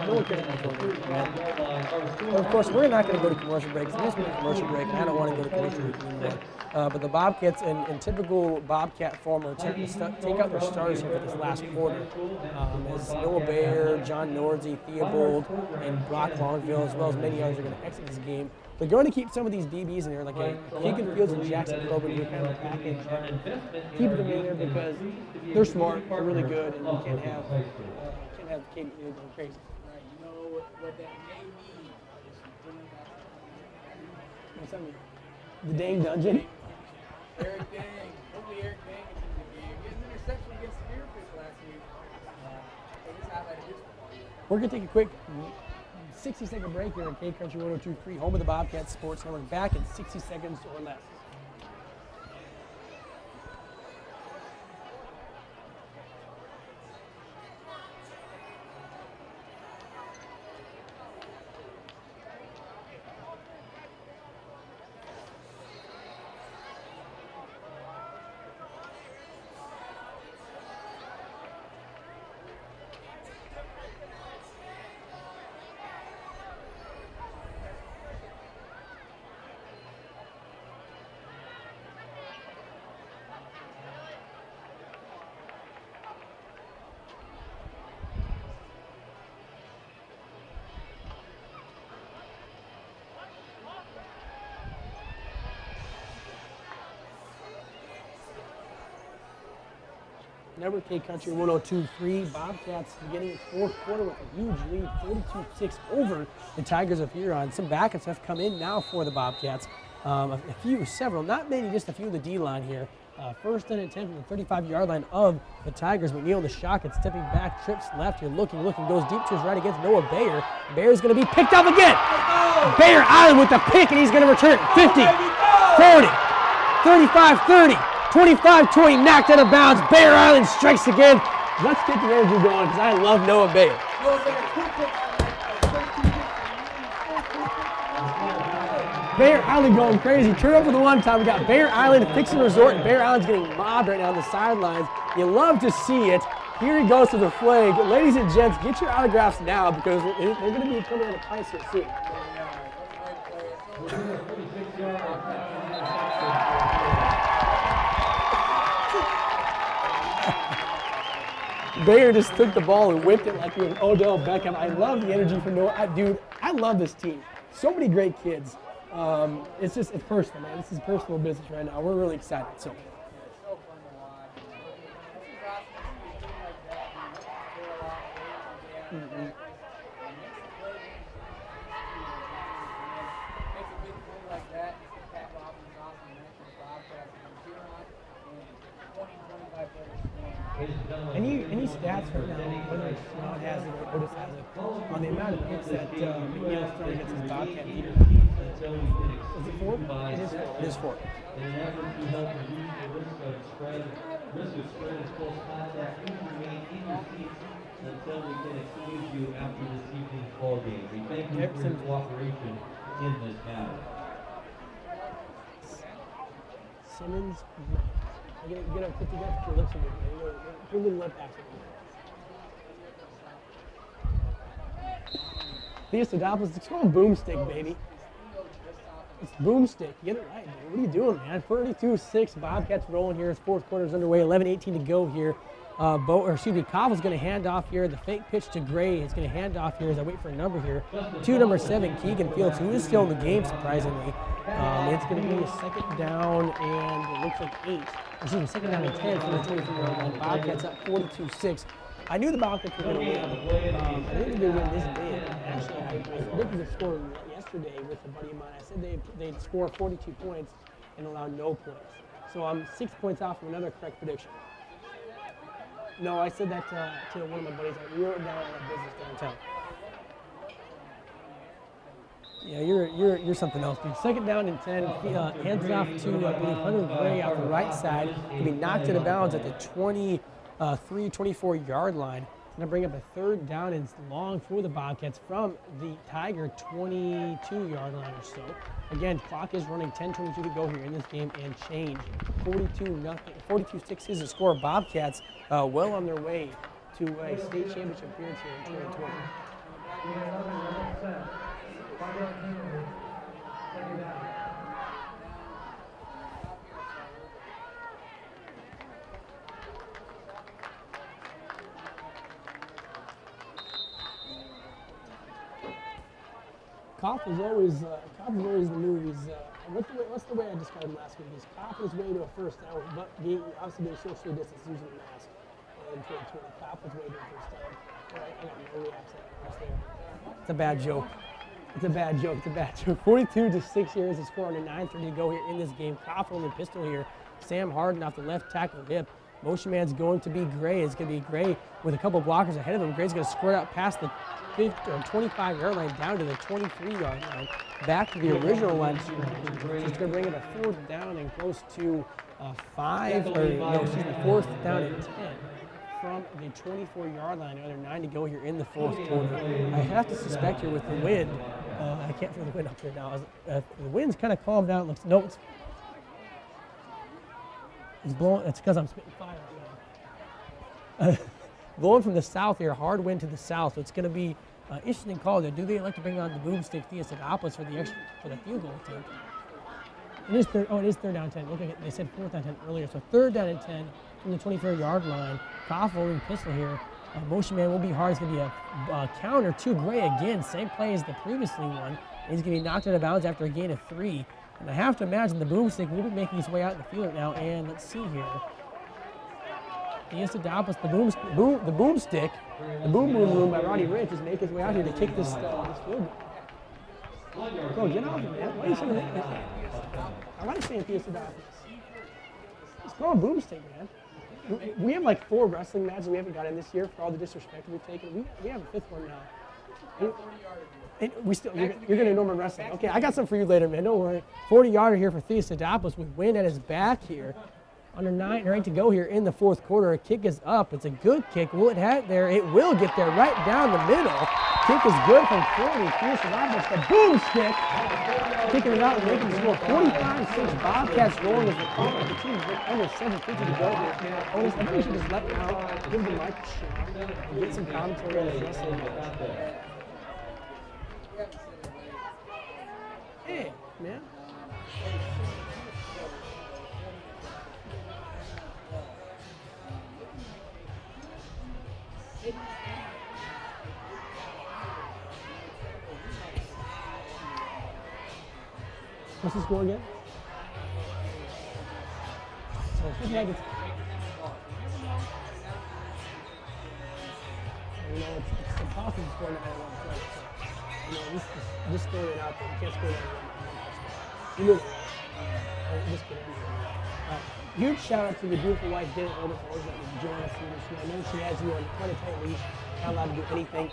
No one cares about. Of course, we're not going to go to commercial breaks. This is a commercial break, and I don't want to go to commercial break anymore. But the Bobcats, in typical Bobcat form, are take out their starters here for this last quarter. As Noah Bayer, John Nordzi, Theobald, and Brock Longville, as well as many others, are going to exit this game. They're going to keep some of these DBs in there, like Keegan Fields and Jackson Coburn, who are kind of the package. Keep them in there because they're smart, they're really good, and you can't have going to have Katie going crazy. Right, you know what that may mean. What's that mean? The dang dungeon? Eric Dang. Hopefully Eric Dang is in the game. He had an interception against Spearfish last week. So he's highlighted his football year. We're going to take a quick 60-second break here at K-Country 102.3, home of the Bobcats Sports Network. Back in 60 seconds or less. Network K-Country 102.3. Bobcats beginning its fourth quarter with a huge lead, 42-6 over the Tigers of Huron. Some backups have come in now for the Bobcats. Several, not many, just a few of the D-line here. First and 10 from the 35-yard line of the Tigers. McNeil the shotgun, stepping back, trips left here, looking, goes deep to his right against Noah Bayer. Bayer's going to be picked up again. Bayer Island with the pick, and he's going to return 50, 40, 35, 30. 25-20, knocked out of bounds. Bayer Island strikes again. Let's get the energy going because I love Noah Bayer. Bayer Island going crazy. Turn up for the one time. We got Bayer Island fixing resort, and Bayer Island's getting mobbed right now on the sidelines. You love to see it. Here he goes to the flag. Ladies and gents, get your autographs now because they're going to be coming on the price here soon. Bayer just took the ball and whipped it like he was Odell Beckham. I love the energy from Noah. Dude, I love this team. So many great kids. It's personal, man. This is personal business right now. We're really excited. So. Mm-hmm. Any stats right now, whether it's Ron has it or Otis has it, on the amount of picks that McNeil's throwing against his Bobcat leader? Is it 4? It is 4. In an effort to help reduce the risk of spread as close contact, please remain in your seats until we can excuse you after this evening's ball game. We thank you for your cooperation in this matter. Simmons, get up, put together your lips a bit, man. Put a little lip action. Theosidopoulos, it's called boomstick, baby. It's boomstick. Get it right, dude. What are you doing, man? 32-6. Bobcats rolling here. His fourth quarter is underway. 11:18 to go here. Koval's going to hand off here. The fake pitch to Gray is going to hand off here as I wait for a number here. To number 7, Keegan Fields, who is still in the game, surprisingly. It's going to be a second down and it looks like 8. Excuse me, second down and 10 from the 23-yard line. Bobcats up 42-6. I knew the Bobcats were going to win. I didn't think they'd win this big. Actually, I looked at the score yesterday with a buddy of mine. I said they'd score 42 points and allow no points. So I'm 6 points off from another correct prediction. No, I said that to one of my buddies. We wrote down at a business downtown. Yeah, you're something else, dude. Second down and 10. Hands it off to, I believe, Hunter Gray out the right side. He'll be knocked out of bounds at the 24-yard line. Going to bring up a third down and long for the Bobcats from the Tiger 22-yard line or so. Again, clock is running, 10:22 to go here in this game and change. 42-6 is the score. Bobcats well on their way to a state championship appearance here in 2020. Koff is always the movie's. What's the way I described him last week? Is Koff is way to a first down, but obviously being socially distanced using a mask in 2020. Koff is way to a first down. It's a bad joke. It's a bad joke. It's a bad joke. 42-6 here is the score under 9:30 to go here in this game. Koffel in the pistol here. Sam Harden off the left tackle hip. Motion man's going to be Gray. It's going to be Gray with a couple blockers ahead of him. Gray's going to squirt out past the 25-yard line down to the 23-yard line. Back to the original line. So it's going to bring it a 4th down and close to 4th down and 10 from the 24-yard line. Another 9 to go here in the 4th quarter. I have to suspect here with the wind. I can't feel the wind up here now. The wind's kind of calmed down. It's blowing. It's because I'm spitting fire right now. Blowing from the south here, hard wind to the south. So it's going to be interesting call there. Do they like to bring on the boomstick Theostathopoulos for the field goal attempt? It is 3rd down and 10. Look, they said 4th down and 10 earlier. So 3rd down and 10 from the 24-yard line. Koffel in pistol here. Motion man will be hard. It's going to be a counter to Gray again. Same play as the previously one. He's going to be knocked out of bounds after a gain of 3. And I have to imagine the boomstick will be making his way out in the field now. And let's see here. Theostathopoulos, the boomstick, the boom room by Roddy Rich is making his way out here to kick this field goal. Go, get off it, man. Why are you saying that? Why are you saying Theostathopoulos? Just call him boomstick, man. We have like 4 wrestling matches we haven't got in this year for all the disrespect we've taken. We have a 5th one now. And we still, you're going to Norman wrestling. Okay, I got something for you later, man. Don't worry. 40-yarder here for Theostathopoulos with wind at his back here. Under 9 to go here in the 4th quarter. A kick is up. It's a good kick. Will it hit there? It will get there right down the middle. Kick is good from 40. Theostathopoulos, the boomstick. Kicking it out and making the score. 45-6. Bobcats rolling as the call. The team's under 7:50 to go here. I think we should just let them out, give the mic a shot, and get some commentary on this wrestling match. Hey, man. What's the score again? So it's looking like it's, it's impossible to score 9 at one point. So, just throwing it out there. You can't score 9 at one. You know, just kidding. Huge shout out to the beautiful wife, Janet Obert, for always letting me join us in this show. I know she has you on quite a tight leash, not allowed to do anything.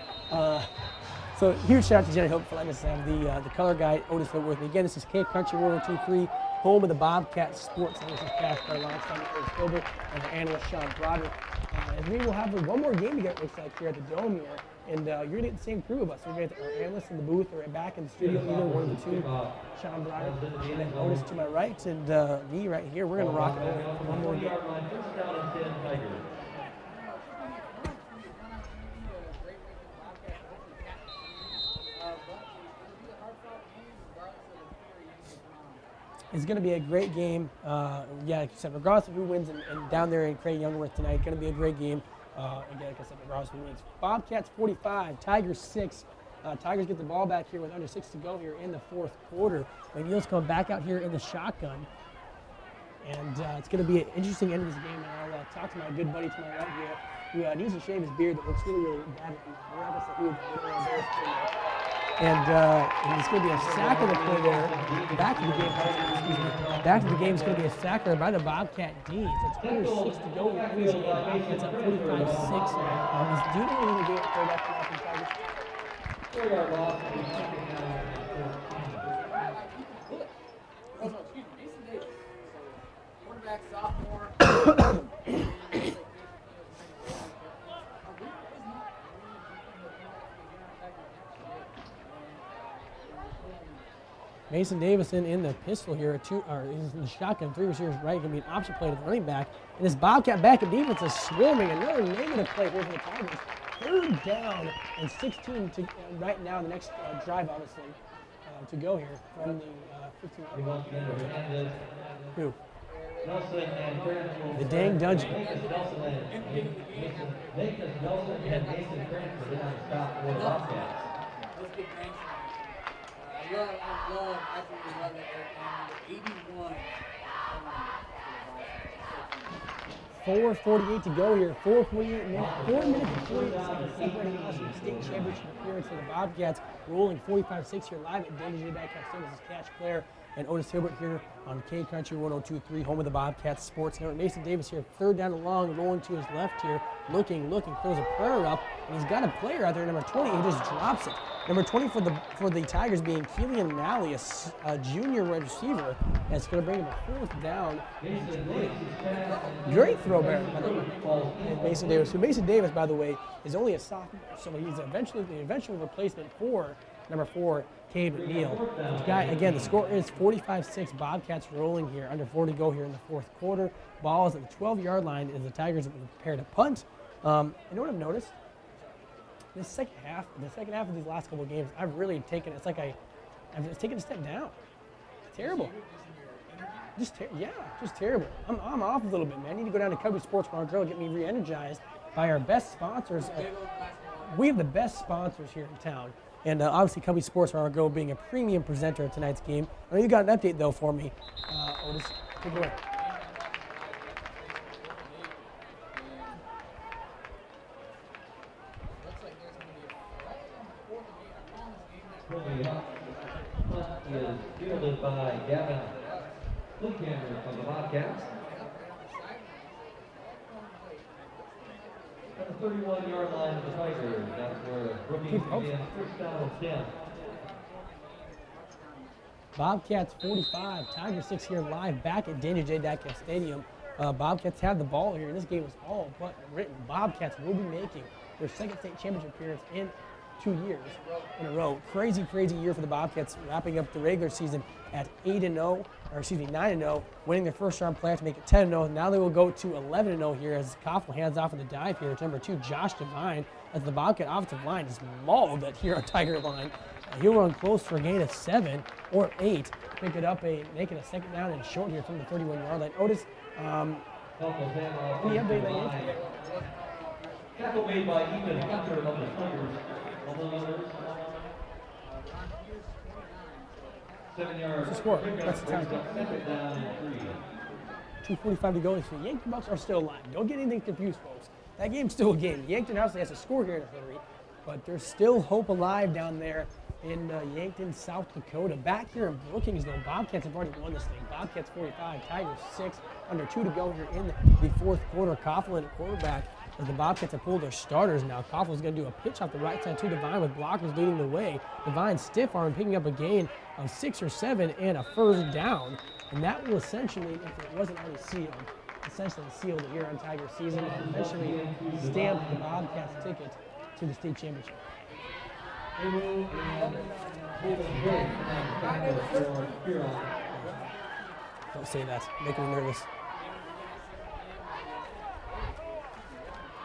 So huge shout out to Janet Hope for letting us have the color guy, Otis Hope, with me. Again, this is Cape Country 102.3, home of the Bobcats Sports. And this is Cash by Longstime, Otis Gilbert, and our analyst, Sean Broderick. And we will have one more game to get looks like here at the Dome here. And you're going to get the same crew of us. We're going to get our analysts in the booth or back in the studio, either one of the two, Sean Broderick, and then Otis to my right, and me right here. We're going to rock it over for one more game. It's going to be a great game. Yeah, like I said, regardless of who wins and down there in Craig Youngworth tonight, going to be a great game. Again, like I said, regardless of who wins. Bobcats 45, Tigers 6. Tigers get the ball back here with under 6 to go here in the 4th quarter. McNeil's coming back out here in the shotgun. And it's going to be an interesting end of this game. And I'll talk to my good buddy to my right here, who needs to shave his beard that looks really, really bad. And it's going to be a sack of the play there. Back to the game. Excuse me. Back to the game. It's going to be a sack there by the Bobcat D's. It's under 6 to go. It's up 45-6. He's doing a little game for that from Tigers. 4-yard loss. Mason Davis, quarterback, sophomore. Mason Davis in the pistol here, he's in the shotgun, 3 receivers right, going to be an option play to the running back. And this Bobcat backup defense is swarming. Another negative play here for the Tigers. 3rd down and 16 to right now, the next drive, obviously, to go here from the 15. Who? The dang dungeon. I love absolutely love that Eric Hammond, 81. 4:48 to go here. 4:48 minutes. 4 minutes and 48 seconds separating us from the state championship appearance for the Bobcats, rolling 45-6 here live at Danger Bobcats Stadium. This is Cash Clare and Otis Hilbert here on K Country 102.3, home of the Bobcats Sports Network. Mason Davis here, third down and long, rolling to his left here, looking, throws a prayer up, and he's got a player out there, number 20, he just drops it. Number 20 for the Tigers being Keelan Nally, a junior wide receiver. That's going to bring him a fourth down. Great throw there by the way. And Mason Davis. So Mason Davis, by the way, is only a sophomore, so he's eventually the eventual replacement for number 4, Cade McNeil. This guy, again, the score is 45-6. Bobcats rolling here, under 4 to go here in the fourth quarter. Ball is at the 12-yard line as the Tigers prepare to punt. You know what I've noticed? The second half of these last couple of games, I've really taken I've taken a step down. It's terrible. Just terrible. I'm off a little bit, man. I need to go down to Cubby Sports Bar and Grill and get me re-energized by our best sponsors. We have the best sponsors here in town. And obviously, Cubby Sports Bar and Grill being a premium presenter of tonight's game. I know you got an update, though, for me. Otis, take it away. Is fielded by Gavin Flickhammer from the Bobcats. At the 31-yard line of the Tigers, that's where Brookings begins first down and 10. Bobcats 45, Tigers 6 here live back at Daniel J. Datkin Stadium. Bobcats have the ball here, and this game is all but written. Bobcats will be making their second state championship appearance in 2 years in a row. Crazy year for the Bobcats, wrapping up the regular season at 9-0, winning their first round playoff to make it 10-0. Now they will go to 11-0 here as Koffel hands off on the dive here to number 2, Josh Devine, as the Bobcat offensive line is mauled at Huron Tiger line. He'll run close for a gain of 7 or 8. Pick it up, making a second down and short here from the 31-yard line. Otis, any update on you? Tackle made by Ethan Hunter of the Tigers. 7 yards. What's the score? That's the time. 2:45 to go. So Yankton Bucks are still alive. Don't get anything confused, folks. That game's still a game. Yankton obviously has a score here in a hurry, but there's still hope alive down there in Yankton, South Dakota. Back here in Brookings, though, Bobcats have already won this thing. Bobcats 45, Tigers 6, under 2 to go here in the fourth quarter. Koffel at quarterback. As the Bobcats have pulled their starters now. Koffel's going to do a pitch off the right side to Devine with blockers leading the way. Devine stiff arm picking up a gain of 6 or 7 and a first down. And that will essentially, if it wasn't already sealed, essentially seal the Huron Tiger season and eventually stamp the Bobcats ticket to the state championship. Don't say that. Make me nervous.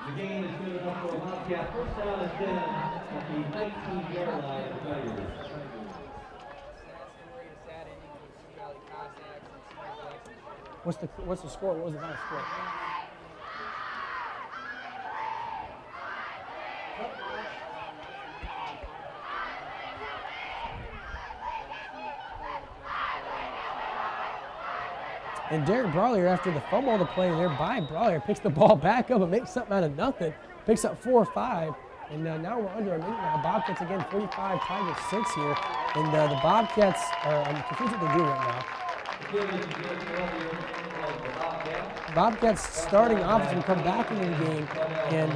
The game is good enough for a Bobcat. First down and 10 at the 19-yard line of the Tigers. What's the score? What was the final score? And Derek Brawley, after the fumble on the play there by Brawley, picks the ball back up and makes something out of nothing. Picks up 4 or 5. And now we're under a minute now. Bobcats again, 45, Tigers 6 here. And the Bobcats are, I'm confused what they're doing right now. Bobcats starting offense will come back into the game. And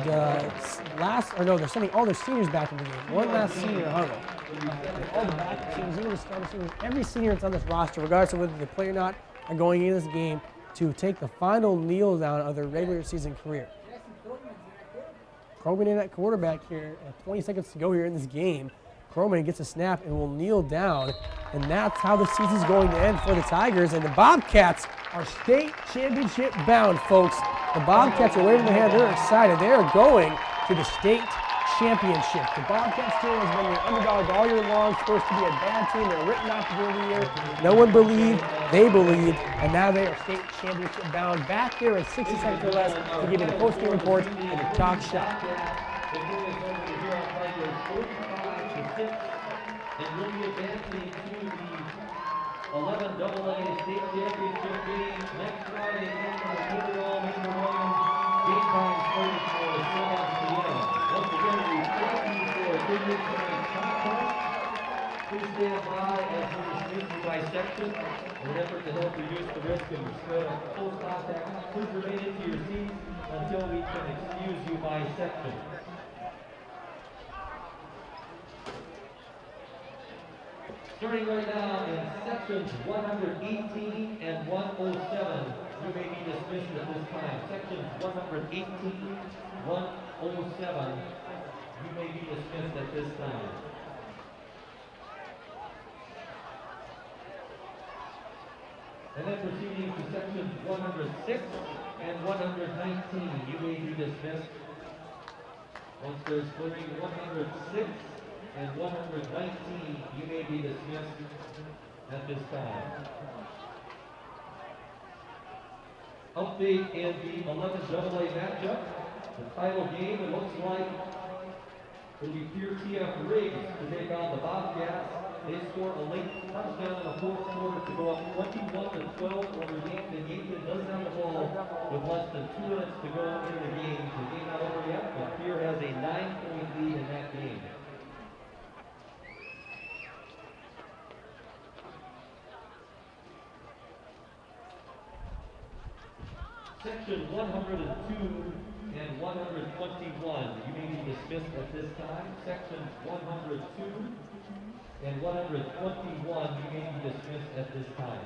they're sending all their seniors back into the game. One last senior huddle. All the backup seniors, even the starting seniors, every senior that's on this roster, regardless of whether they play or not, are going into this game to take the final kneel down of their regular season career. Croman in at quarterback here at 20 seconds to go here in this game. Croman gets a snap and will kneel down, and that's how the season's going to end for the Tigers. And the Bobcats are state championship bound, folks. The Bobcats are waving their hand. They're excited. They are going to the state championship. The Bobcats team has been the underdog all year long, supposed to be a bad team. They're written off at the end of the year. No one believed, they believed, and now they are state championship bound. Back here in 60 seconds or less to give you the post-game report and the talk shop. 11 AA state championship game next Friday in the Huron in Huron. Game time starting for 7 p.m. Once again, we thank you for attending tonight's contest. Please stand by as we dismiss you by section. In an effort to help reduce the risk of spread of close contact, please remain into your seats until we can excuse you by section. Starting right now in sections 118 and 107, you may be dismissed at this time. Sections 118, 107, you may be dismissed at this time. And then proceeding to sections 106 and 119, you may be dismissed. Once there's clearing 106 and 119, you may be dismissed at this time. Update in the 11 AA matchup. The title game, it looks like it'll be Pure TF Riggs to take on the Bobcats. They score a late touchdown in the fourth quarter to go up 21-12 over Yankton. Yankton does have the ball with less than 2 minutes to go in the game. The game not over yet, but Pure has a 9-point lead in that game. Section 102 and 121, you may be dismissed at this time. Sections 102 and 121, you may be dismissed at this time.